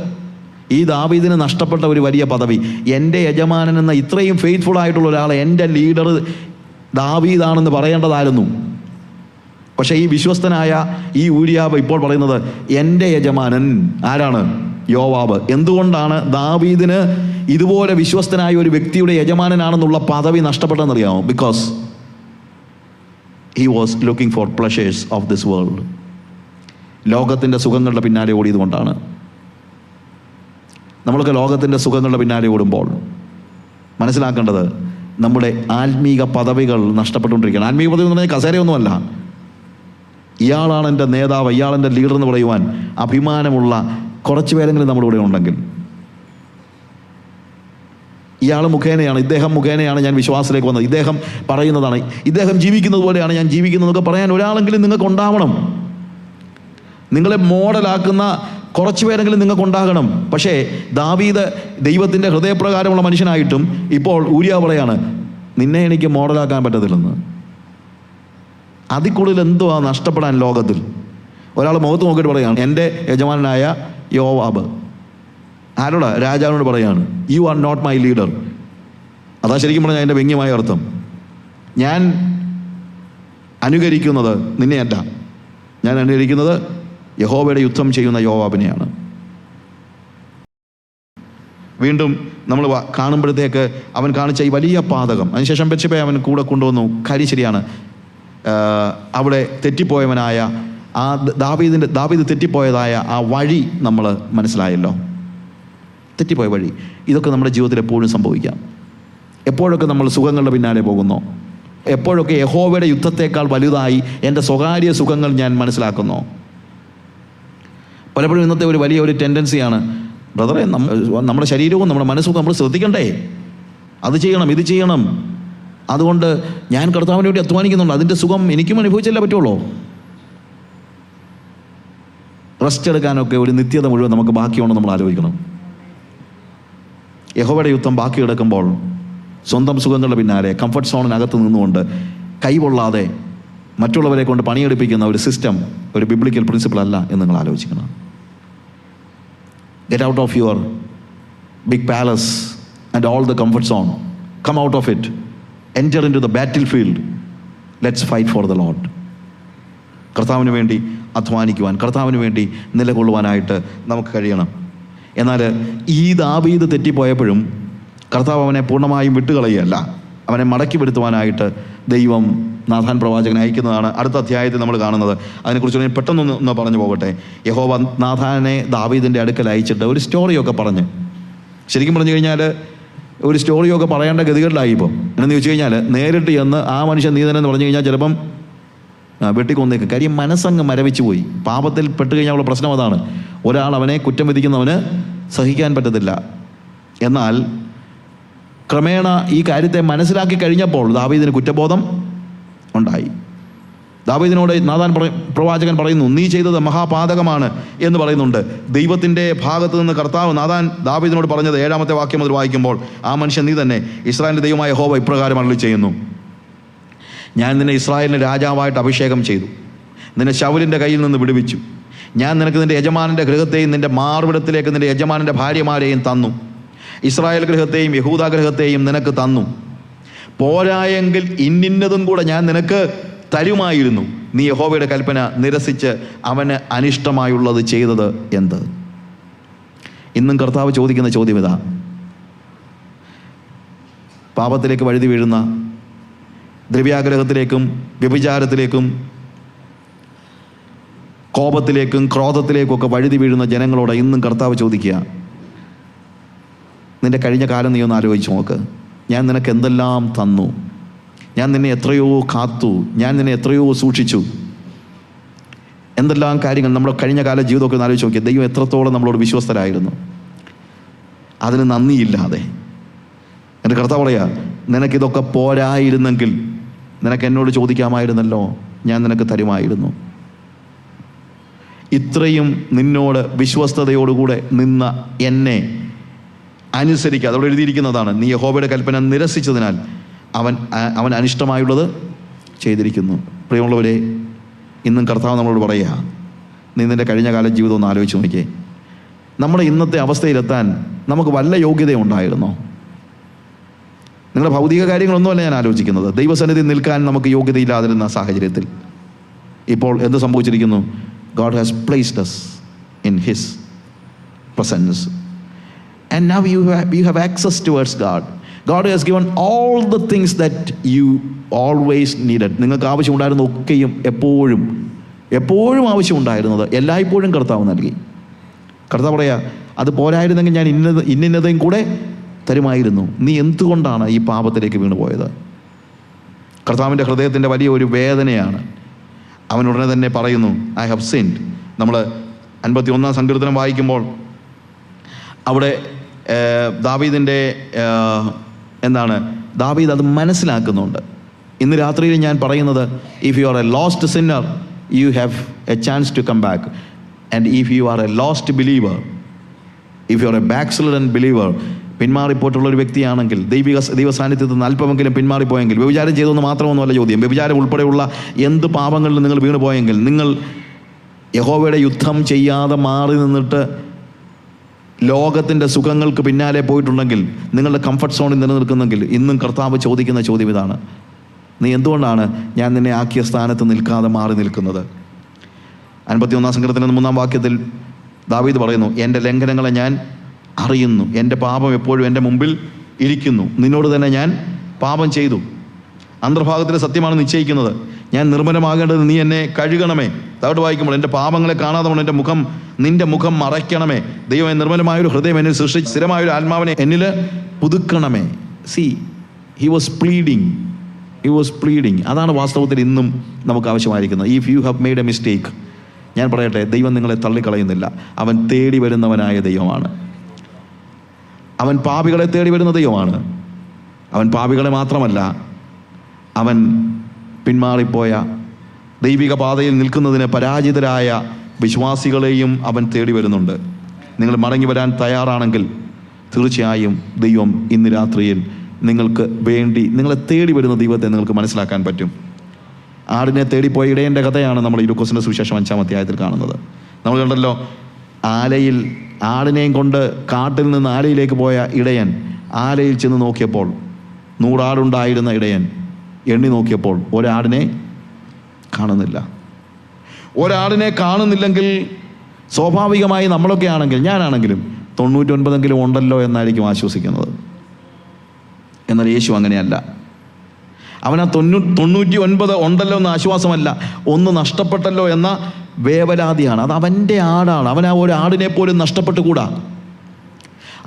ഈ ദാവീദിന് നഷ്ടപ്പെട്ട ഒരു വലിയ പദവി. എൻ്റെ യജമാനൻ എന്ന ഇത്രയും ഫെയ്ത്ത്ഫുൾ ആയിട്ടുള്ള ഒരാൾ, എൻ്റെ ലീഡർ ദാവീദാണെന്ന് പറയേണ്ടതായിരുന്നു. പക്ഷേ ഈ വിശ്വസ്തനായ ഈ ഊരിയാബ് ഇപ്പോൾ പറയുന്നത് എൻ്റെ യജമാനൻ ആരാണ്? യോവാബ്. എന്തുകൊണ്ടാണ് ദാവീദിന് ഇതുപോലെ വിശ്വസ്തനായ ഒരു വ്യക്തിയുടെ യജമാനനാണെന്നുള്ള പദവി നഷ്ടപ്പെട്ടതെന്നറിയാമോ? Because he was looking for pleasures of this world. ലോകത്തിൻ്റെ സുഖങ്ങളുടെ പിന്നാലെ ഓടിയതുകൊണ്ടാണ്. നമ്മളൊക്കെ ലോകത്തിൻ്റെ സുഖങ്ങളുടെ പിന്നാലെ ഓടുമ്പോൾ മനസ്സിലാക്കേണ്ടത് നമ്മുടെ ആത്മീക പദവികൾ നഷ്ടപ്പെട്ടുകൊണ്ടിരിക്കുകയാണ്. ആത്മീക പദവി എന്ന് പറഞ്ഞാൽ കസേരയൊന്നുമല്ല. ഇയാളാണ് എൻ്റെ നേതാവ്, ഇയാളെൻ്റെ ലീഡർ എന്ന് പറയുവാൻ അഭിമാനമുള്ള കുറച്ച് പേരെങ്കിലും നമ്മുടെ കൂടെ ഉണ്ടെങ്കിൽ, ഇയാൾ മുഖേനയാണ്, ഇദ്ദേഹം മുഖേനയാണ് ഞാൻ വിശ്വാസത്തിലേക്ക് വന്നത്, ഇദ്ദേഹം പറയുന്നതാണ്, ഇദ്ദേഹം ജീവിക്കുന്നത് പോലെയാണ് ഞാൻ ജീവിക്കുന്നതൊക്കെ പറയാൻ ഒരാളെങ്കിലും നിങ്ങൾക്ക് ഉണ്ടാവണം. നിങ്ങളെ മോഡലാക്കുന്ന കുറച്ച് പേരെങ്കിലും നിങ്ങൾക്ക് ഉണ്ടാകണം. പക്ഷേ ദാവീദ് ദൈവത്തിൻ്റെ ഹൃദയപ്രകാരമുള്ള മനുഷ്യനായിട്ടും ഇപ്പോൾ ഊരിയ പറയാണ്, നിന്നെ എനിക്ക് മോഡലാക്കാൻ പറ്റത്തില്ലെന്ന്. അതിൽ കൂടുതൽ എന്തുവാ നഷ്ടപ്പെടാൻ ലോകത്തിൽ? ഒരാൾ മുഖത്ത് നോക്കിയിട്ട് പറയുകയാണ്, എൻ്റെ യജമാനായ യോവാബ്. ആരോടാ? രാജാവിനോട് പറയാണ്, you are not my leader. അതാ ശരിക്കും പറഞ്ഞാൽ അതിൻ്റെ വ്യംഗ്യമായ അർത്ഥം. ഞാൻ അനുകരിക്കുന്നത് നിന്നെയല്ല, ഞാൻ അനുകരിക്കുന്നത് യഹോവയുടെ യുദ്ധം ചെയ്യുന്ന യോവാബിനെയാണ്. വീണ്ടും നമ്മൾ കാണുമ്പോഴത്തേക്ക് അവൻ കാണിച്ച ഈ വലിയ പാതകം, അതിനുശേഷം ബത്ശേബയെ അവൻ കൂടെ കൊണ്ടുവന്നു. കാര്യം ശരിയാണ്, അവിടെ തെറ്റിപ്പോയവനായ ആ ദാവീദ് തെറ്റിപ്പോയതായ ആ വഴി നമ്മൾ മനസ്സിലായല്ലോ. തെറ്റിപ്പോയ വഴി. ഇതൊക്കെ നമ്മുടെ ജീവിതത്തിൽ എപ്പോഴും സംഭവിക്കാം. എപ്പോഴൊക്കെ നമ്മൾ സുഖങ്ങളുടെ പിന്നാലെ പോകുന്നു, എപ്പോഴൊക്കെ യഹോവയുടെ യുദ്ധത്തേക്കാൾ വലുതായി എൻ്റെ സ്വകാര്യ സുഖങ്ങൾ ഞാൻ മനസ്സിലാക്കുന്നു. പലപ്പോഴും ഇന്നത്തെ ഒരു വലിയ ഒരു ടെൻഡൻസിയാണ്, ബ്രദറെ നമ്മുടെ ശരീരവും നമ്മുടെ മനസ്സും നമ്മൾ ശ്രദ്ധിക്കണ്ടേ, അത് ചെയ്യണം ഇത് ചെയ്യണം, അതുകൊണ്ട് ഞാൻ കർത്താവിന് വേണ്ടി അധ്വാനിക്കുന്നുണ്ട്, അതിൻ്റെ സുഖം എനിക്കും അനുഭവിച്ചല്ലേ പറ്റുള്ളൂ. റെസ്റ്റ് എടുക്കാനൊക്കെ ഒരു നിത്യത മുഴുവൻ നമുക്ക് ബാക്കിയുണ്ടെന്ന് നമ്മൾ ആലോചിക്കണം. യഹോവയുടെ യുദ്ധം ബാക്കി കിടക്കുമ്പോൾ സ്വന്തം സുഖങ്ങളുടെ പിന്നാലെ കംഫർട്ട് സോണിനകത്ത് നിന്നുകൊണ്ട് കൈകൊള്ളാതെ മറ്റുള്ളവരെ കൊണ്ട് പണിയെടുപ്പിക്കുന്ന ഒരു സിസ്റ്റം ഒരു ബിബ്ലിക്കൽ പ്രിൻസിപ്പിൾ അല്ല എന്ന് നിങ്ങൾ ആലോചിക്കണം. Get out of your big palace and all the comfort zone. Come out of it. Enter into the battlefield. Let's fight for the Lord. കർത്താവിന് വേണ്ടി അധ്വാനിക്കുവാൻ, കർത്താവിന് വേണ്ടി നിലകൊള്ളുവാനായിട്ട് നമുക്ക് കഴിയണം. എന്നാൽ ഈ ദാവീദ് തെറ്റിപ്പോയപ്പോഴും കർത്താവ് അവനെ പൂർണ്ണമായും വിട്ടുകളയുകയല്ല, അവനെ മടക്കി വരുത്തുവാനായിട്ട് ദൈവം നാഥാൻ പ്രവാചകനെ അയക്കുന്നതാണ് അടുത്ത അധ്യായത്തിൽ നമ്മൾ കാണുന്നത്. അതിനെക്കുറിച്ച് പെട്ടെന്നൊന്ന് പറഞ്ഞു പോകട്ടെ. യഹോവ നാഥാനെ ദാവീദിൻ്റെ അടുക്കൽ അയച്ചിട്ട് ഒരു സ്റ്റോറിയൊക്കെ പറഞ്ഞ്, ശരിക്കും പറഞ്ഞു കഴിഞ്ഞാൽ ഒരു സ്റ്റോറിയൊക്കെ പറയേണ്ട ഗതികളിലായി. ഇപ്പം എന്നു ചോദിച്ചു കഴിഞ്ഞാൽ നേരിട്ട് ചെന്ന് ആ മനുഷ്യൻ നീ തന്നെ എന്ന് പറഞ്ഞു കഴിഞ്ഞാൽ ചിലപ്പം വെട്ടിക്കൊന്നേക്കും. കാര്യം മനസ്സങ്ങ് മരവിച്ചു പോയി. പാപത്തിൽ പെട്ട് കഴിഞ്ഞാൽ ഉള്ള പ്രശ്നം അതാണ്. ഒരാൾ അവനെ കുറ്റം വിധിക്കുന്നവന് സഹിക്കാൻ പറ്റത്തില്ല. എന്നാൽ ക്രമേണ ഈ കാര്യത്തെ മനസ്സിലാക്കി കഴിഞ്ഞപ്പോൾ ദാവീദിന് കുറ്റബോധം ഉണ്ടായി. ദാവീദിനോട് നാഥാൻ പ്രവാചകൻ പറയുന്നു, നീ ചെയ്തത് മഹാപാതകമാണ് എന്ന് പറയുന്നുണ്ട്. ദൈവത്തിൻ്റെ ഭാഗത്ത് നിന്ന് കർത്താവ് നാഥാൻ ദാവീദിനോട് പറഞ്ഞത് 7-ാമത്തെ വാക്യം മുതൽ വായിക്കുമ്പോൾ, ആ മനുഷ്യൻ നീ തന്നെ, ഇസ്രായേലിൻ്റെ ദൈവമായ യഹോവ ഇപ്രകാരം അരുളി ചെയ്യുന്നു, ഞാൻ നിന്നെ ഇസ്രായേലിന് രാജാവായിട്ട് അഭിഷേകം ചെയ്തു, നിന്നെ ശൗലിൻ്റെ കയ്യിൽ നിന്ന് വിടുവിച്ചു. ഞാൻ നിനക്ക് നിൻ്റെ യജമാനൻ്റെ ഗൃഹത്തെയും നിൻ്റെ മാർവിടത്തിലേക്ക് നിൻ്റെ യജമാനൻ്റെ ഭാര്യമാരെയും തന്നു. ഇസ്രായേൽ ഗൃഹത്തെയും യഹൂദ ഗൃഹത്തെയും നിനക്ക് തന്നു. പോരായെങ്കിൽ ഇന്നിന്നതും കൂടെ ഞാൻ നിനക്ക് തരുമായിരുന്നു. നീ യഹോവയുടെ കൽപ്പന നിരസിച്ച് അവന് അനിഷ്ടമായുള്ളത് ചെയ്തത് എന്ത്? ഇന്നും കർത്താവ് ചോദിക്കുന്ന ചോദ്യം ഇതാ. പാപത്തിലേക്ക് വഴുതി വീഴുന്ന, ദ്രവ്യാഗ്രഹത്തിലേക്കും വ്യഭിചാരത്തിലേക്കും കോപത്തിലേക്കും ക്രോധത്തിലേക്കും ഒക്കെ വഴുതി വീഴുന്ന ജനങ്ങളോട് ഇന്നും കർത്താവ് ചോദിക്കുക, നിന്റെ കഴിഞ്ഞ കാലം നീ ഒന്ന് ആലോചിച്ച് നോക്ക്. ഞാൻ നിനക്ക് എന്തെല്ലാം തന്നു, ഞാൻ നിന്നെ എത്രയോ കാത്തു, ഞാൻ നിന്നെ എത്രയോ സൂക്ഷിച്ചു, എന്തെല്ലാം കാര്യങ്ങൾ. നമ്മുടെ കഴിഞ്ഞ കാല ജീവിതമൊക്കെ ഒന്ന് ആലോചിച്ച് നോക്കിയാൽ ദൈവം എത്രത്തോളം നമ്മളോട് വിശ്വസ്തരായിരുന്നു. അതിന് നന്ദിയില്ലാതെ എൻ്റെ കർത്താവ് പറയാ, നിനക്കിതൊക്കെ പോരായിരുന്നെങ്കിൽ നിനക്ക് എന്നോട് ചോദിക്കാമായിരുന്നല്ലോ, ഞാൻ നിനക്ക് തരുമായിരുന്നു. ഇത്രയും നിന്നോട് വിശ്വസ്തയോടുകൂടെ നിന്ന എന്നെ അനുസരിക്കുക. അതവിടെ എഴുതിയിരിക്കുന്നതാണ്, നീ യഹോവയുടെ കൽപ്പന നിരസിച്ചതിനാൽ അവൻ അനിഷ്ടമായുള്ളത് ചെയ്തിരിക്കുന്നു. പ്രിയമുള്ളവരെ, ഇന്നും കർത്താവ് നമ്മളോട് പറയുക, നീ നിൻ്റെ കഴിഞ്ഞ കാല ജീവിതം ഒന്ന് ആലോചിച്ച് നോക്കിയേ. നമ്മുടെ ഇന്നത്തെ അവസ്ഥയിലെത്താൻ നമുക്ക് വല്ല യോഗ്യതയുണ്ടായിരുന്നോ? നിങ്ങളുടെ ഭൗതിക കാര്യങ്ങളൊന്നുമല്ല ഞാൻ ആലോചിക്കുന്നത്. ദൈവസന്നിധി നിൽക്കാൻ നമുക്ക് യോഗ്യതയില്ലാതിരുന്ന സാഹചര്യത്തിൽ ഇപ്പോൾ എന്ത് സംഭവിച്ചിരിക്കുന്നു? God has placed us in His presence. And now you have access towards God. God has given all the things that you always needed. നിങ്ങൾക്ക് ആവശ്യമുണ്ടായിരുന്ന ഒക്കെയും എപ്പോഴും ആവശ്യമുണ്ടായിരുന്നത് എല്ലായ്പ്പോഴും കർത്താവ് നൽകി. കർത്താവ് പറയാ, അത് പോരായിരുന്നെങ്കിൽ ഞാൻ ഇന്നതയും കൂടെ തരുമായിരുന്നു. നീ എന്തുകൊണ്ടാണ് ഈ പാപത്തിലേക്ക് വീണു പോയത്? കർത്താവിൻ്റെ ഹൃദയത്തിൻ്റെ വലിയ ഒരു വേദനയാണ്. അവൻ ഉടനെ തന്നെ പറയുന്നു, ഐ ഹാവ് സിൻഡ്. നമ്മൾ 51 സങ്കീർത്തനം വായിക്കുമ്പോൾ അവിടെ ദാവീദിൻ്റെ ദാവീദ് അത് മനസ്സിലാക്കുന്നുണ്ട്. ഇന്ന് രാത്രിയിൽ ഞാൻ പറയുന്നത്, if you are a lost sinner, you have a chance to come back. And if you are a lost believer, if you are a backslidden believer, പിന്മാറിപ്പോയിട്ടുള്ള ഒരു വ്യക്തിയാണെങ്കിൽ, ദൈവ സാന്നിധ്യത്തിൽ നിന്ന് അല്പമെങ്കിലും പിന്മാറിപ്പോയെങ്കിൽ, വ്യഭിചാരം ചെയ്തെന്ന് മാത്രമൊന്നുമല്ല ചോദ്യം, വ്യഭിചാരം ഉൾപ്പെടെയുള്ള എന്ത് പാപങ്ങളിൽ നിങ്ങൾ വീണു പോയെങ്കിൽ, നിങ്ങൾ യഹോവയുടെ യുദ്ധം ചെയ്യാതെ മാറി നിന്നിട്ട് ലോകത്തിൻ്റെ സുഖങ്ങൾക്ക് പിന്നാലെ പോയിട്ടുണ്ടെങ്കിൽ, നിങ്ങളുടെ കംഫർട്ട് സോണിൽ നിലനിൽക്കുന്നെങ്കിൽ, ഇന്നും കർത്താവ് ചോദിക്കുന്ന ചോദ്യം ഇതാണ്, നീ എന്തുകൊണ്ടാണ് ഞാൻ നിന്നെ ആക്കിയ സ്ഥാനത്ത് നിൽക്കാതെ മാറി നിൽക്കുന്നത്? 51 സങ്കീർത്തനം 3 വാക്യത്തിൽ ദാവീദ് പറയുന്നു, എൻ്റെ ലംഘനങ്ങളെ ഞാൻ അറിയുന്നു, എൻ്റെ പാപം എപ്പോഴും എൻ്റെ മുമ്പിൽ ഇരിക്കുന്നു, നിന്നോട് തന്നെ ഞാൻ പാപം ചെയ്തു. അന്തർഭാഗത്തിലെ സത്യമാണ് നിശ്ചയിക്കുന്നത്, ഞാൻ നിർമ്മലമാകേണ്ടത് നീ എന്നെ കഴുകണമേ. താഴോട്ട് വായിക്കുമ്പോൾ, എൻ്റെ പാപങ്ങളെ കാണാതെ നിന്റെ മുഖം മറയ്ക്കണമേ. ദൈവമേ, നിർമ്മലമായൊരു ഹൃദയം എന്നിൽ സൃഷ്ടിച്ച് സ്ഥിരമായൊരു ആത്മാവിനെ എന്നിൽ പുതുക്കണമേ. He was pleading. അതാണ് വാസ്തവത്തിൽ ഇന്നും നമുക്ക് ആവശ്യമായിരിക്കുന്നത്. If you have made a mistake, ഞാൻ പറയട്ടെ, ദൈവം നിങ്ങളെ തള്ളിക്കളയുന്നില്ല. അവൻ തേടി വരുന്നവനായ ദൈവമാണ്. അവൻ പാപികളെ തേടി വരുന്ന ദൈവമാണ്. അവൻ പാപികളെ മാത്രമല്ല, അവൻ പിന്മാറിപ്പോയ ദൈവിക പാതയിൽ നിൽക്കുന്നതിന് പരാജിതരായ വിശ്വാസികളെയും അവൻ തേടി വരുന്നുണ്ട്. നിങ്ങൾ മടങ്ങി വരാൻ തയ്യാറാണെങ്കിൽ തീർച്ചയായും ദൈവം ഇന്ന് രാത്രിയിൽ നിങ്ങൾക്ക് വേണ്ടി നിങ്ങളെ തേടി വരുന്ന ദൈവത്തെ നിങ്ങൾക്ക് മനസ്സിലാക്കാൻ പറ്റും. ആടിനെ തേടിപ്പോയ ഇടയൻ്റെ കഥയാണ് നമ്മൾ ലൂക്കോസിൻ്റെ സുവിശേഷം 5-ാം അധ്യായത്തിൽ കാണുന്നത്. നമ്മൾ കണ്ടല്ലോ, ആലയിൽ ആടിനെയും കൊണ്ട് കാട്ടിൽ നിന്ന് ആലയിലേക്ക് പോയ ഇടയൻ ആലയിൽ ചെന്ന് നോക്കിയപ്പോൾ, 100 ആടുണ്ടായിരുന്ന ഇടയൻ എണ്ണി നോക്കിയപ്പോൾ ഒരാടിനെ കാണുന്നില്ല. ഒരാടിനെ കാണുന്നില്ലെങ്കിൽ സ്വാഭാവികമായി നമ്മളൊക്കെ ആണെങ്കിൽ, ഞാനാണെങ്കിലും 99 ഉണ്ടല്ലോ എന്നായിരിക്കും ആശ്വസിക്കുന്നത്. എന്നാൽ യേശു അങ്ങനെയല്ല. അവൻ ആ 99 ഉണ്ടല്ലോ എന്ന ആശ്വാസമല്ല, ഒന്ന് നഷ്ടപ്പെട്ടല്ലോ എന്ന വേവലാതിയാണ്. അത് അവൻ്റെ ആടാണ്. അവൻ ആ ഒരു ആടിനെ പോലും നഷ്ടപ്പെട്ടുകൂടാ.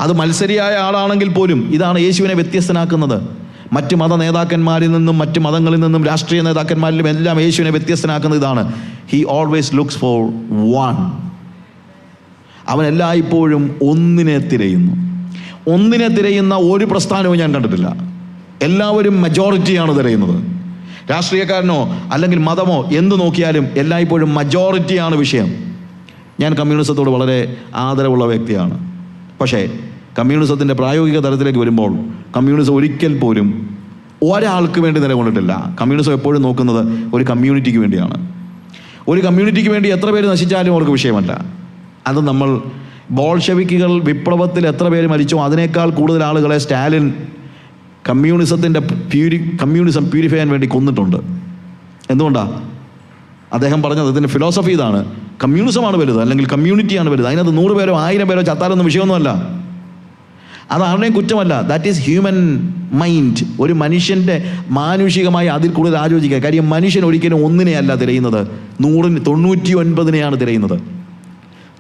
അത് മത്സരിയായ ആളാണെങ്കിൽ പോലും ഇതാണ് യേശുവിനെ വ്യത്യസ്തനാക്കുന്നത്. മറ്റ് മത നേതാക്കന്മാരിൽ നിന്നും, മറ്റ് മതങ്ങളിൽ നിന്നും, രാഷ്ട്രീയ നേതാക്കന്മാരിലും എല്ലാം യേശുവിനെ വ്യത്യസ്തനാക്കുന്നത് ഇതാണ്. He always looks four one. അവൻ എല്ലായ്പ്പോഴും ഒന്നിനെ തിരയുന്ന ഒരു പ്രസ്ഥാനവും ഞാൻ കണ്ടിട്ടില്ല. എല്ലാവരും മജോറിറ്റിയാണ് തിരയുന്നത്. രാഷ്ട്രീയക്കാരനോ അല്ലെങ്കിൽ മതമോ എന്ത് നോക്കിയാലും എല്ലായ്പ്പോഴും മജോറിറ്റിയാണ് വിഷയം. ഞാൻ കമ്മ്യൂണിസത്തോട് വളരെ ആദരവുള്ള വ്യക്തിയാണ്. പക്ഷേ കമ്മ്യൂണിസത്തിൻ്റെ പ്രായോഗിക തലത്തിലേക്ക് വരുമ്പോൾ കമ്മ്യൂണിസം ഒരിക്കൽ പോലും ഒരാൾക്ക് വേണ്ടി നിലകൊണ്ടിട്ടില്ല. കമ്മ്യൂണിസം എപ്പോഴും നോക്കുന്നത് ഒരു കമ്മ്യൂണിറ്റിക്ക് വേണ്ടിയാണ്. ഒരു കമ്മ്യൂണിറ്റിക്ക് വേണ്ടി എത്ര പേര് നശിച്ചാലും അവർക്ക് വിഷയമല്ല. അത് നമ്മൾ ബോൾഷെവിക്കുകൾ വിപ്ലവത്തിൽ എത്ര പേര് മരിച്ചോ അതിനേക്കാൾ കൂടുതൽ ആളുകളെ സ്റ്റാലിൻ കമ്മ്യൂണിസം പ്യൂരിഫൈ ചെയ്യാൻ വേണ്ടി കൊന്നിട്ടുണ്ട്. എന്തുകൊണ്ടാണ്? അദ്ദേഹം പറഞ്ഞത്, അതിൻ്റെ ഫിലോസഫി ഇതാണ്, കമ്മ്യൂണിസമാണ് വലുത്, അല്ലെങ്കിൽ കമ്മ്യൂണിറ്റിയാണ് വലുത്. അതിനകത്ത് 100 പേരോ 1000 പേരോ ചത്താലൊന്നും വിഷയമൊന്നുമല്ല. അത് ആരുടെയും കുറ്റമല്ല. That is human mind. ഒരു മനുഷ്യൻ്റെ മാനുഷികമായി അതിൽ കൂടുതൽ ആലോചിക്കുക. കാര്യം മനുഷ്യൻ ഒരിക്കലും ഒന്നിനെയല്ല തിരയുന്നത്, 99-നെയാണ് തിരയുന്നത്.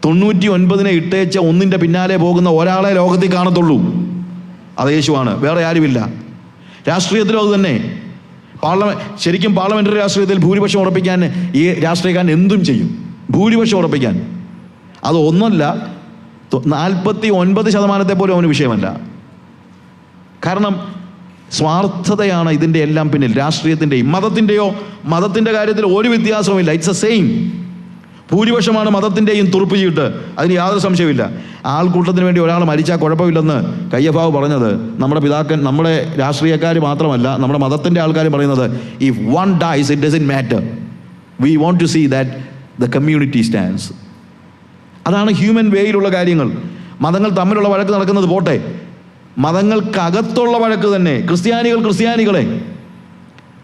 99 ഇട്ടേച്ച ഒന്നിൻ്റെ പിന്നാലെ പോകുന്ന ഒരാളെ ലോകത്തിൽ കാണത്തുള്ളൂ, അത് യേശുവാണ്. വേറെ ആരുമില്ല. രാഷ്ട്രീയത്തിലും അത് തന്നെ. ശരിക്കും പാർലമെൻ്ററി രാഷ്ട്രീയത്തിൽ ഭൂരിപക്ഷം ഉറപ്പിക്കാൻ ഈ രാഷ്ട്രീയക്കാരൻ എന്തും ചെയ്യും, ഭൂരിപക്ഷം ഉറപ്പിക്കാൻ. അത് ഒന്നല്ല, 49% പോലും അവന് വിഷയമല്ല. കാരണം സ്വാർത്ഥതയാണ് ഇതിൻ്റെ എല്ലാം പിന്നിൽ. രാഷ്ട്രീയത്തിൻ്റെയും മതത്തിൻ്റെ കാര്യത്തിൽ ഒരു വ്യത്യാസവുമില്ല. It's a same. ഭൂരിപക്ഷമാണ് മതത്തിൻ്റെയും തുറുപ്പ് ചീട്ട്, അതിന് യാതൊരു സംശയമില്ല. ആൾക്കൂട്ടത്തിന് വേണ്ടി ഒരാൾ മരിച്ചാൽ കുഴപ്പമില്ലെന്ന് കയ്യഫാവ് പറഞ്ഞത് നമ്മുടെ രാഷ്ട്രീയക്കാർ മാത്രമല്ല, നമ്മുടെ മതത്തിൻ്റെ ആൾക്കാർ പറയുന്നത്, if one dies it doesn't matter, we want to see that the community stands. അതാണ് ഹ്യൂമൻ വേയിലുള്ള കാര്യങ്ങൾ. മതങ്ങൾ തമ്മിലുള്ള വഴക്ക് നടക്കുന്നത് പോട്ടെ, മതങ്ങൾക്കകത്തുള്ള വഴക്ക് തന്നെ. ക്രിസ്ത്യാനികളെ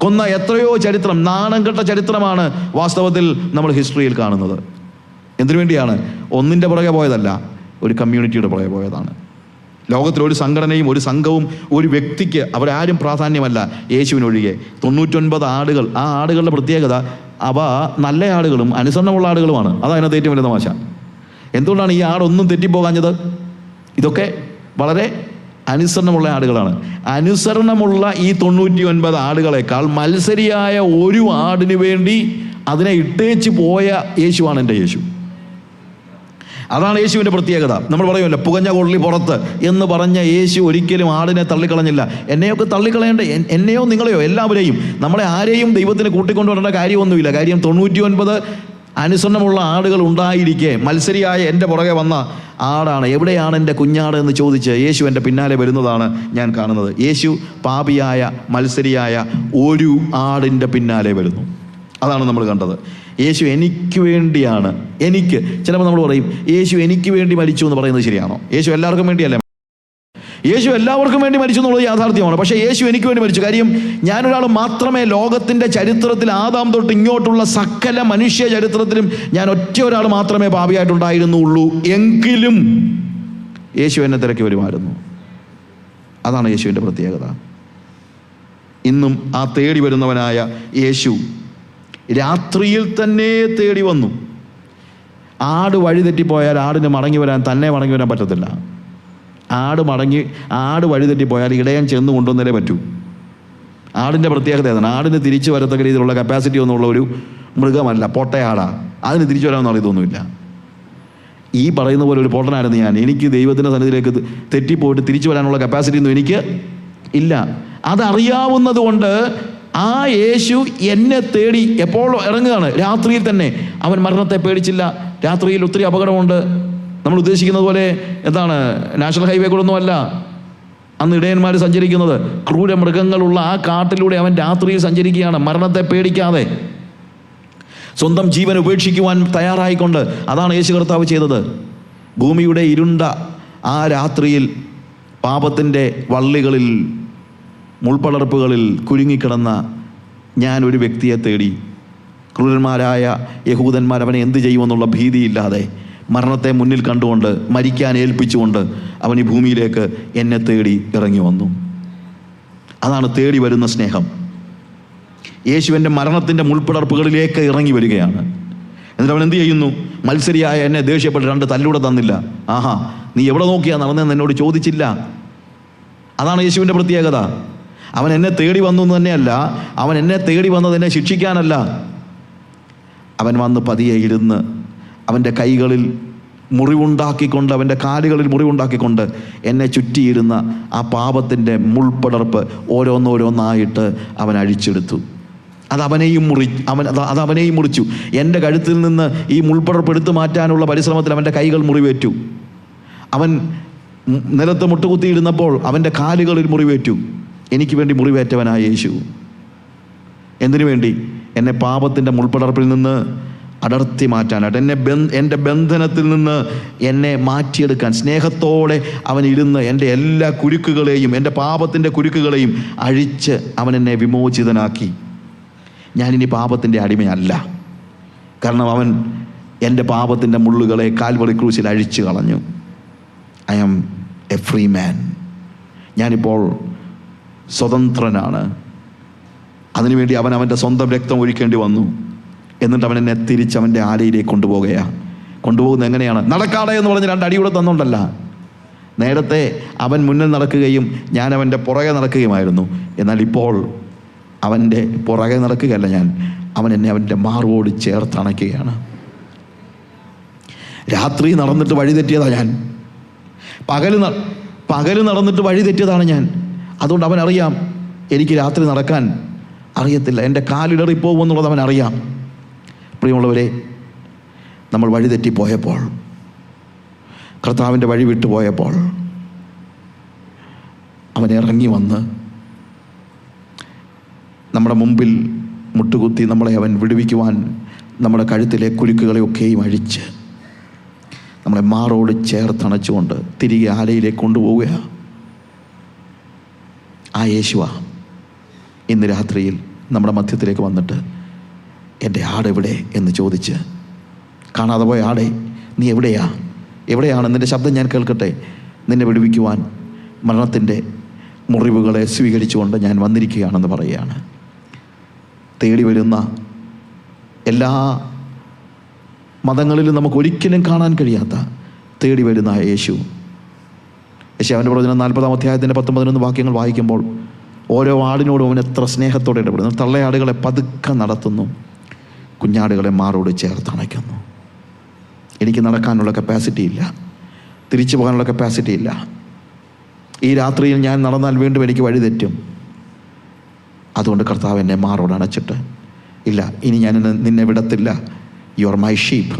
കൊന്ന എത്രയോ ചരിത്രം, നാണം കെട്ട ചരിത്രമാണ് വാസ്തവത്തിൽ നമ്മൾ ഹിസ്റ്ററിയിൽ കാണുന്നത്. എന്തിനു വേണ്ടിയാണ്? ഒന്നിൻ്റെ പുറകെ പോയതല്ല, ഒരു കമ്മ്യൂണിറ്റിയുടെ പുറകെ പോയതാണ്. ലോകത്തിലൊരു സംഘടനയും ഒരു സംഘവും ഒരു വ്യക്തിക്ക് അവരാരും പ്രാധാന്യമല്ല, യേശുവിനൊഴികെ. 99 ആടുകൾ. ആ ആടുകളുടെ പ്രത്യേകത, അവ നല്ല ആടുകളും അനുസരണമുള്ള ആടുകളുമാണ്. അതാണ് അതിനകത്ത് ഏറ്റവും വലിയ തമാശ. എന്തുകൊണ്ടാണ് ഈ ആടൊന്നും തെറ്റിപ്പോകാഞ്ഞത്? ഇതൊക്കെ വളരെ അനുസരണമുള്ള ആടുകളാണ്. അനുസരണമുള്ള ഈ 99 ആടുകളെക്കാൾ മത്സരിയായ ഒരു ആടിന് വേണ്ടി അതിനെ ഇട്ടേച്ച് പോയ യേശുവാണ് എൻ്റെ യേശു. അതാണ് യേശുവിൻ്റെ പ്രത്യേകത. നമ്മൾ പറയുമല്ലോ, പുകഞ്ഞ കൊള്ളി പുറത്ത് എന്ന് പറഞ്ഞ യേശു ഒരിക്കലും ആടിനെ തള്ളിക്കളഞ്ഞില്ല. എന്നെയൊക്കെ തള്ളിക്കളയേണ്ട, എന്നെയോ നിങ്ങളെയോ എല്ലാവരെയും, നമ്മളെ ആരെയും ദൈവത്തിന് കൂട്ടിക്കൊണ്ടുവരേണ്ട കാര്യമൊന്നുമില്ല. കാര്യം 99 അനുസരണമുള്ള ആടുകൾ ഉണ്ടായിരിക്കെ മത്സരിയായ എൻ്റെ പുറകെ വന്ന ആടാണ്. എവിടെയാണ് എൻ്റെ കുഞ്ഞാട് എന്ന് ചോദിച്ച് യേശു എൻ്റെ പിന്നാലെ വരുന്നതാണ് ഞാൻ കാണുന്നത്. യേശു പാപിയായ മത്സരിയായ ഒരു ആടിൻ്റെ പിന്നാലെ വരുന്നു. അതാണ് നമ്മൾ കണ്ടത്. യേശു എനിക്ക് വേണ്ടിയാണ്. ചിലപ്പോൾ നമ്മൾ പറയും, യേശു എനിക്ക് വേണ്ടി മരിച്ചു എന്ന് പറയുന്നത് ശരിയാണോ? യേശു എല്ലാവർക്കും വേണ്ടിയല്ലേ? യേശു എല്ലാവർക്കും വേണ്ടി മരിച്ചു എന്നുള്ളത് യാഥാർത്ഥ്യമാണ്. പക്ഷേ യേശു എനിക്ക് വേണ്ടി മരിച്ചു. കാര്യം ഞാനൊരാൾ മാത്രമേ ലോകത്തിൻ്റെ ചരിത്രത്തിൽ, ആദാം തൊട്ട് ഇങ്ങോട്ടുള്ള സകല മനുഷ്യ ചരിത്രത്തിലും ഞാൻ ഒറ്റ ഒരാൾ മാത്രമേ പാപിയായിട്ടുണ്ടായിരുന്നുള്ളൂ. എങ്കിലും യേശു എന്നെ തിരക്കി വരുമായിരുന്നു. അതാണ് യേശുവിൻ്റെ പ്രത്യേകത. ഇന്നും ആ തേടി വരുന്നവനായ യേശു രാത്രിയിൽ തന്നെ തേടി വന്നു. ആട് വഴിതെറ്റിപ്പോയാൽ ആടിന് മടങ്ങി വരാൻ പറ്റത്തില്ല. ആട് വഴിതെറ്റിപ്പോയാൽ ഇടയൻ ചെന്ന് കൊണ്ടുവന്നേ പറ്റൂ. ആടിൻ്റെ പ്രത്യേകത ഏതാണ്? ആടിന് തിരിച്ചു വരത്തക്ക രീതിയിലുള്ള കപ്പാസിറ്റി ഒന്നുമുള്ള ഒരു മൃഗമല്ല, പൊട്ടയാടാ. അതിന് തിരിച്ചു വരാമെന്ന് അറിയത്തൊന്നുമില്ല. ഈ പറയുന്ന പോലെ ഒരു പൊട്ടനായിരുന്നു ഞാൻ. എനിക്ക് ദൈവത്തിൻ്റെ സന്നിധിയിലേക്ക് തെറ്റിപ്പോയിട്ട് തിരിച്ചു വരാനുള്ള കപ്പാസിറ്റി ഒന്നും എനിക്ക് ഇല്ല. അതറിയാവുന്നത് കൊണ്ട് ആ യേശു എന്നെ തേടി എപ്പോൾ ഇറങ്ങുകയാണ്? രാത്രിയിൽ തന്നെ. അവൻ മരണത്തെ പേടിച്ചില്ല. രാത്രിയിൽ ഒത്തിരി അപകടമുണ്ട്. നമ്മൾ ഉദ്ദേശിക്കുന്നത് പോലെ എന്താണ്, നാഷണൽ ഹൈവേ കൂടെ ഒന്നുമല്ല അന്ന് ഇടയന്മാർ സഞ്ചരിക്കുന്നത്. ക്രൂരമൃഗങ്ങളുള്ള ആ കാട്ടിലൂടെ അവൻ രാത്രിയിൽ സഞ്ചരിക്കുകയാണ്, മരണത്തെ പേടിക്കാതെ, സ്വന്തം ജീവൻ ഉപേക്ഷിക്കുവാൻ തയ്യാറായിക്കൊണ്ട്. അതാണ് യേശു കർത്താവ് ചെയ്തത്. ഭൂമിയുടെ ഇരുണ്ട ആ രാത്രിയിൽ പാപത്തിൻ്റെ വള്ളികളിൽ, മുൾപ്പടർപ്പുകളിൽ കുരുങ്ങിക്കിടന്ന ഞാൻ ഒരു വ്യക്തിയെ തേടി. ക്രൂരന്മാരായ യഹൂദന്മാർ അവനെ എന്ത് ചെയ്യുമെന്നുള്ള ഭീതിയില്ലാതെ, മരണത്തെ മുന്നിൽ കണ്ടുകൊണ്ട്, മരിക്കാൻ ഏൽപ്പിച്ചുകൊണ്ട് അവൻ ഈ ഭൂമിയിലേക്ക് എന്നെ തേടി ഇറങ്ങി വന്നു. അതാണ് തേടി വരുന്ന സ്നേഹം. യേശുവിൻ്റെ മരണത്തിൻ്റെ മുൾപ്പടർപ്പുകളിലേക്ക് ഇറങ്ങി വരികയാണ്. എന്നിട്ട് അവൻ എന്ത് ചെയ്യുന്നു? മത്സരിയായ എന്നെ ദേഷ്യപ്പെട്ട് 2 തല്ലൂടെ തന്നില്ല. ആഹാ, നീ എവിടെ നോക്കിയാ നടന്നതെന്ന് എന്നോട് ചോദിച്ചില്ല. അതാണ് യേശുവിൻ്റെ പ്രത്യേകത. അവൻ എന്നെ തേടി വന്നു എന്ന് തന്നെയല്ല, അവൻ എന്നെ തേടി വന്നത് എന്നെ ശിക്ഷിക്കാനല്ല. അവൻ വന്ന് പതിയെ ഇരുന്ന് അവൻ്റെ കൈകളിൽ മുറിവുണ്ടാക്കിക്കൊണ്ട്, അവൻ്റെ കാലുകളിൽ മുറിവുണ്ടാക്കിക്കൊണ്ട് എന്നെ ചുറ്റിയിരുന്ന ആ പാപത്തിൻ്റെ മുൾപ്പടർപ്പ് ഓരോന്നോരോന്നായിട്ട് അവൻ അഴിച്ചെടുത്തു. അതവനെയും മുറിച്ചു. എൻ്റെ കഴുത്തിൽ നിന്ന് ഈ മുൾപ്പടർപ്പ് എടുത്തു മാറ്റാനുള്ള പരിശ്രമത്തിൽ അവൻ്റെ കൈകൾ മുറിവേറ്റു. അവൻ നിലത്ത് മുട്ടുകുത്തിയിരുന്നപ്പോൾ അവൻ്റെ കാലുകളിൽ മുറിവേറ്റു. എനിക്ക് വേണ്ടി മുറിവേറ്റവനായ യേശു. എന്തിനു വേണ്ടി? എന്നെ പാപത്തിൻ്റെ മുൾപ്പടർപ്പിൽ നിന്ന് അടർത്തി മാറ്റാനായിട്ട്, എൻ്റെ ബന്ധനത്തിൽ നിന്ന് എന്നെ മാറ്റിയെടുക്കാൻ സ്നേഹത്തോടെ അവൻ ഇരുന്ന് എൻ്റെ എല്ലാ കുരുക്കുകളെയും, എൻ്റെ പാപത്തിൻ്റെ കുരുക്കുകളെയും അഴിച്ച് അവൻ എന്നെ വിമോചിതനാക്കി. ഞാനിനി പാപത്തിൻ്റെ അടിമയല്ല. കാരണം അവൻ എൻ്റെ പാപത്തിൻ്റെ മുള്ളുകളെ കാൽവറി ക്രൂശിൽ അഴിച്ചു കളഞ്ഞു. ഐ ആം എ ഫ്രീ മാൻ. ഞാനിപ്പോൾ സ്വതന്ത്രനാണ്. അതിനുവേണ്ടി അവൻ അവൻ്റെ സ്വന്തം രക്തം ഒഴിക്കേണ്ടി വന്നു. എന്നിട്ട് അവൻ എന്നെ തിരിച്ച് അവൻ്റെ ആലയിലേക്ക് കൊണ്ടുപോകുന്നത് എങ്ങനെയാണ്? നടക്കാതെ എന്ന് പറഞ്ഞ് 2 അടിയൂടെ തന്നുകൊണ്ടല്ല. നേരത്തെ അവൻ മുന്നിൽ നടക്കുകയും ഞാൻ അവൻ്റെ പുറകെ നടക്കുകയുമായിരുന്നു. എന്നാൽ ഇപ്പോൾ അവൻ്റെ പുറകെ നടക്കുകയല്ല ഞാൻ, അവൻ എന്നെ അവൻ്റെ മാറോട് ചേർത്തണയ്ക്കുകയാണ്. രാത്രി നടന്നിട്ട് വഴി തെറ്റിയതാ ഞാൻ. പകല് നടന്നിട്ട് വഴി തെറ്റിയതാണ് ഞാൻ. അതുകൊണ്ട് അവനറിയാം എനിക്ക് രാത്രി നടക്കാൻ അറിയത്തില്ല, എൻ്റെ കാലിടറിപ്പോകുമെന്നുള്ളത് അവനറിയാം. പ്രിയമുള്ളവരെ, നമ്മൾ വഴി തെറ്റിപ്പോയപ്പോൾ, കർത്താവിൻ്റെ വഴി വിട്ടുപോയപ്പോൾ അവൻ ഇറങ്ങി വന്ന് നമ്മുടെ മുമ്പിൽ മുട്ടുകുത്തി നമ്മളെ അവൻ വിടുവിക്കുവാൻ നമ്മുടെ കഴുത്തിലെ കുരുക്കുകളെയൊക്കെയും അഴിച്ച് നമ്മളെ മാറോട് ചേർത്തണച്ചുകൊണ്ട് തിരികെ ആലയിലേക്ക് കൊണ്ടുപോവുക. ആ യേശുവ ഇന്ന് രാത്രിയിൽ നമ്മുടെ മധ്യത്തിലേക്ക് വന്നിട്ട് എൻ്റെ ആടെവിടെ എന്ന് ചോദിച്ച്, കാണാതെ പോയ ആടെ നീ എവിടെയാണ്? നിൻ്റെ ശബ്ദം ഞാൻ കേൾക്കട്ടെ. നിന്നെ വിടുവിക്കുവാൻ മരണത്തിൻ്റെ മുറിവുകളെ സ്വീകരിച്ചുകൊണ്ട് ഞാൻ വന്നിരിക്കുകയാണെന്ന് പറയുകയാണ്. തേടി വരുന്ന എല്ലാ മതങ്ങളിലും നമുക്ക് ഒരിക്കലും കാണാൻ കഴിയാത്ത തേടി വരുന്ന യേശു. യെശയ്യാവിൻ്റെ പ്രവചനം 40-ാം അധ്യായത്തിൻ്റെ 10-11 വാക്യങ്ങൾ വായിക്കുമ്പോൾ ഓരോ ആടിനോടും അവൻ എത്ര സ്നേഹത്തോടെ ഇടപെടുന്നു. തള്ളയാടുകളെ പതുക്കെ നടത്തുന്നു, കുഞ്ഞാടുകളെ മാറോട് ചേർത്തണയ്ക്കുന്നു. എനിക്ക് നടക്കാനുള്ള കപ്പാസിറ്റി ഇല്ല, തിരിച്ചു പോകാനുള്ള കപ്പാസിറ്റി ഇല്ല. ഈ രാത്രിയിൽ ഞാൻ നടന്നാൽ വീണ്ടും എനിക്ക് വഴി തെറ്റും. അതുകൊണ്ട് കർത്താവ് എന്നെ മാറോട് അണച്ചിട്ട്, ഇല്ല, ഇനി ഞാൻ നിന്നെ വിടത്തില്ല. യു ആർ മൈ ഷീപ്പ്,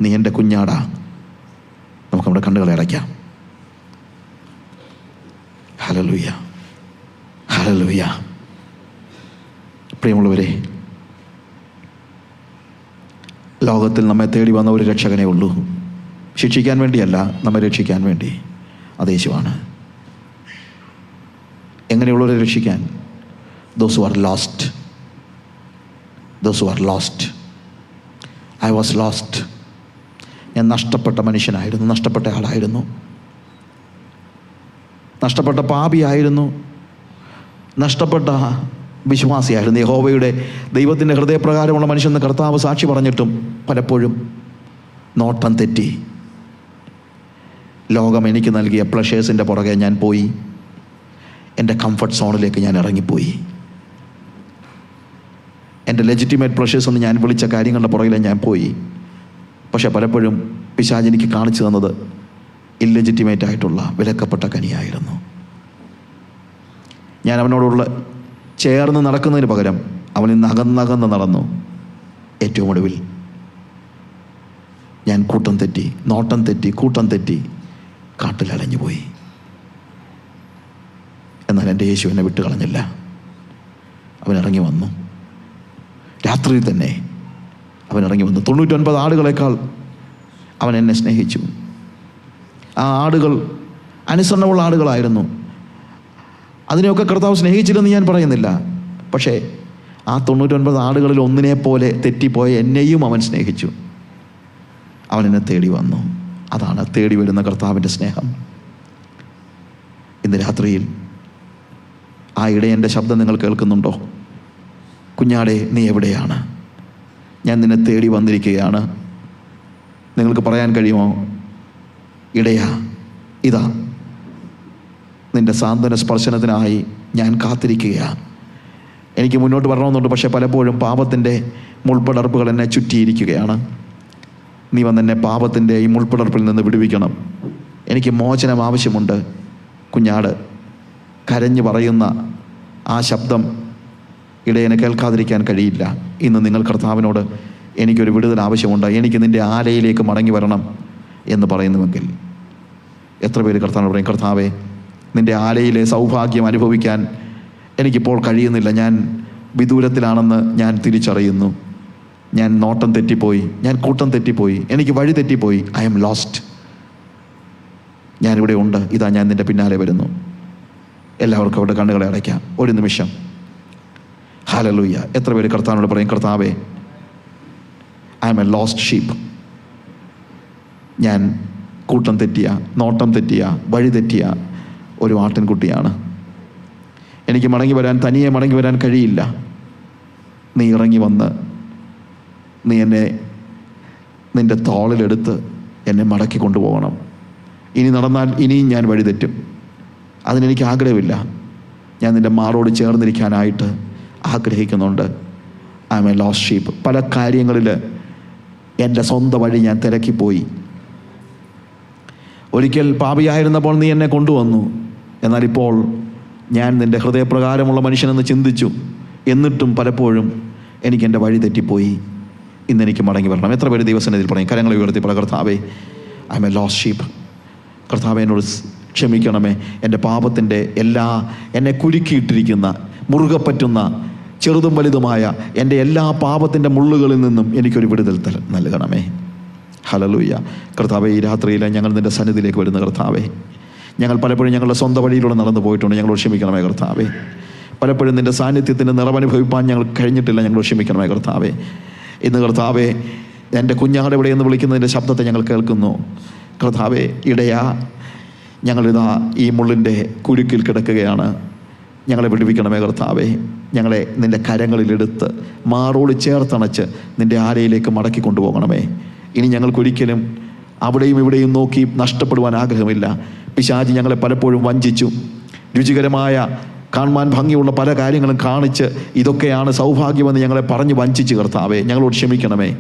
നീ എൻ്റെ കുഞ്ഞാടാ. നമുക്ക് നമ്മുടെ കണ്ണുകളെ അടയ്ക്കാം. Hallelujah, hallelujah. പ്രിയമുള്ളവരെ, ലോകത്തിൽ നമ്മെ തേടി വന്ന ഒരു രക്ഷകനേ ഉള്ളൂ. ശിക്ഷിക്കാൻ വേണ്ടിയല്ല, നമ്മെ രക്ഷിക്കാൻ വേണ്ടി. അത് യേശുവാണ്. എങ്ങനെയുള്ളവരെ രക്ഷിക്കാൻ? Those who are lost. Those who are lost. I was lost. ഞാൻ നഷ്ടപ്പെട്ട മനുഷ്യനായിരുന്നു, നഷ്ടപ്പെട്ട ആളായിരുന്നു, നഷ്ടപ്പെട്ട പാപിയായിരുന്നു, നഷ്ടപ്പെട്ട വിശ്വാസിയായിരുന്നു. യഹോവയുടെ ദൈവത്തിൻ്റെ ഹൃദയപ്രകാരമുള്ള മനുഷ്യനെന്ന് കർത്താവ് സാക്ഷി പറഞ്ഞിട്ടും പലപ്പോഴും നോട്ടം തെറ്റി. ലോകം എനിക്ക് നൽകിയ പ്ലഷേഴ്സിൻ്റെ പുറകെ ഞാൻ പോയി. എൻ്റെ കംഫർട്ട് സോണിലേക്ക് ഞാൻ ഇറങ്ങിപ്പോയി. എൻ്റെ ലെജിറ്റിമേറ്റ് പ്ലഷേഴ്സ് എന്ന് ഞാൻ വിളിച്ച കാര്യങ്ങളുടെ പുറകിലെ ഞാൻ പോയി. പക്ഷെ പലപ്പോഴും പിശാച് എനിക്ക് കാണിച്ചു തന്നത് ഇല്ലെജിറ്റിമേറ്റ് ആയിട്ടുള്ള വിലക്കപ്പെട്ട കനിയായിരുന്നു. ഞാൻ അവനോടുള്ള ചേർന്ന് നടക്കുന്നതിന് പകരം അവനിൽ നിന്ന് അകന്നകന്ന് നടന്നു. ഏറ്റവും ഒടുവിൽ ഞാൻ കൂട്ടം തെറ്റി, നോട്ടം തെറ്റി, കൂട്ടം തെറ്റി കാട്ടിലലഞ്ഞു പോയി. എന്നാൽ എൻ്റെ യേശു എന്നെ വിട്ട് കളഞ്ഞില്ല. അവൻ ഇറങ്ങി വന്നു. രാത്രിയിൽ തന്നെ അവൻ ഇറങ്ങി വന്നു. 99 ആടുകളെക്കാൾ അവൻ എന്നെ സ്നേഹിച്ചു. ആ ആടുകൾ അനുസരണമുള്ള ആടുകളായിരുന്നു. അതിനെയൊക്കെ കർത്താവ് സ്നേഹിച്ചില്ലെന്ന് ഞാൻ പറയുന്നില്ല. പക്ഷേ ആ 99 ആടുകളിൽ ഒന്നിനെ പോലെ തെറ്റിപ്പോയ എന്നെയും അവൻ സ്നേഹിച്ചു. അവൻ എന്നെ തേടി വന്നു. അതാണ് തേടി വരുന്ന കർത്താവിൻ്റെ സ്നേഹം. ഇന്ന് രാത്രിയിൽ ആ ഇടയൻ്റെ ശബ്ദം നിങ്ങൾ കേൾക്കുന്നുണ്ടോ? കുഞ്ഞാടെ, നീ എവിടെയാണ്? ഞാൻ നിന്നെ തേടി വന്നിരിക്കുകയാണ്. നിങ്ങൾക്ക് പറയാൻ കഴിയുമോ? ഇടയാ, ഇതാ നിൻ്റെ സാന്ത്വന സ്പർശനത്തിനായി ഞാൻ കാത്തിരിക്കുകയാണ്. എനിക്ക് മുന്നോട്ട് വരണമെന്നുണ്ട്, പക്ഷേ പലപ്പോഴും പാപത്തിൻ്റെ മുൾപ്പടർപ്പുകൾ എന്നെ ചുറ്റിയിരിക്കുകയാണ്. നീ വന്നെന്നെ പാപത്തിൻ്റെ ഈ മുൾപ്പടർപ്പിൽ നിന്ന് വിടുവിക്കണം. എനിക്ക് മോചനം ആവശ്യമുണ്ട്. കുഞ്ഞാട് കരഞ്ഞു പറയുന്ന ആ ശബ്ദം ഇടയനെ കേൾക്കാതിരിക്കാൻ കഴിയില്ല. ഇന്ന് നിങ്ങൾ കർത്താവിനോട് എനിക്കൊരു വിടുതൽ ആവശ്യമുണ്ട്, എനിക്ക് നിൻ്റെ ആലയിലേക്ക് മടങ്ങി വരണം എന്ന് പറയുന്നുവെങ്കിൽ എത്ര പേര് കർത്താവിനോട് പറയും, കർത്താവേ, നിൻ്റെ ആലയിലെ സൗഭാഗ്യം അനുഭവിക്കാൻ എനിക്കിപ്പോൾ കഴിയുന്നില്ല. ഞാൻ വിദൂരത്തിലാണെന്ന് ഞാൻ തിരിച്ചറിയുന്നു. ഞാൻ നോട്ടം തെറ്റിപ്പോയി, ഞാൻ കൂട്ടം തെറ്റിപ്പോയി, എനിക്ക് വഴി തെറ്റിപ്പോയി. I M lost. ഞാനിവിടെ ഉണ്ട്, ഇതാ ഞാൻ നിൻ്റെ പിന്നാലെ വരുന്നു. എല്ലാവർക്കും അവിടെ കണ്ണുകളെ അടയ്ക്കാം ഒരു നിമിഷം. ഹല്ലേലൂയ. എത്ര പേര് കർത്താവിനോട് പറയും, കർത്താവേ, I M A lost sheep. ഞാൻ കൂട്ടം തെറ്റിയ, നോട്ടം തെറ്റിയ, വഴി തെറ്റിയ ഒരു ആട്ടിൻകുട്ടിയാണ്. എനിക്ക് തനിയെ മടങ്ങി വരാൻ കഴിയില്ല. നീ ഇറങ്ങി വന്ന് നീ എന്നെ നിൻ്റെ തോളിലെടുത്ത് എന്നെ മടക്കി കൊണ്ടുപോകണം. ഇനി നടന്നാൽ ഇനിയും ഞാൻ വഴി തെറ്റും. അതിനെനിക്ക് ആഗ്രഹമില്ല. ഞാൻ നിൻ്റെ മാറോട് ചേർന്നിരിക്കാനായിട്ട് ആഗ്രഹിക്കുന്നുണ്ട്. I M A lost sheep. പല കാര്യങ്ങളിൽ എൻ്റെ സ്വന്തം വഴി ഞാൻ തിരക്കിപ്പോയി. ഒരിക്കൽ പാപിയായിരുന്നപ്പോൾ നീ എന്നെ കൊണ്ടുവന്നു. എന്നാൽ ഇപ്പോൾ ഞാൻ നിൻ്റെ ഹൃദയപ്രകാരമുള്ള മനുഷ്യനെന്ന് ചിന്തിച്ചു. എന്നിട്ടും പലപ്പോഴും എനിക്ക് എൻ്റെ വഴി തെറ്റിപ്പോയി. ഇന്നെനിക്ക് മടങ്ങി വരണം. എത്ര പേര് ദൈവസന്നിധിയിൽ പറയും? കരങ്ങളെ ഉയർത്തി പറ, കർത്താവേ, I M A lost sheep. കർത്താവേ, എന്നോട് ക്ഷമിക്കണമേ. എൻ്റെ പാപത്തിൻ്റെ എല്ലാ എന്നെ കുരുക്കിയിട്ടിരിക്കുന്ന, മുറുകെ പറ്റുന്ന, ചെറുതും വലുതുമായ എൻ്റെ എല്ലാ പാപത്തിൻ്റെ മുള്ളുകളിൽ നിന്നും എനിക്കൊരു വിടുതൽ നൽകണമേ. ഹല്ലേലൂയ. കർത്താവേ, ഈ രാത്രിയിൽ ഞങ്ങൾ നിൻ്റെ സന്നിധിയിലേക്ക് വരുന്ന കർത്താവേ, ഞങ്ങൾ പലപ്പോഴും ഞങ്ങളുടെ സ്വന്തം വഴിയിലൂടെ നടന്നു പോയിട്ടുണ്ട്. ഞങ്ങളോട് ക്ഷമിക്കണമേ കർത്താവേ. പലപ്പോഴും നിൻ്റെ സാന്നിധ്യത്തിൻ്റെ നിറവനുഭവിപ്പാൻ ഞങ്ങൾ കഴിഞ്ഞിട്ടില്ല. ഞങ്ങളോട് ക്ഷമിക്കണമേ കർത്താവേ. ഇന്ന് കർത്താവേ, എൻ്റെ കുഞ്ഞാടെ ഇവിടെ എന്ന് വിളിക്കുന്നതിൻ്റെ ശബ്ദത്തെ ഞങ്ങൾ കേൾക്കുന്നു. കർത്താവേ, ഇടയാ, ഞങ്ങളിതാ ഈ മുള്ളിൻ്റെ കുരുക്കിൽ കിടക്കുകയാണ്. ഞങ്ങളെ വിടുവിക്കണമേ കർത്താവേ. ഞങ്ങളെ നിൻ്റെ കരങ്ങളിലെടുത്ത് മാറോട് ചേർത്തണച്ച് നിൻ്റെ ആലയിലേക്ക് മടക്കി കൊണ്ടുപോകണമേ. ഇനി ഞങ്ങൾക്കൊരിക്കലും അവിടെയും ഇവിടെയും നോക്കി നഷ്ടപ്പെടുവാൻ ആഗ്രഹമില്ല. പിശാചി ഞങ്ങളെ പലപ്പോഴും വഞ്ചിച്ചു. രുചികരമായ, കാണുവാൻ ഭംഗിയുള്ള പല കാര്യങ്ങളും കാണിച്ച് ഇതൊക്കെയാണ് സൗഭാഗ്യമെന്ന് ഞങ്ങളെ പറഞ്ഞ് വഞ്ചിച്ച് കർത്താവേ, ഞങ്ങളോട് ക്ഷമിക്കണമേ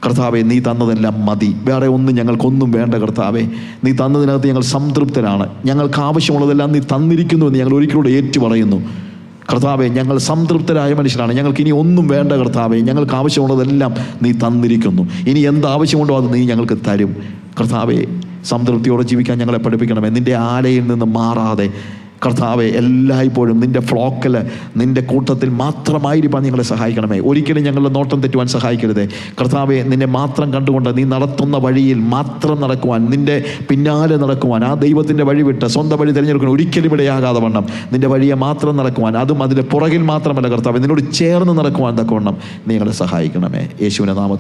കർത്താവേ. നീ തന്നതെല്ലാം മതി, വേറെ ഒന്നും ഞങ്ങൾക്കൊന്നും വേണ്ട കർത്താവേ. നീ തന്നതിനകത്ത് ഞങ്ങൾ സംതൃപ്തരാണ്. ഞങ്ങൾക്ക് ആവശ്യമുള്ളതെല്ലാം നീ തന്നിരിക്കുന്നുവെന്ന് ഞങ്ങൾ ഒരിക്കലൂടെ ഏറ്റു പറയുന്നു കർത്താവേ. ഞങ്ങൾ സംതൃപ്തരായ മനുഷ്യരാണ്. ഞങ്ങൾക്ക് ഇനി ഒന്നും വേണ്ട കർത്താവേ. ഞങ്ങൾക്ക് ആവശ്യമുള്ളതെല്ലാം നീ തന്നിരിക്കുന്നു. ഇനി എന്താവശ്യമുണ്ടോ അത് നീ ഞങ്ങൾക്ക് തരും കർത്താവേ. സംതൃപ്തിയോടെ ജീവിക്കാൻ ഞങ്ങളെ പഠിപ്പിക്കണമേ. നിൻ്റെ ആലയിൽ നിന്ന് മാറാതെ കർത്താവെ, എല്ലായ്പ്പോഴും നിൻ്റെ ഫ്ലോക്കിൽ, നിൻ്റെ കൂട്ടത്തിൽ മാത്രമായിരിക്കാൻ ഞങ്ങളെ സഹായിക്കണമേ. ഒരിക്കലും ഞങ്ങളുടെ നോട്ടം തെറ്റുവാൻ സഹായിക്കരുതേ കർത്താവെ. നിന്നെ മാത്രം കണ്ടുകൊണ്ട് നീ നടത്തുന്ന വഴിയിൽ മാത്രം നടക്കുവാൻ, നിൻ്റെ പിന്നാലെ നടക്കുവാൻ, ആ ദൈവത്തിൻ്റെ വഴി വിട്ട് സ്വന്തം വഴി തിരഞ്ഞെടുക്കണം ഒരിക്കലും ഇടയാകാതെ വണ്ണം നിൻ്റെ വഴിയെ മാത്രം നടക്കുവാൻ, അതും അതിൻ്റെ പുറകിൽ മാത്രമല്ല കർത്താവെ, നിന്നോട് ചേർന്ന് നടക്കുവാൻ തക്കവണ്ണം നീ ഞങ്ങളെ സഹായിക്കണമേ. യേശുവിൻ്റെ നാമത്തിൽ